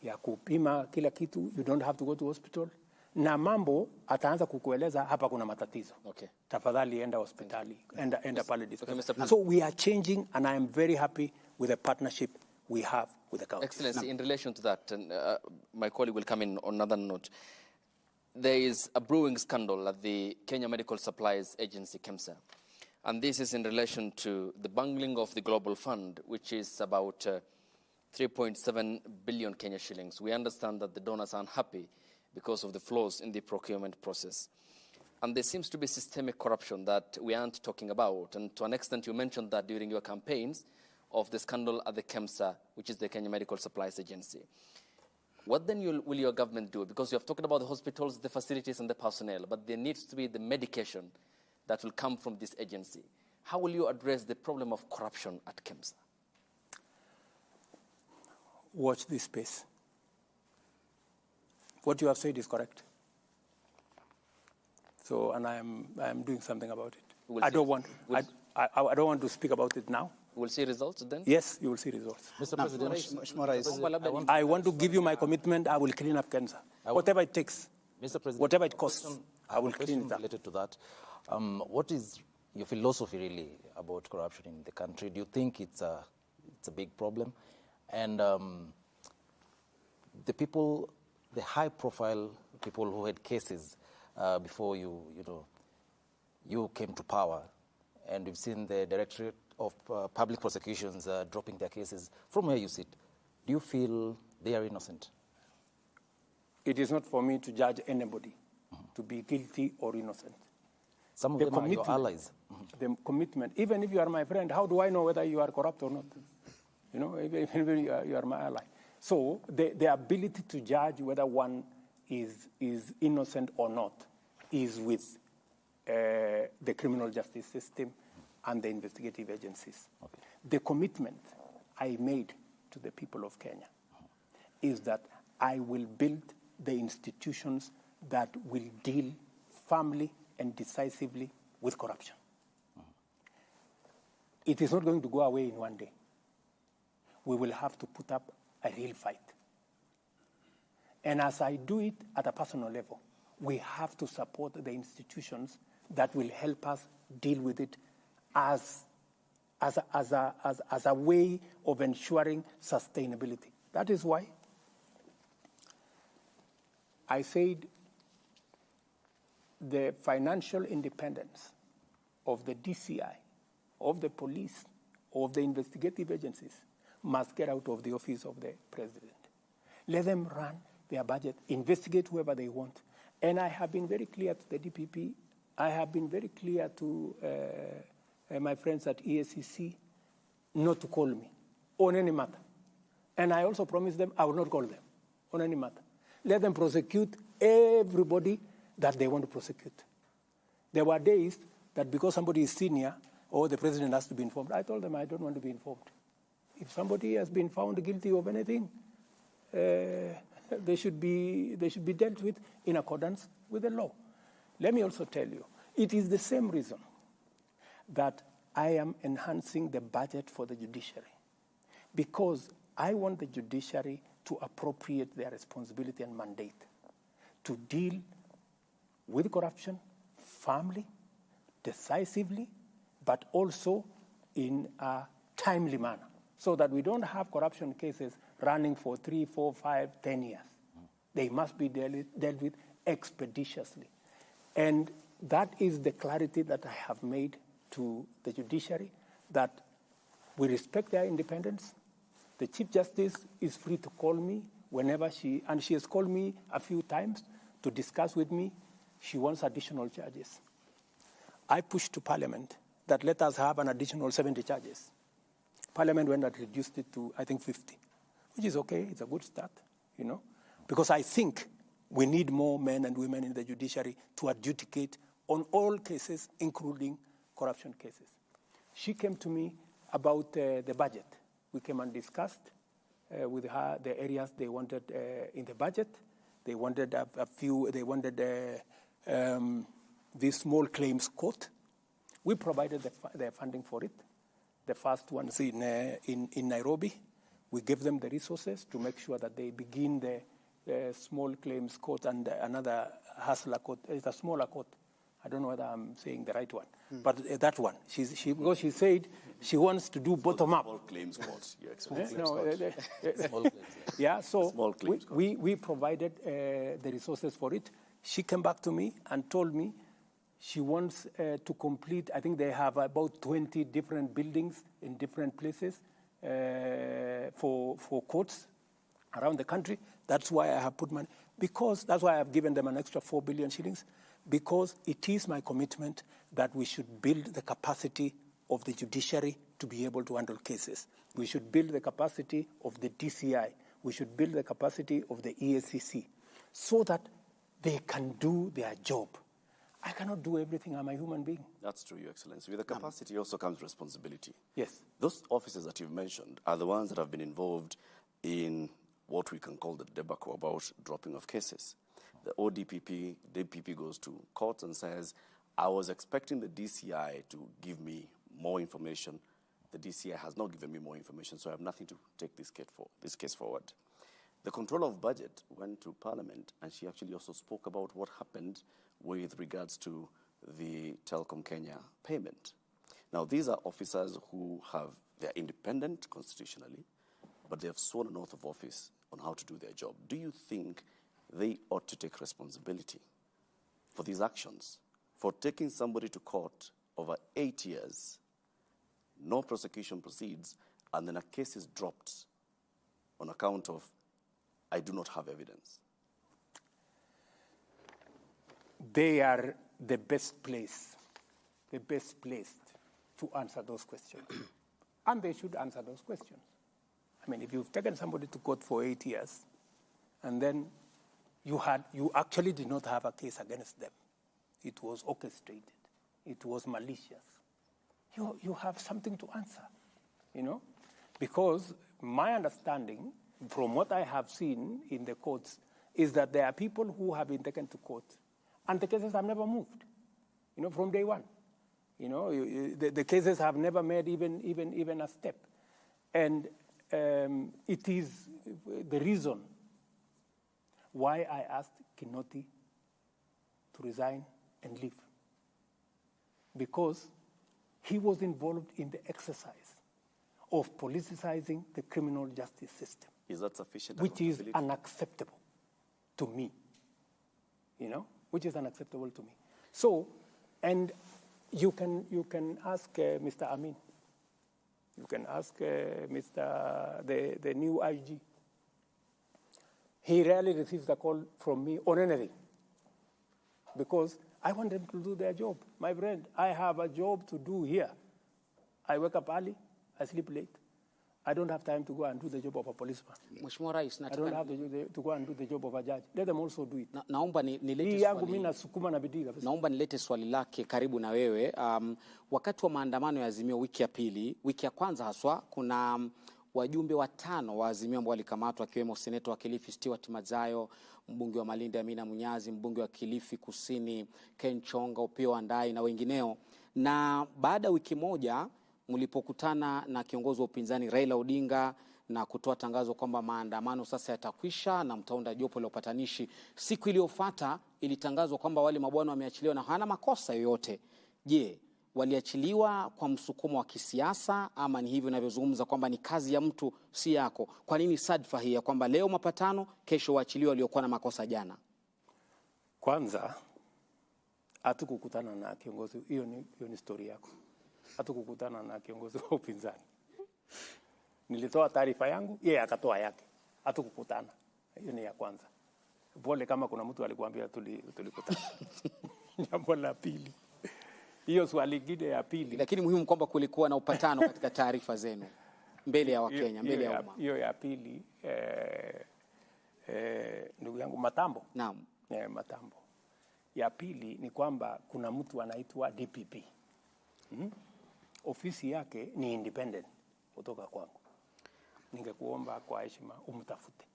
ya kupima kila kitu. You don't have to go to hospital. Na mambo ataanza kukueleza hapa kuna matatizo. Okay. Tafadhali enda hospitali, enda pale dispensary. Okay, so we are changing, and I am very happy with the partnership we have with the county. Excellency, in relation to that, and my colleague will come in on another note, there is a brewing scandal at the Kenya Medical Supplies Agency, KEMSA. And this is in relation to the bungling of the Global Fund, which is about 3.7 billion Kenya shillings. We understand that the donors are unhappy because of the flaws in the procurement process. And there seems to be systemic corruption that we aren't talking about. And to an extent, you mentioned that during your campaigns of the scandal at the KEMSA, which is the Kenya Medical Supplies Agency. What then will your government do? Because you have talked about the hospitals, the facilities, and the personnel, but there needs to be the medication that will come from this agency. How will you address the problem of corruption at KEMSA? Watch this space. What you have said is correct. So, and I am doing something about it. I don't want to speak about it now. We'll see results then? Yes, you will see results. Mr. President, I want to give you my commitment. I will clean up KEMSA. Whatever it takes. Mr. President, whatever it costs, I will clean it up. Related to that, what is your philosophy really about corruption in the country? Do you think it's a big problem? And the people, the high-profile people who had cases before you came to power, and we've seen the Directorate of Public Prosecutions dropping their cases. From where you sit, do you feel they are innocent? It is not for me to judge anybody to be guilty or innocent. Some of them are your allies. The commitment, even if you are my friend, how do I know whether you are corrupt or not? You know, even if you are my ally. So the ability to judge whether one is innocent or not is with the criminal justice system and the investigative agencies. Okay. The commitment I made to the people of Kenya is that I will build the institutions that will deal firmly and decisively with corruption. It is not going to go away in one day. We will have to put up a real fight. And as I do it at a personal level, we have to support the institutions that will help us deal with it as a way of ensuring sustainability. That is why I said the financial independence of the DCI, of the police, of the investigative agencies must get out of the office of the president. Let them run their budget, investigate whoever they want. And I have been very clear to the DPP, I have been very clear to my friends at EACC not to call me on any matter. And I also promised them I will not call them on any matter. Let them prosecute everybody that they want to prosecute. There were days that because somebody is senior or the president has to be informed, I told them I don't want to be informed. If somebody has been found guilty of anything, they should be dealt with in accordance with the law. Let me also tell you, it is the same reason that I am enhancing the budget for the judiciary, because I want the judiciary to appropriate their responsibility and mandate to deal with corruption firmly, decisively, but also in a timely manner, so that we don't have corruption cases running for 3, 4, 5, 10 years. They must be dealt with expeditiously. And that is the clarity that I have made to the judiciary, that we respect their independence. The Chief Justice is free to call me whenever she has called me a few times to discuss with me. She wants additional charges. I pushed to Parliament that let us have an additional 70 charges. Parliament went and reduced it to, I think, 50, which is okay. It's a good start, because I think we need more men and women in the judiciary to adjudicate on all cases, including corruption cases. She came to me about the budget. We came and discussed with her the areas they wanted in the budget. They wanted this small claims court. We provided the funding for it. The first one's in Nairobi. We gave them the resources to make sure that they begin the small claims court and another hustler court. It's a smaller court. I don't know whether I'm saying the right one, but that one. Because she said she wants to do bottom up. Small claims court. Yeah, so we provided the resources for it. She came back to me and told me she wants to complete, I think they have about 20 different buildings in different places for courts around the country. That's why I have put money, because that's why I have given them an extra 4 billion shillings, because it is my commitment that we should build the capacity of the judiciary to be able to handle cases. We should build the capacity of the DCI. We should build the capacity of the EACC so that they can do their job. I cannot do everything. I'm a human being. That's true, Your Excellency. With the capacity also comes responsibility. Yes. Those officers that you've mentioned are the ones that have been involved in what we can call the debacle about dropping of cases. The DPP goes to court and says, I was expecting the DCI to give me more information. The DCI has not given me more information, so I have nothing to take this case forward. The Controller of Budget went to Parliament, and she actually also spoke about what happened with regards to the Telecom Kenya payment. Now, these are officers who they're independent constitutionally, but they have sworn an oath of office on how to do their job. Do you think they ought to take responsibility for these actions, for taking somebody to court over 8 years, no prosecution proceeds, and then a case is dropped on account of, I do not have evidence? They are the best placed to answer those questions. And they should answer those questions. I mean, if you've taken somebody to court for 8 years, and then you actually did not have a case against them, it was orchestrated, it was malicious, you have something to answer, Because my understanding, from what I have seen in the courts, is that there are people who have been taken to court, and the cases have never moved. from day one. The cases have never made even a step. And it is the reason why I asked Kinoti to resign and leave. Because he was involved in the exercise of politicizing the criminal justice system. Is that sufficient? Which is unacceptable to me. Which is unacceptable to me. So, and you can ask Mr. Amin. You can ask the new IG. He rarely receives a call from me on anything because I want them to do their job. My friend, I have a job to do here. I wake up early, I sleep late. I don't have time to go and do the job of a policeman. Mheshimiwa Rais, I don't have to go and do the job of a judge. Let them also do it. Naomba nilete swali lake karibu na wewe. Wakati wa maandamano ya Azimio wiki ya pili, wiki ya kwanza haswa, kuna wajumbe 5 wa Azimio ambao walikamatwa, akiwemo seneta wa Kilifi Stewart Madzayo, mbunge wa Malindi Amina Munyazi, mbunge wa Kilifi Kusini Ken Chonga, Opiyo Wandayi na wengineo. Na baada wiki moja mlipokutana na kiongozi wa upinzani Raila Odinga na kutoa tangazo kwamba maandamano sasa yatakwisha na mtaunda jopo la upatanishi, siku iliyofuata ilitangazwa kwamba wale mabwana wameachiliwa na hana makosa yoyote. Je, waliachiliwa kwa msukumo wa kisiasa ama ni hivyo ninavyozungumza kwamba ni kazi ya mtu si yako? Kwa nini sadfa hii ya kwamba leo mapatano, kesho waachiliwa waliokuwa na makosa jana? Kwanza hatukukutana na kiongozi, hiyo ni story yako. Hatukukutana na kiongozi wa upinzani. Nilitoa taarifa yangu, yeye akatoa yake. Hatukukutana. Hiyo ni ya kwanza. Pole kama kuna mtu alikuambia tulikutana. Jambo la pili. Hiyo swali lingine ya pili. Lakini muhimu kwamba kulikuwa na upatano katika taarifa zenu mbele ya Wakenya, mbele ya umma. Hiyo ya pili ndugu yangu Matambo. Naam. Matambo. Ya pili ni kwamba kuna mtu anaitwa DPP. Ofisi yake ni independent kutoka kwangu. Ningekuomba kwa heshima umtafute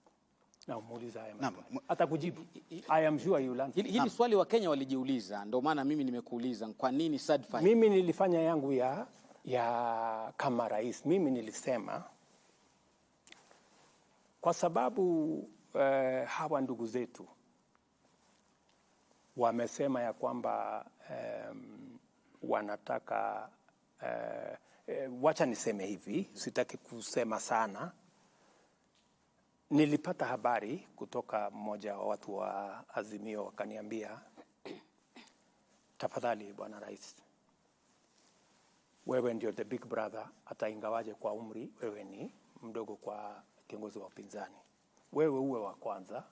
na umuulize haya maswali. Atakujibu. I am sure you learn. Hili swali wa Kenya walijiuliza, ndio maana mimi nimekuuliza kwa nini sadfa. Mimi nilifanya yangu ya kama rais. Mimi nilisema kwa sababu hawa ndugu zetu wamesema ya kwamba wanataka wacha niseme hivi, sitaki kusema sana. Nilipata habari kutoka mmoja wa watu wa Azimio, wakaniambia, tafadhali bwana rais, wewe ndio the big brother, hata ingawaje kwa umri wewe ni mdogo kwa kiongozi wa upinzani. Wewe uwe wa kwanza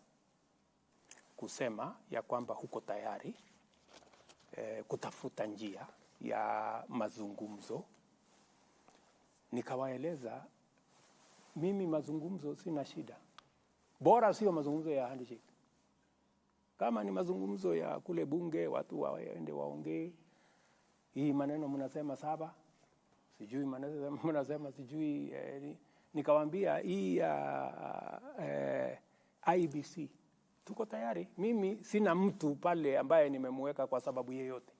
kusema ya kwamba huko tayari kutafuta njia ya mazungumzo. Nikawaeleza mimi mazungumzo sina shida. Bora sio mazungumzo ya handshake. Kama ni mazungumzo ya kule bunge, watu waende waongee. Hii maneno mnasema 7, sijui maneno mnasema sijui nikawaambia hii IBC tuko tayari. Mimi sina mtu pale ambaye nimemweka kwa sababu yeyote.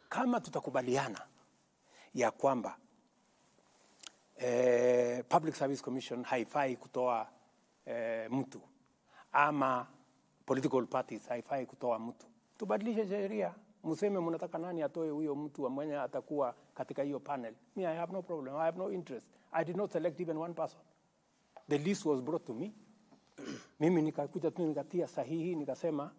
Kama tutakubaliana ya kwamba Public Service Commission haifai kutoa mtu ama political parties haifai kutoa mtu, tubadilishe sheria, mseme mnataka nani atoe huyo mtu ambaye atakuwa katika hiyo panel. Me, I have no problem, I have no interest. I did not select even one person. The list was brought to me. Mimi nikakuja tu nikatia sahihi, nikasema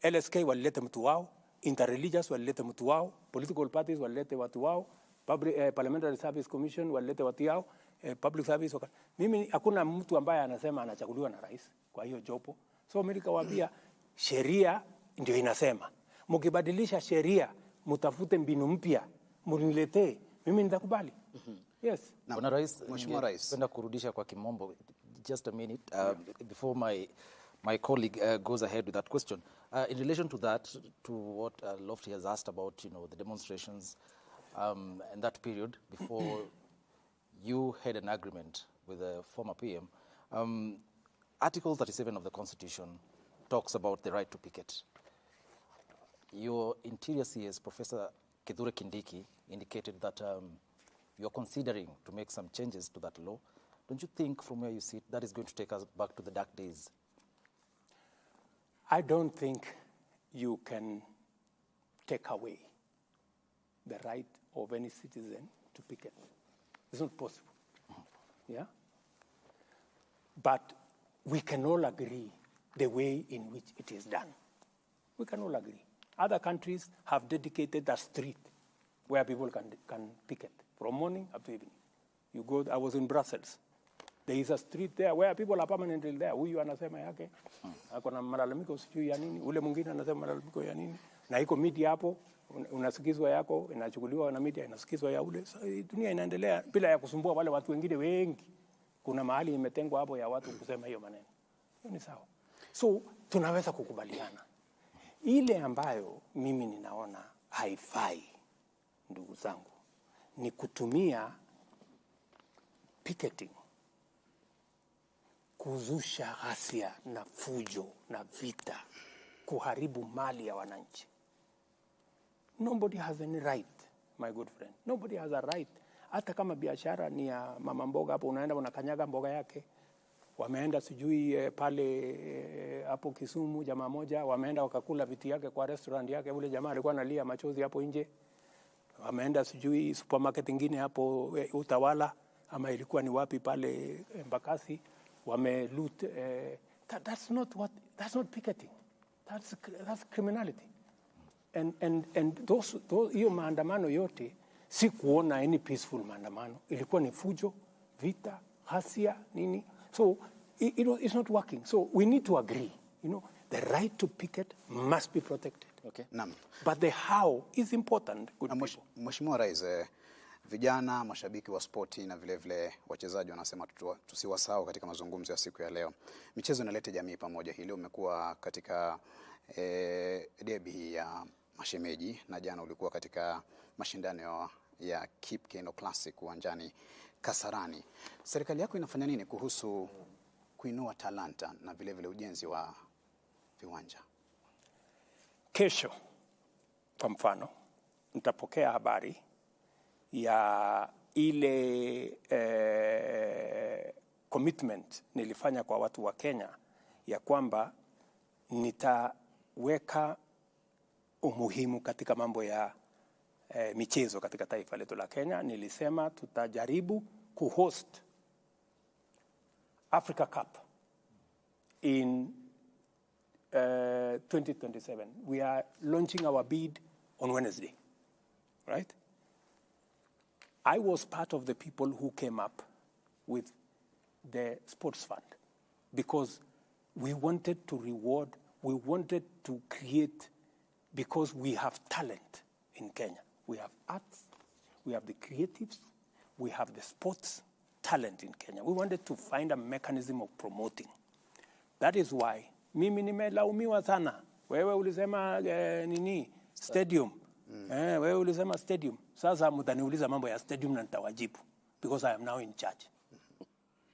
LSK walilete mtu wao, interreligious walilete mtu wao, political parties walilete watu wao, Parliamentary Service Commission walilete watu wao, public service. Mimi hakuna mtu ambaye anasema anachaguliwa na rais kwa hiyo jopo. So mimi nikawaambia sheria ndio inasema, mkibadilisha sheria mtafute mbinu mpya mniletee, mimi nitakubali. Yes. Bwana Rais, Mheshimiwa Rais, napenda kurudisha kwa kimombo just a minute before my colleague goes ahead with that question. In relation to that, to what Lofty has asked about, the demonstrations and that period before you had an agreement with the former PM, Article 37 of the Constitution talks about the right to picket. your Interior CS, Professor Kithure Kindiki, indicated that you're considering to make some changes to that law. Don't you think, from where you sit, that is going to take us back to the dark days? I don't think you can take away the right of any citizen to picket. It's not possible. Yeah? But we can all agree the way in which it is done. We can all agree. Other countries have dedicated a street where people can picket from morning up to evening. You go, I was in Brussels. There is a street there where people are permanently there. Huyu anasema yake, akona malalamiko sijui ya nini, ule mwingine anasema malalamiko ya nini. Na iko media hapo, unasikizwa yako, inachukuliwa na media, inasikizwa ya ule. So, dunia inaendelea bila ya kusumbua wale watu wengine wengi. Kuna mahali imetengwa hapo ya watu kusema hiyo maneno. Hiyo ni sawa. So, tunaweza kukubaliana. Ile ambayo mimi ninaona haifai, ndugu zangu, ni kutumia picketing kuzusha ghasia na fujo na vita, kuharibu mali ya wananchi. Nobody has any right, my good friend. Nobody has a right. Hata kama biashara ni ya mama mboga hapo, unaenda unakanyaga mboga yake. Wameenda sijui pale hapo Kisumu, jamaa moja wameenda wakakula viti yake kwa restaurant yake, ule jamaa alikuwa analia machozi hapo nje. Wameenda sijui supermarket nyingine hapo Utawala ama ilikuwa ni wapi pale Embakasi, wameloot. That's not picketing. That's criminality. And those hiyo maandamano yote si kuona any peaceful maandamano, ilikuwa ni fujo, vita, ghasia nini. So it's not working. So we need to agree, the right to picket must be protected. Okay. But the how is important. Mheshimiwa Rais, vijana, mashabiki wa spoti na vile vile wachezaji wanasema tusiwasahau katika mazungumzo ya siku ya leo. Michezo inaleta jamii pamoja. Hili umekuwa katika derby ya mashemeji na jana ulikuwa katika mashindano ya Keep Keno Classic uwanjani Kasarani. Serikali yako inafanya nini kuhusu kuinua talanta na vile vile ujenzi wa viwanja? Kesho, kwa mfano, nitapokea habari ya ile commitment nilifanya kwa watu wa Kenya ya kwamba nitaweka umuhimu katika mambo ya michezo katika taifa letu la Kenya. Nilisema tutajaribu kuhost Africa Cup in 2027. We are launching our bid on Wednesday, right? I was part of the people who came up with the sports fund because we wanted to reward, we wanted to create, because we have talent in Kenya. We have arts, we have the creatives, we have the sports talent in Kenya. We wanted to find a mechanism of promoting. That is why mimi nimelaumiwa sana. Wewe ulisema nini? Stadium. Wewe ulisema stadium. Sasa mtaniuliza mambo ya stadium na nitawajibu because I am now in charge.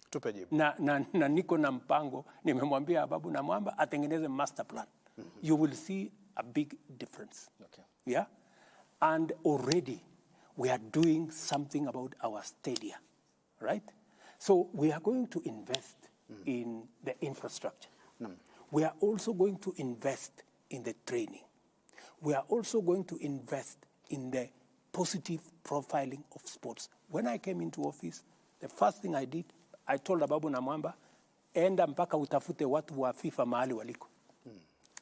Tupe jibu. Na niko na mpango, nimemwambia Babu na Mwamba atengeneze master plan. You will see a big difference. Okay. Yeah? And already we are doing something about our stadia, right? So we are going to invest in the infrastructure. We are also going to invest in the training. We are also going to invest in the positive profiling of sports. When I came into office, the first thing I did, I told Babu na Mwamba, enda mpaka utafute watu wa FIFA mahali waliko.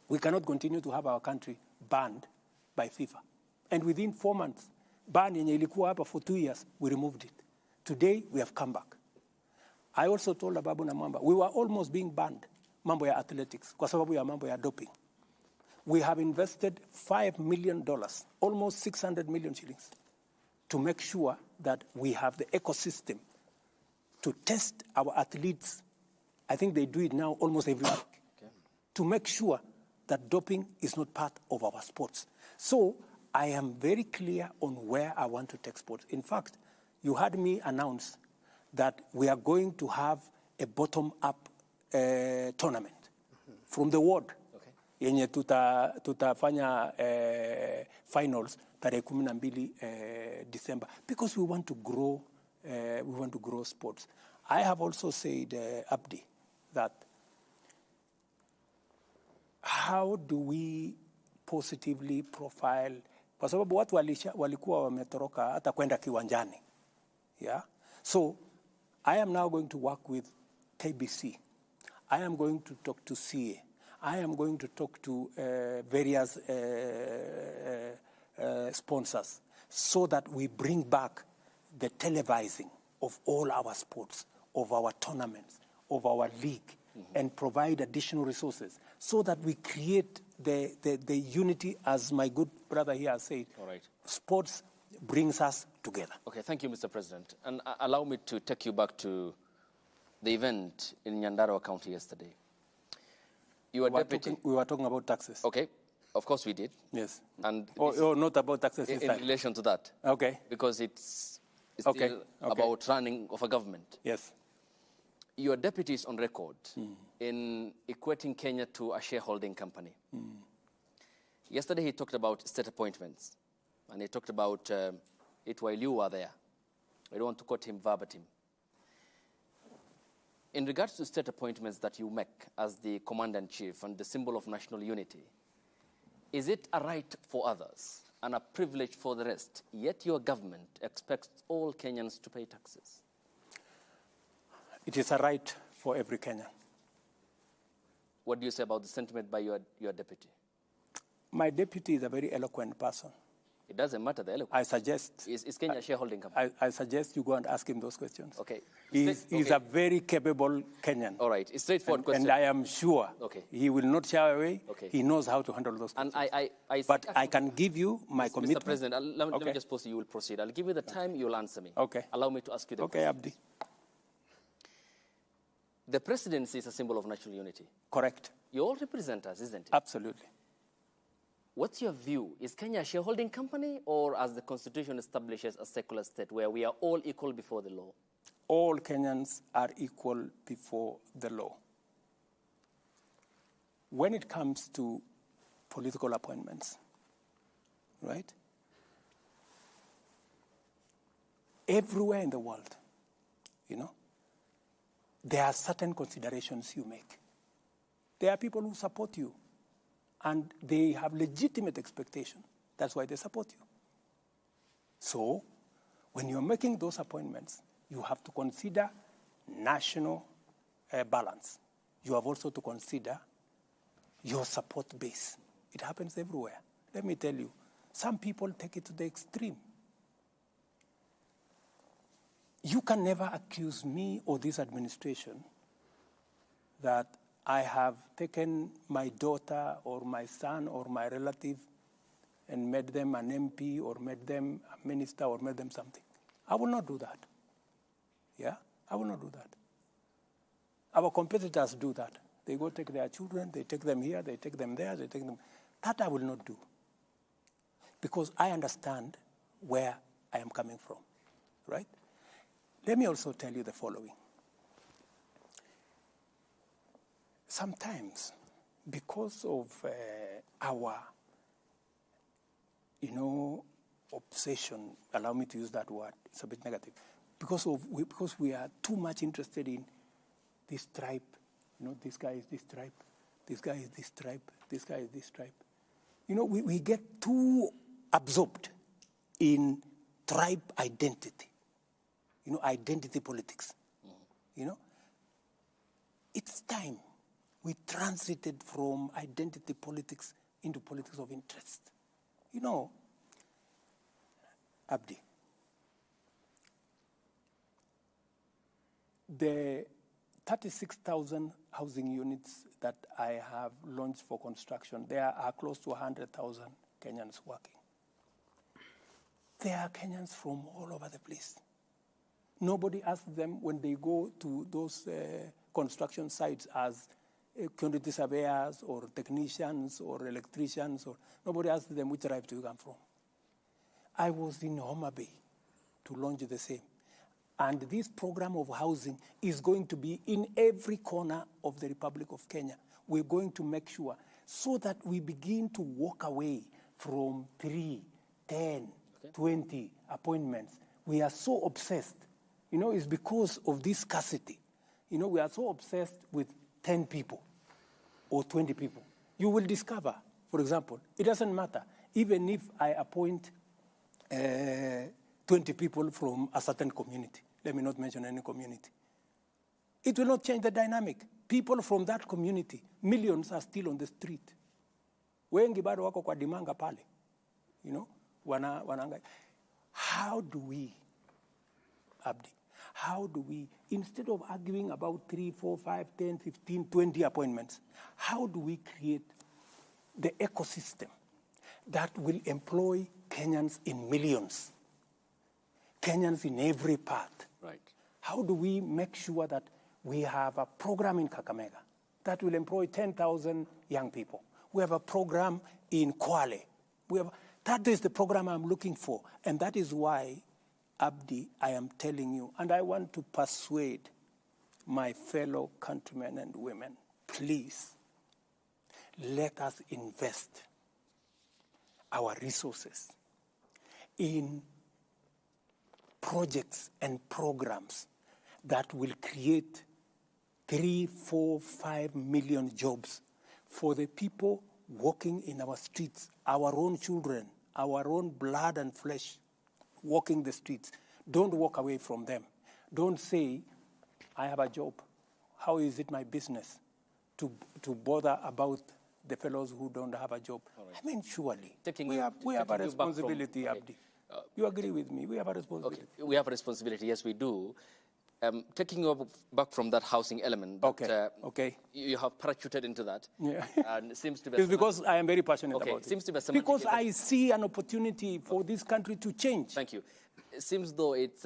We cannot continue to have our country banned by FIFA. And within 4 months, ban yenye ilikuwa hapa for 2 years, we removed it. Today, we have come back. I also told Babu na Mwamba, we were almost being banned, mambo ya athletics, kwa sababu ya mambo ya doping. We have invested $5 million, almost 600 million shillings, to make sure that we have the ecosystem to test our athletes. I think they do it now almost every week. Okay. To make sure that doping is not part of our sports. So I am very clear on where I want to take sports. In fact, you heard me announce that we are going to have a bottom-up tournament from the world. Okay. yenye tutafanya finals tarehe 12 December, because we want to grow sports. I have also said, Abdi, that how do we positively profile, kwa sababu watu walikuwa wametoroka hata kwenda kiwanjani. Yeah? So I am now going to work with KBC. I am going to talk to CA. I am going to talk to various sponsors so that we bring back the televising of all our sports, of our tournaments, of our league, and provide additional resources so that we create the unity, as my good brother here has said. All right. Sports brings us together. Okay, thank you, Mr. President. And allow me to take you back to the event in Nyandarua County yesterday. Your deputy... we were talking about taxes. Okay, of course we did. Yes. And not about taxes in relation to that. Okay. Because it's still about running of a government. Yes. Your deputy is on record in equating Kenya to a shareholding company. Yesterday he talked about state appointments, and he talked about it while you were there. I don't want to quote him verbatim. In regards to state appointments that you make as the commander-in-chief and the symbol of national unity, is it a right for others and a privilege for the rest, yet your government expects all Kenyans to pay taxes? It is a right for every Kenyan. What do you say about the sentiment by your deputy? My deputy is a very eloquent person. It doesn't matter the eloquence. I suggest... Is Kenya a shareholding company? I suggest you go and ask him those questions. Okay. He's a very capable Kenyan. All right. It's straightforward question. And I am sure he will not shy away. Okay. He knows how to handle those questions. And but I can give you my commitment. Mr. President, let me just pause you. You will proceed. I'll give you the time. You will answer me. Okay. Allow me to ask you the question. Okay, Abdi. The presidency is a symbol of national unity. Correct. You all represent us, isn't it? Absolutely. What's your view? Is Kenya a shareholding company, or as the Constitution establishes, a secular state where we are all equal before the law? All Kenyans are equal before the law. When it comes to political appointments, right? Everywhere in the world, there are certain considerations you make. There are people who support you, and they have legitimate expectation. That's why they support you. So, when you're making those appointments, you have to consider national balance. You have also to consider your support base. It happens everywhere. Let me tell you, some people take it to the extreme. You can never accuse me or this administration that I have taken my daughter or my son or my relative and made them an MP or made them a minister or made them something. I will not do that. Yeah? I will not do that. Our competitors do that. They go take their children, they take them here, they take them there, they take them. That I will not do. Because I understand where I am coming from, right? Let me also tell you the following. Sometimes, because of our, obsession, allow me to use that word, it's a bit negative, because we are too much interested in this tribe, this guy is this tribe, this guy is this tribe, this guy is this tribe. We get too absorbed in tribe identity, identity politics. It's time we transited from identity politics into politics of interest. Abdi, the 36,000 housing units that I have launched for construction, there are close to 100,000 Kenyans working. There are Kenyans from all over the place. Nobody asks them when they go to those construction sites as community surveyors or technicians or electricians, or nobody asks them which tribe do you come from. I was in Homa Bay to launch the same. And this program of housing is going to be in every corner of the Republic of Kenya. We're going to make sure so that we begin to walk away from 3, 10, 20 appointments. We are so obsessed. It's because of this scarcity. We are so obsessed with 10 people or 20 people. You will discover, for example, it doesn't matter. Even if I appoint 20 people from a certain community, let me not mention any community, it will not change the dynamic. People from that community, millions are still on the street. Wengi bado wako kwa dimanga pale. Wananga. How do we, Abdi, instead of arguing about 3, 4, 5, 10, 15, 20 appointments, how do we create the ecosystem that will employ Kenyans in millions, Kenyans in every part? Right. How do we make sure that we have a program in Kakamega that will employ 10,000 young people? We have a program in Kwale. That is the program I'm looking for. And that is why, Abdi, I am telling you, and I want to persuade my fellow countrymen and women, please, let us invest our resources in projects and programs that will create 3, 4, 5 million jobs for the people walking in our streets, our own children, our own blood and flesh walking the streets. Don't walk away from them. Don't say, I have a job. How is it my business to bother about the fellows who don't have a job? Right. I mean, surely. We have a responsibility, Abdi. You agree with me? We have a responsibility. Okay. We have a responsibility, yes, we do. Taking you back from that housing element, okay. You have parachuted into that. Yeah. And it seems to be it's because I am very passionate about it. Seems to be because I see an opportunity for this country to change. Thank you. It seems though it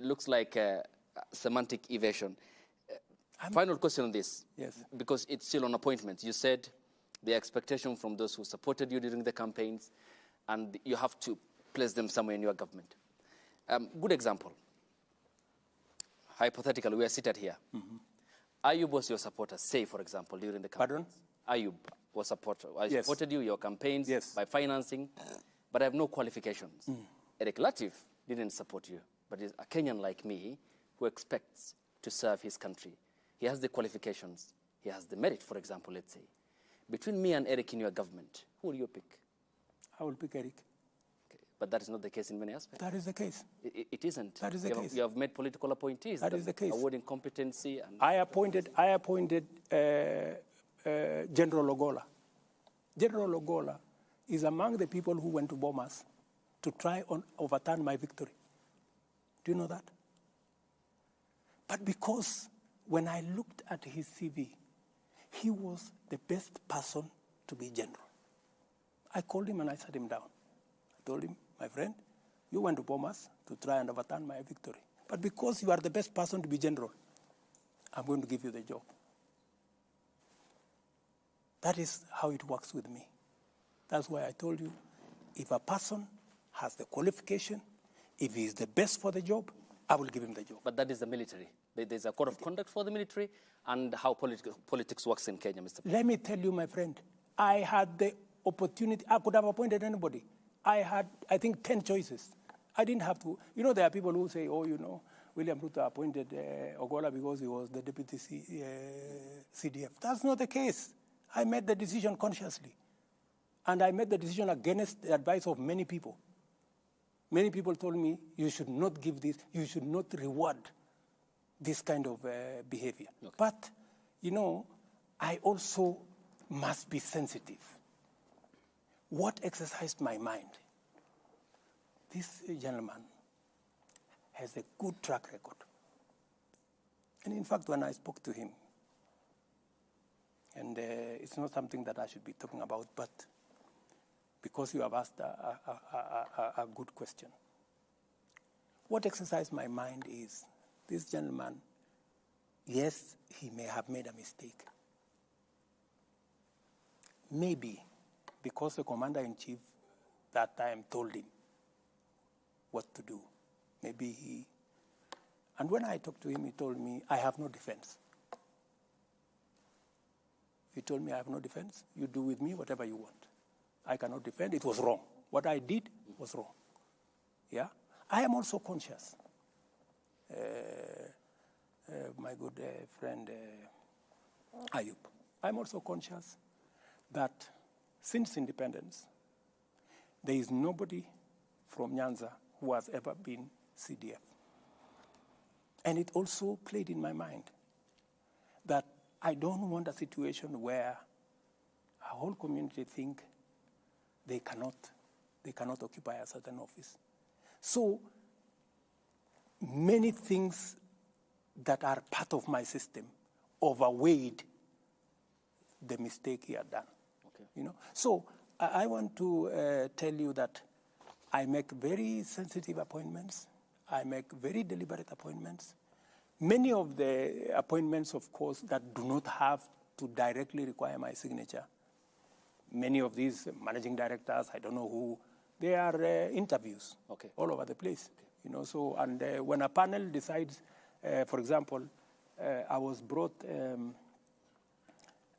looks like a semantic evasion. Final question on this. Yes. Because it's still on appointments. You said the expectation from those who supported you during the campaigns, and you have to place them somewhere in your government. Good example. Hypothetically, we are seated here. Mm-hmm. Ayub was your supporter, say, for example, during the campaign. Pardon? Ayub was supporter. I supported you, your campaigns, by financing, but I have no qualifications. Eric Latif didn't support you, but is a Kenyan like me who expects to serve his country. He has the qualifications. He has the merit, for example, let's say. Between me and Eric in your government, who will you pick? I will pick Eric. But that is not the case in many aspects. That is the case. It isn't. That is the case. You have made political appointees. That is the case. Awarding competency. And I appointed General Ogola. General Ogola is among the people who went to Bomas to try and overturn my victory. Do you know that? But because when I looked at his CV, he was the best person to be general. I called him and I sat him down. I told him, my friend, you went to Bomas to try and overturn my victory. But because you are the best person to be general, I'm going to give you the job. That is how it works with me. That's why I told you, if a person has the qualification, if he is the best for the job, I will give him the job. But that is the military. There's a code of conduct for the military and how politics works in Kenya, Mr. President. Let me tell you, my friend, I had the opportunity. I could have appointed anybody. I had, I think, 10 choices. I didn't have to. You know, there are people who say, oh, you know, William Ruto appointed Ogola because he was the deputy CDF. That's not the case. I made the decision consciously. And I made the decision against the advice of many people. Many people told me, you should not give this, you should not reward this kind of behavior. Okay. But, you know, I also must be sensitive. What exercised my mind? This gentleman has a good track record. And in fact, when I spoke to him, and it's not something that I should be talking about, but because you have asked a good question. What exercised my mind is this gentleman, yes, he may have made a mistake. Maybe because the commander-in-chief that time told him what to do. Maybe he... And when I talked to him, he told me, I have no defense. He told me, I have no defense. You do with me whatever you want. I cannot defend. It was wrong. What I did was wrong. Yeah? I am also conscious. My good friend Ayub, I'm also conscious that since independence, there is nobody from Nyanza who has ever been CDF. And it also played in my mind that I don't want a situation where a whole community think they cannot occupy a certain office. So many things that are part of my system overweighed the mistake he had done. Okay. You know? So I want to tell you that I make very sensitive appointments. I make very deliberate appointments. Many of the appointments, of course, that do not have to directly require my signature. Many of these managing directors, I don't know who, they are interviews all over the place. Okay. You know, so, and when a panel decides, for example, I was brought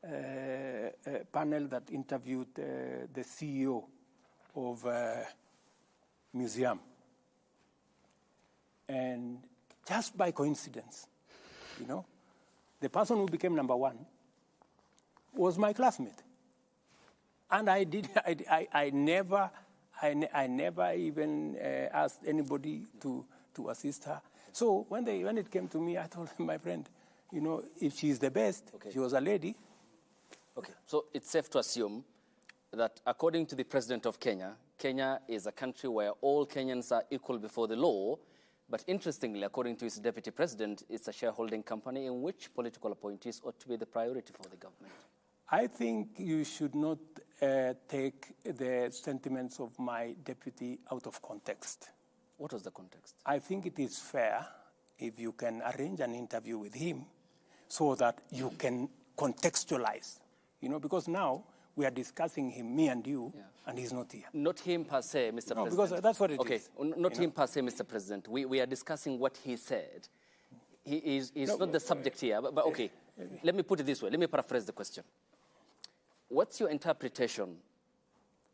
a panel that interviewed the CEO of a museum. And just by coincidence, you know, the person who became number one was my classmate. And I never even asked anybody to assist her. So when it came to me, I told my friend, you know, if she's the best, she was a lady. Okay, so it's safe to assume that according to the president of Kenya, Kenya is a country where all Kenyans are equal before the law. But interestingly, according to his deputy president, it's a shareholding company in which political appointees ought to be the priority for the government. I think you should not take the sentiments of my deputy out of context. What was the context? I think it is fair if you can arrange an interview with him so that you can contextualize, you know, because now we are discussing him, me and you, and he's not here. Not him per se, Mr. President. No, because that's what it is. Okay, not him per se, Mr. President. We are discussing what he said. He's not the subject here, but okay. Let me put it this way. Let me paraphrase the question. What's your interpretation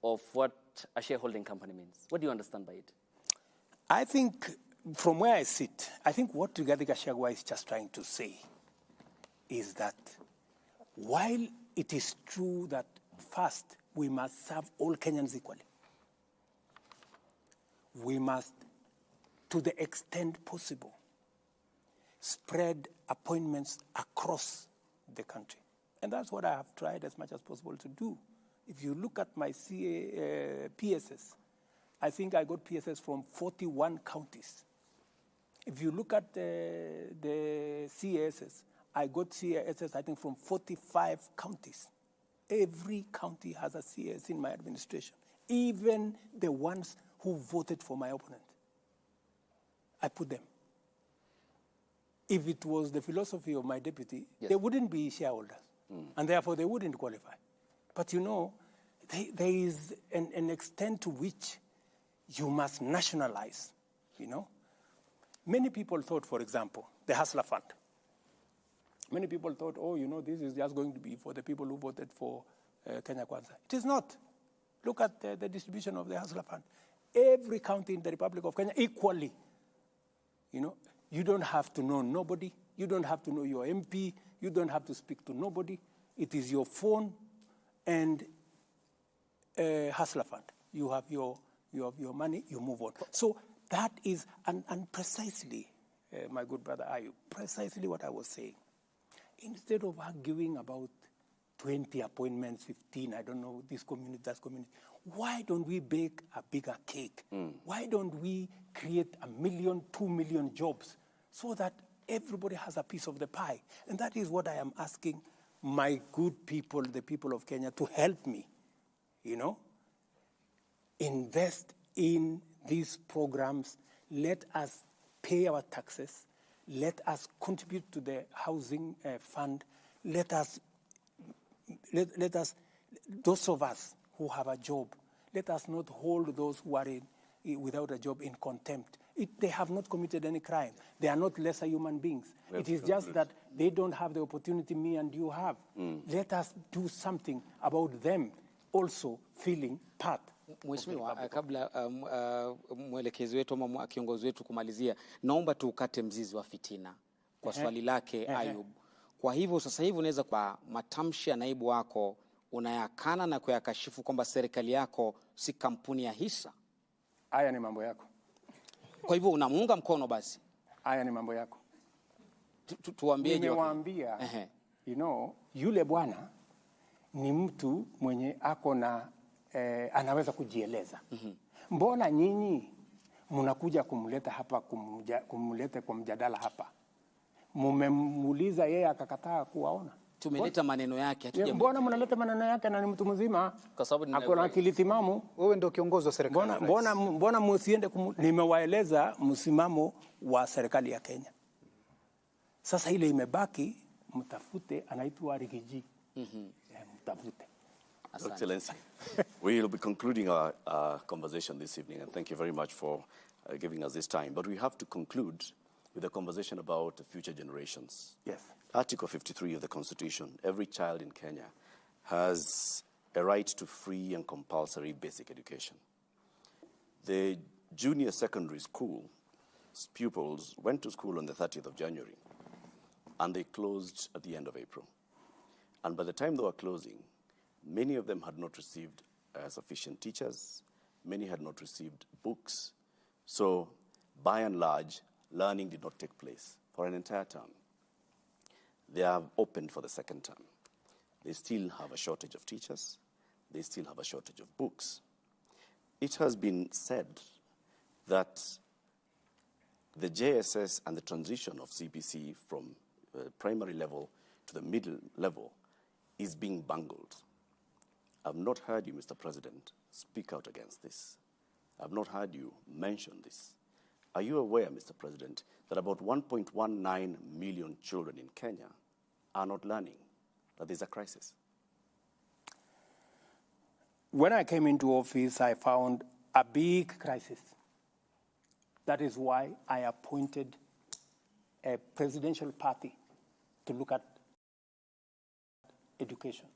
of what a shareholding company means? What do you understand by it? I think, from where I sit, I think what Rigathi Gachagua is just trying to say is that while it is true that first we must serve all Kenyans equally, we must, to the extent possible, spread appointments across the country. And that's what I have tried as much as possible to do. If you look at my PSS, I think I got PSS from 41 counties. If you look at the CASs, I got CASs, I think, from 45 counties. Every county has a CAS in my administration, even the ones who voted for my opponent. I put them. If it was the philosophy of my deputy, they wouldn't be shareholders, and therefore they wouldn't qualify. But you know, there is an extent to which you must nationalize, you know. Many people thought, for example, the Hustler Fund. Many people thought, oh, you know, this is just going to be for the people who voted for Kenya Kwanza. It is not. Look at the distribution of the Hustler Fund. Every county in the Republic of Kenya, equally. You know, you don't have to know nobody. You don't have to know your MP. You don't have to speak to nobody. It is your phone and Hustler Fund. You have your money, you move on. So that is, and precisely, my good brother Ayub, precisely what I was saying. Instead of arguing about 20 appointments, 15, I don't know, this community, that community, why don't we bake a bigger cake? Why don't we create 1 million, 2 million jobs so that everybody has a piece of the pie? And that is what I am asking my good people, the people of Kenya, to help me, you know, invest in these programs. Let us pay our taxes. Let us contribute to the housing fund. Let us, those of us who have a job, let us not hold those who are without a job in contempt. They have not committed any crime. They are not lesser human beings. It is just that They don't have the opportunity me and you have. Let us do something about them also feeling part. Mheshimiwa, kabla mwelekezi wetu ama kiongozi wetu kumalizia, naomba tukate mzizi wa fitina kwa swali lake Ayub. Kwa hivyo sasa hivi unaweza kwa matamshi ya naibu wako unayakana na kuyakashifu kwamba serikali yako si kampuni ya hisa. Haya ni mambo yako. Kwa hivyo unamuunga mkono basi. Haya ni mambo yako. Tuambie nimewaambia, yule bwana ni mtu mwenye ako na anaweza kujieleza. Mbona nyinyi mnakuja kumleta hapa kumleta kwa mjadala hapa? Mumemuuliza yeye akakataa kuwaona. Tumeleta maneno yake. Mbona mnaleta maneno yake na ni mtu mzima? Kwa sababu ako na akili timamu. Wewe ndio kiongozi wa serikali. Mbona msiende nimewaeleza msimamo wa serikali ya Kenya. Sasa ile imebaki mtafute, anaitwa Rigiji. Mtafute. Excellency, we will be concluding our conversation this evening, and thank you very much for giving us this time. But we have to conclude with a conversation about the future generations. Yes. Article 53 of the Constitution, every child in Kenya has a right to free and compulsory basic education. The junior secondary school pupils went to school on the 30th of January, and they closed at the end of April. And by the time they were closing, many of them had not received sufficient teachers. Many had not received books. So, by and large, learning did not take place for an entire term. They have opened for the second term. They still have a shortage of teachers. They still have a shortage of books. It has been said that the JSS and the transition of CBC from primary level to the middle level is being bungled. I've not heard you, Mr. President, speak out against this. I've not heard you mention this. Are you aware, Mr. President, that about 1.19 million children in Kenya are not learning, that there's a crisis? When I came into office, I found a big crisis. That is why I appointed a presidential party to look at education.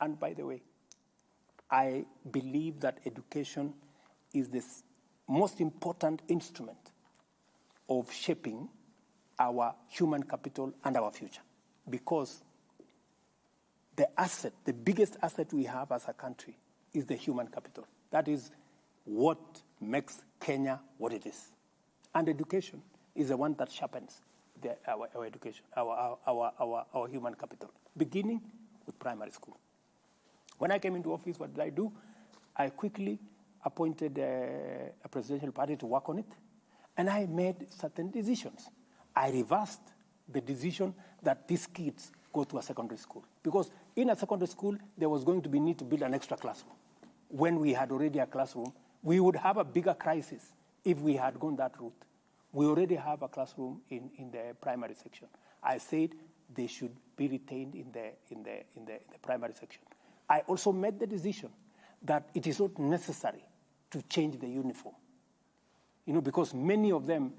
And by the way, I believe that education is the most important instrument of shaping our human capital and our future. Because the biggest asset we have as a country is the human capital. That is what makes Kenya what it is. And education is the one that sharpens our education, our human capital, beginning with primary school. When I came into office, what did I do? I quickly appointed a presidential party to work on it, and I made certain decisions. I reversed the decision that these kids go to a secondary school. Because in a secondary school, there was going to be need to build an extra classroom. When we had already a classroom, we would have a bigger crisis if we had gone that route. We already have a classroom in the primary section. I said they should be retained in the primary section. I also made the decision that it is not necessary to change the uniform. Because many of them,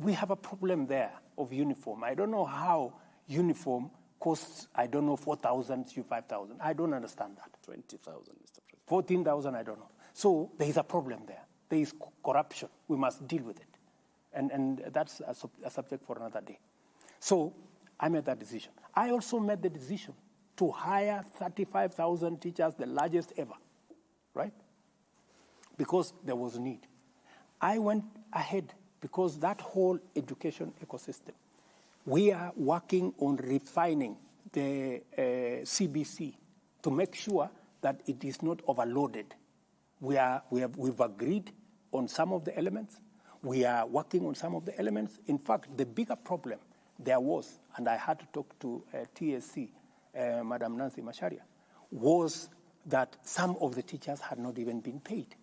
we have a problem there of uniform. I don't know how uniform costs, 4,000 to 5,000. I don't understand that. 20,000, Mr. President. 14,000, I don't know. So there is a problem there. There is corruption. We must deal with it. And that's a subject for another day. So I made that decision. I also made the decision to hire 35,000 teachers, the largest ever, right? Because there was a need. I went ahead because that whole education ecosystem, we are working on refining the CBC to make sure that it is not overloaded. We've agreed on some of the elements. We are working on some of the elements. In fact, the bigger problem there was, and I had to talk to TSC, Madam Nancy Macharia, was that some of the teachers had not even been paid.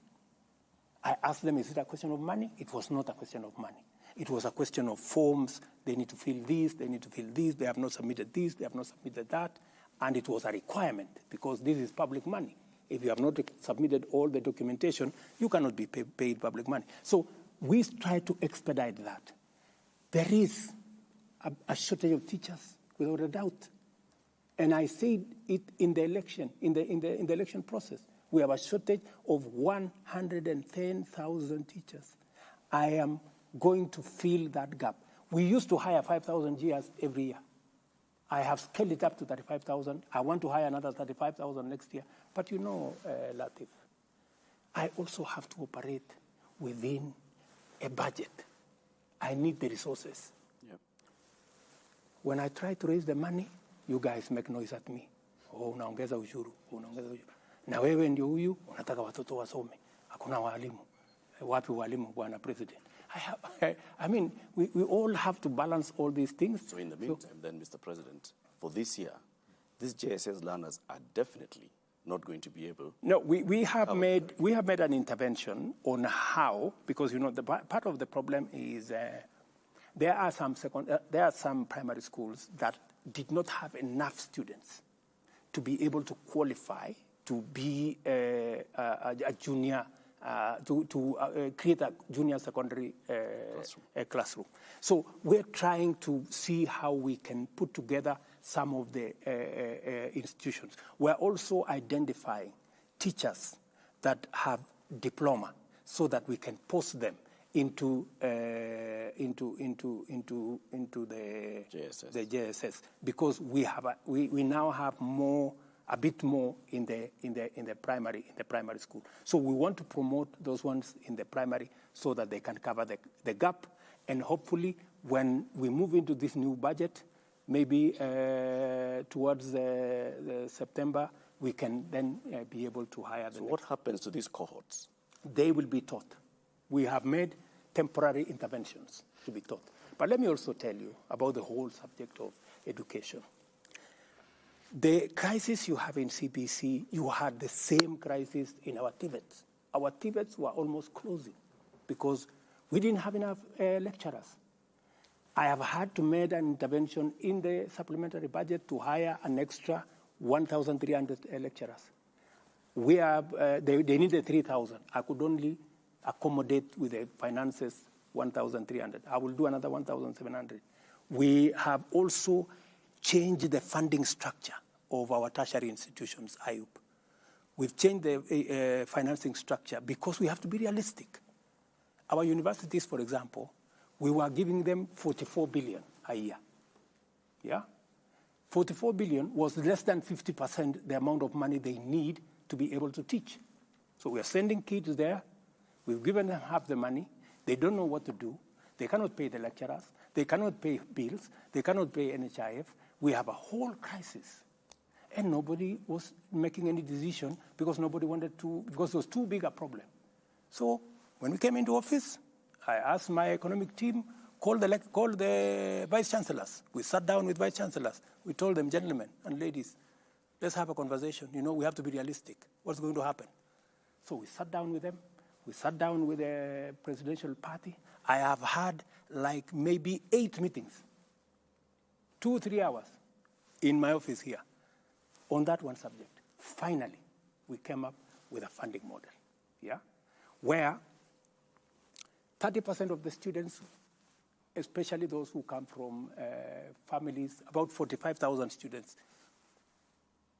I asked them, is it a question of money? It was not a question of money. It was a question of forms. They need to fill this, they need to fill this, they have not submitted this, they have not submitted that. And it was a requirement because this is public money. If you have not submitted all the documentation, you cannot be paid public money. So we try to expedite that. There is a shortage of teachers. without a doubt. And I said it in the election, in the election process. We have a shortage of 110,000 teachers. I am going to fill that gap. We used to hire 5,000 GRs every year. I have scaled it up to 35,000. I want to hire another 35,000 next year. But you know, Latif, I also have to operate within a budget. I need the resources. Yep. When I try to raise the money, you guys make noise at me. Oh, unaongeza ushuru, unaongeza ushuru. Na wewe ndio huyu, unataka watoto wasome. Hakuna walimu. Wapi walimu, Bwana President? I mean, we all have to balance all these things. So in the meantime, then, Mr. President, for this year, these JSS learners are definitely not going to be able. No, we have made an intervention on how, because you know the part of the problem is there are some primary schools that did not have enough students to be able to qualify to be a junior. To create a junior secondary classroom. So we're trying to see how we can put together some of the institutions. We're also identifying teachers that have diploma so that we can post them into the JSS, because we now have a bit more in the primary school. So we want to promote those ones in the primary so that they can cover the gap, and hopefully when we move into this new budget, maybe towards the September, we can then be able to hire them. So what happens to these cohorts? They will be taught. We have made temporary interventions to be taught. But let me also tell you about the whole subject of education. The crisis you have in CBC, you had the same crisis in our TVETs. Our TVETs were almost closing because we didn't have enough lecturers. I have had to make an intervention in the supplementary budget to hire an extra 1,300 lecturers. They needed 3,000. I could only accommodate with the finances 1,300. I will do another 1,700. We have also changed the funding structure of our tertiary institutions, IUP. We've changed the financing structure because we have to be realistic. Our universities, for example, we were giving them 44 billion a year. Yeah? 44 billion was less than 50% the amount of money they need to be able to teach. So we are sending kids there. We've given them half the money. They don't know what to do. They cannot pay the lecturers. They cannot pay bills. They cannot pay NHIF. We have a whole crisis. And nobody was making any decision because nobody wanted to, because it was too big a problem. So when we came into office, I asked my economic team, call the vice chancellors. We sat down with vice chancellors. We told them, gentlemen and ladies, let's have a conversation. You know, we have to be realistic. What's going to happen? So we sat down with them. We sat down with the presidential party. I have had like maybe 8 meetings, 2-3 hours in my office here on that one subject. Finally, we came up with a funding model, yeah, where 30% of the students, especially those who come from families, about 45,000 students,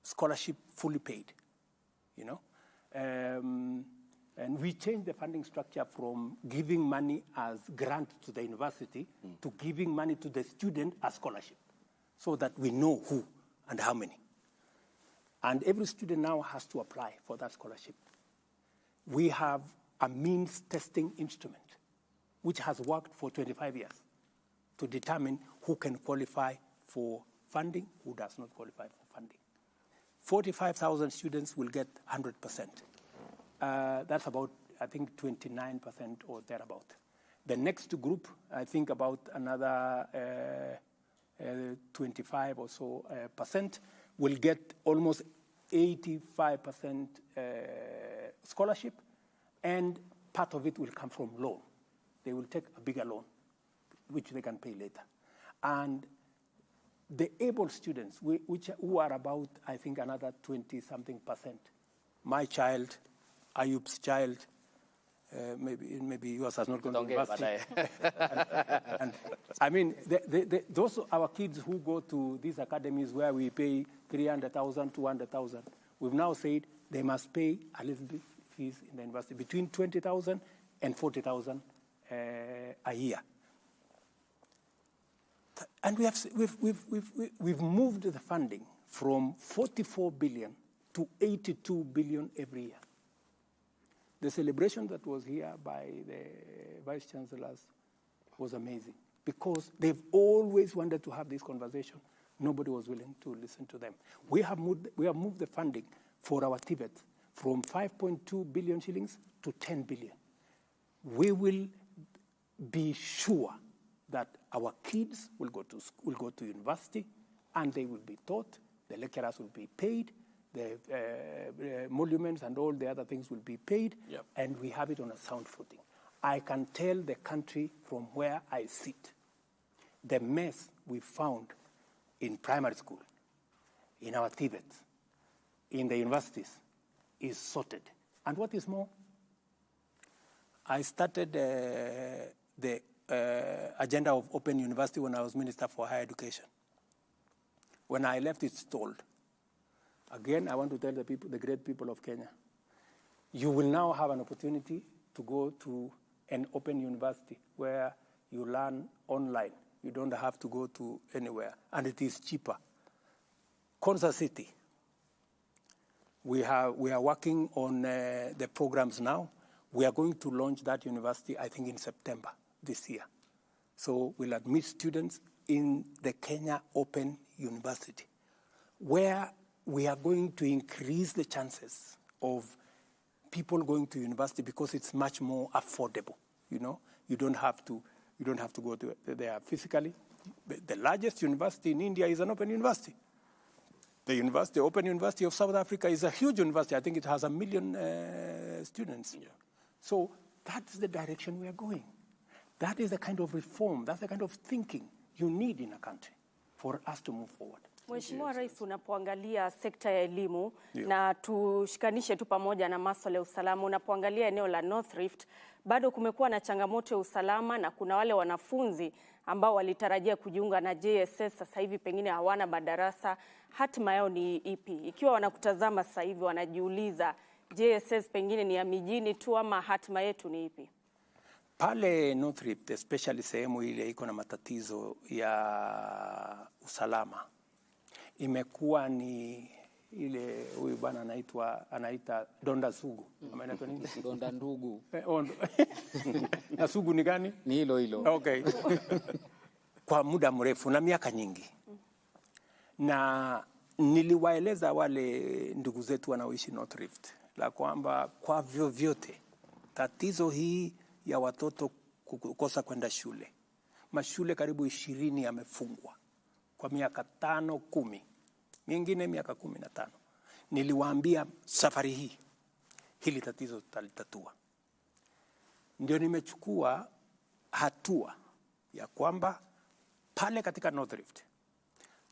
scholarship fully paid, you know. And we changed the funding structure from giving money as grant to the university to giving money to the student as scholarship, so that we know who and how many. And every student now has to apply for that scholarship. We have a means testing instrument, which has worked for 25 years to determine who can qualify for funding, who does not qualify for funding. 45,000 students will get 100%. That's about, I think, 29% or thereabout. The next group, I think about another 25 or so percent, will get almost 85% scholarship, and part of it will come from loan. They will take a bigger loan, which they can pay later. And the able students, who are about, I think, another 20-something percent, my child, Ayub's child, maybe yours has not gone to university. and I mean, those our kids who go to these academies where we pay 300,000, 200,000, we've now said they must pay a little bit fees in the university between 20,000 and 40,000 a year. And we've moved the funding from 44 billion to 82 billion every year. The celebration that was here by the vice chancellors was amazing because they've always wanted to have this conversation. Nobody was willing to listen to them. We have moved the funding for our Tibet from 5.2 billion shillings to 10 billion. We will be sure that our kids will go to university and they will be taught, the lecturers will be paid, the monuments and all the other things will be paid, and we have it on a sound footing. I can tell the country from where I sit, the mess we found in primary school, in our Tibet, in the universities, is sorted. And what is more, I started the agenda of Open University when I was Minister for Higher Education. When I left, it stalled. Again, I want to tell the people, the great people of Kenya, you will now have an opportunity to go to an open university where you learn online. You don't have to go to anywhere, and it is cheaper. Konza City, we are working on the programs now. We are going to launch that university, I think, in September this year. So we'll admit students in the Kenya Open University, where we are going to increase the chances of people going to university because it's much more affordable. You know, you don't have to go to there physically. The largest university in India is an open university. The Open University of South Africa is a huge university. I think it has 1 million students. Yeah. So that's the direction we are going. That is the kind of reform, that's the kind of thinking you need in a country for us to move forward. Mheshimiwa Rais, unapoangalia sekta ya elimu na tushikanishe tu pamoja na masuala ya usalama, unapoangalia eneo la North Rift, bado kumekuwa na changamoto ya usalama na kuna wale wanafunzi ambao walitarajia kujiunga na JSS sasa hivi pengine hawana madarasa. Hatima yao ni ipi? Ikiwa wanakutazama sasa hivi wanajiuliza JSS pengine ni ya mijini tu ama hatima yetu ni ipi? Pale North Rift, especially sehemu ile iko na matatizo ya usalama, imekuwa ni ile huyu bwana anaita donda sugu. Anaitwa nini? Donda ndugu. Na sugu ni gani? Ni hilo. Okay. Kwa muda mrefu na miaka nyingi. Na niliwaeleza wale ndugu zetu wanaoishi North Rift la kwamba kwa vyovyote tatizo hii ya watoto kukosa kwenda shule. Mashule karibu 20 yamefungwa kwa miaka 5, 10. Mingine miaka 15. Niliwaambia safari hii hili tatizo tutalitatua. Ndio nimechukua hatua ya kwamba pale katika North Rift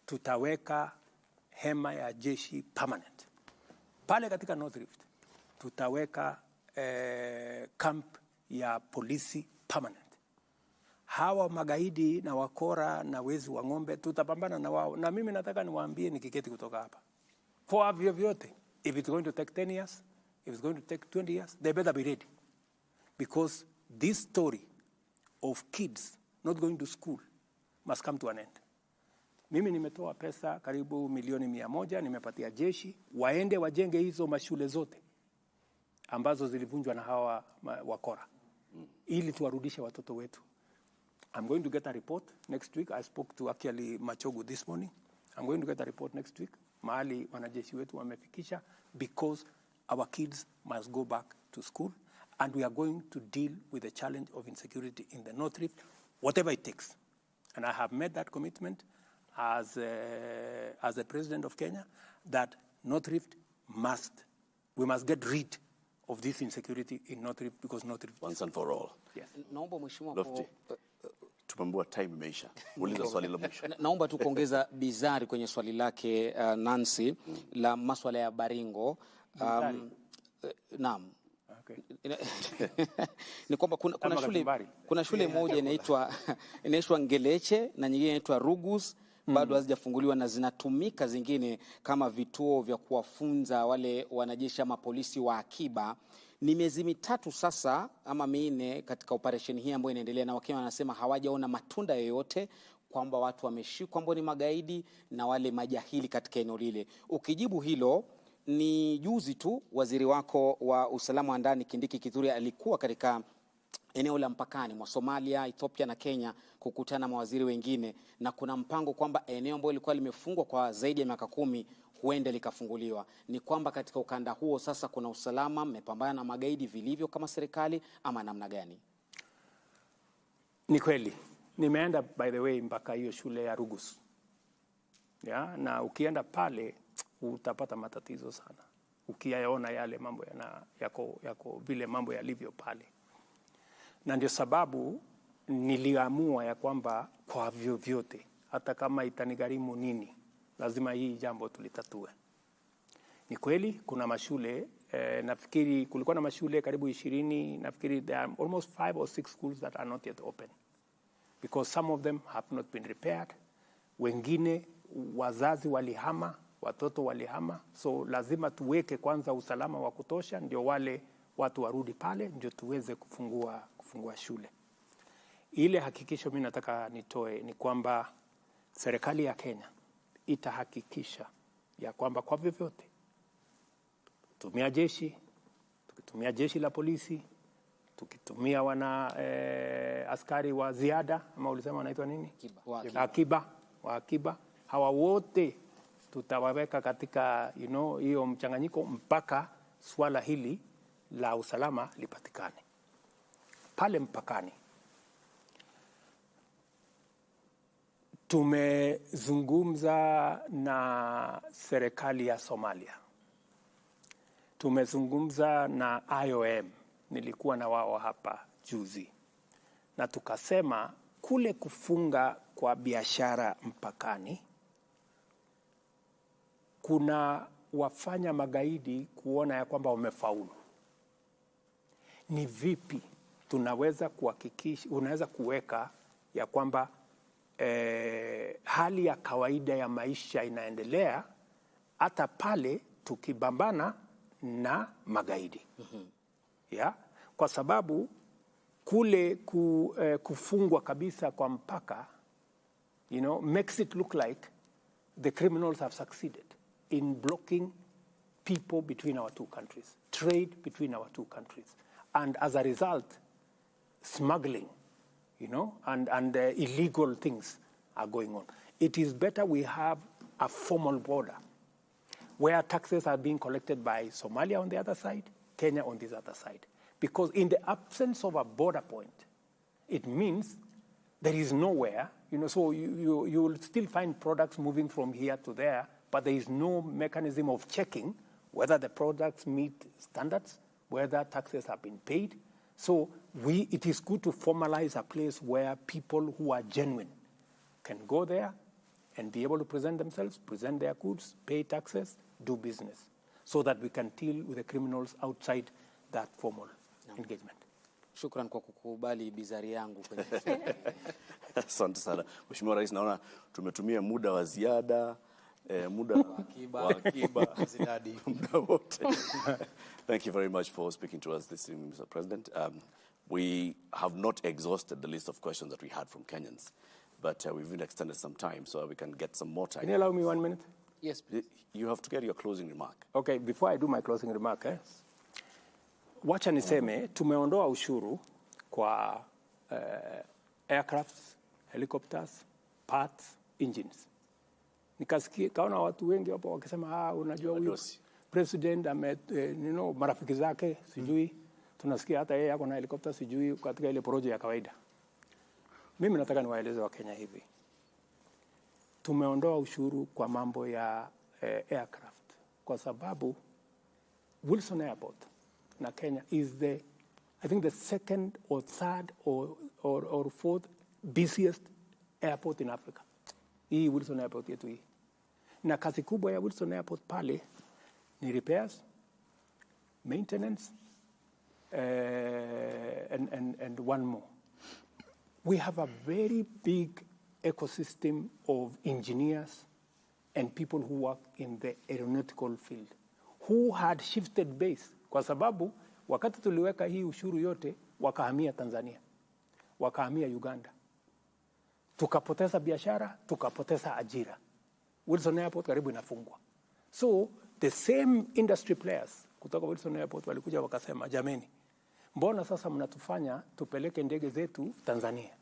tutaweka hema ya jeshi permanent. Pale katika North Rift tutaweka camp ya polisi permanent. Hawa magaidi na wakora na wezi wa ng'ombe tutapambana na wao. Na mimi nataka niwaambie nikiketi kutoka hapa, kwa vyovyote, if it's going to take 10 years, if it's going to take 20 years, they better be ready. Because this story of kids not going to school must come to an end. Mimi nimetoa pesa karibu milioni 100, nimepatia jeshi waende wajenge hizo mashule zote ambazo zilivunjwa na hawa wakora ili tuwarudishe watoto wetu. I'm going to get a report next week. I spoke to actually Machogu this morning. I'm going to get a report next week. Mahali wanajeshi wetu wamefikisha, because our kids must go back to school and we are going to deal with the challenge of insecurity in the North Rift, whatever it takes. And I have made that commitment as the President of Kenya that North Rift we must get rid of this insecurity in North Rift, because North Rift once and for all. Yes. Naomba mheshimiwa tumemboa time imeisha. Uliza swali la mwisho. Naomba tu kuongeza bizari kwenye swali lake Nancy la masuala ya Baringo. Naam. Okay. Ni kwamba kuna shule moja inaitwa Ngeleche na nyingine inaitwa Ruto'S bado hazijafunguliwa na zinatumika zingine kama vituo vya kuwafunza wale wanajeshi ama polisi wa akiba. Ni miezi mitatu sasa ama minne katika operation hii ambayo inaendelea, na Wakenya wanasema hawajaona matunda yoyote kwamba watu wameshikwa ambao ni magaidi na wale majahili katika eneo lile. Ukijibu hilo, ni juzi tu waziri wako wa usalama wa ndani Kindiki Kithure alikuwa katika eneo la mpakani mwa Somalia, Ethiopia na Kenya kukutana na mawaziri wengine, na kuna mpango kwamba eneo ambalo lilikuwa limefungwa kwa zaidi ya miaka 10 huenda likafunguliwa. Ni kwamba katika ukanda huo sasa kuna usalama, mmepambana na magaidi vilivyo kama serikali ama namna gani? Ni kweli. Nimeenda by the way mpaka hiyo shule ya Ruto'S. Na ukienda pale utapata matatizo sana. Ukiyaona yale mambo yako vile mambo yalivyo pale. Na ndio sababu niliamua ya kwamba kwa vyovyote, hata kama itanigharimu nini, lazima hii jambo tulitatue. Ni kweli kuna mashule, nafikiri kulikuwa na mashule karibu 20, nafikiri there are almost 5 or 6 schools that are not yet open. Because some of them have not been repaired. Wengine wazazi walihama, watoto walihama. So lazima tuweke kwanza usalama wa kutosha, ndio wale watu warudi pale, ndio tuweze kufungua shule. Ile hakikisho mimi nataka nitoe ni kwamba serikali ya Kenya itahakikisha ya kwamba kwa vyovyote tukitumia jeshi la polisi, tukitumia askari wa ziada ama ulisema wanaitwa nini? Akiba. Hawa wote tutawaweka katika hiyo mchanganyiko mpaka swala hili la usalama lipatikane. Pale mpakani tumezungumza na serikali ya Somalia. Tumezungumza na IOM, nilikuwa na wao hapa juzi. Na tukasema kule kufunga kwa biashara mpakani kuna wafanya magaidi kuona ya kwamba wamefaulu. Ni vipi tunaweza kuhakikisha, unaweza kuweka ya kwamba hali ya kawaida ya maisha inaendelea hata pale tukibambana na magaidi. Kwa sababu kule kufungwa kabisa kwa mpaka makes it look like the criminals have succeeded in blocking people between our two countries, trade between our two countries, and as a result smuggling and illegal things are going on. It is better we have a formal border where taxes are being collected by Somalia on the other side, Kenya on this other side. Because in the absence of a border point, it means there is nowhere, so you will still find products moving from here to there, but there is no mechanism of checking whether the products meet standards, whether taxes have been paid. So it is good to formalize a place where people who are genuine can go there and be able to present themselves, present their goods, pay taxes, do business, so that we can deal with the criminals outside that formal engagement. Shukran kwa kukubali bizari yangu kwenye. Asante sana. Mheshimiwa Rais, naona tumetumia muda wa ziada, muda wa akiba zinadi muda wote. Thank you very much for speaking to us this evening, Mr. President. We have not exhausted the list of questions that we had from Kenyans, but we've even extended some time so we can get some more time. Can you allow me 1 minute? Yes, please. You have to get your closing remark. Okay, before I do my closing remark, wacha niseme tumeondoa ushuru kwa aircrafts, helicopters, parts, engines. Nikasikia kaona watu wengi hapo wakisema unajua huyu president marafiki zake sijui tunasikia hata yeye yako na helicopter sijui katika ile project ya kawaida. Mimi nataka niwaeleze wa Kenya hivi. Tumeondoa ushuru kwa mambo ya aircraft kwa sababu Wilson Airport na Kenya is I think the second or third or fourth busiest airport in Africa. Hii Wilson Airport yetu hii. Na kazi kubwa ya Wilson Airport pale ni repairs, maintenance, and one more. We have a very big ecosystem of engineers and people who work in the aeronautical field who had shifted base, kwa sababu wakati tuliweka hii ushuru yote wakahamia Tanzania, wakahamia Uganda, tukapoteza biashara, tukapoteza ajira. Wilson Airport karibu inafungwa. So the same industry players kutoka Wilson Airport walikuja wakasema, jameni, mbona sasa mnatufanya tupeleke ndege zetu Tanzania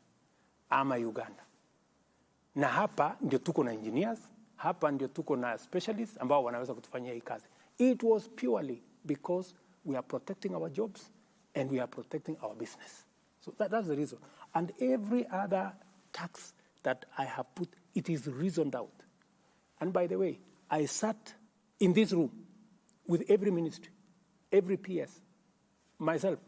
ama Uganda? Na hapa ndio tuko na engineers, hapa ndio tuko na specialists ambao wanaweza kutufanyia hii kazi. It was purely because we are protecting our jobs and we are protecting our business. So that's the reason. And every other tax that I have put, it is reasoned out. And by the way, I sat in this room with every ministry, every PS, myself,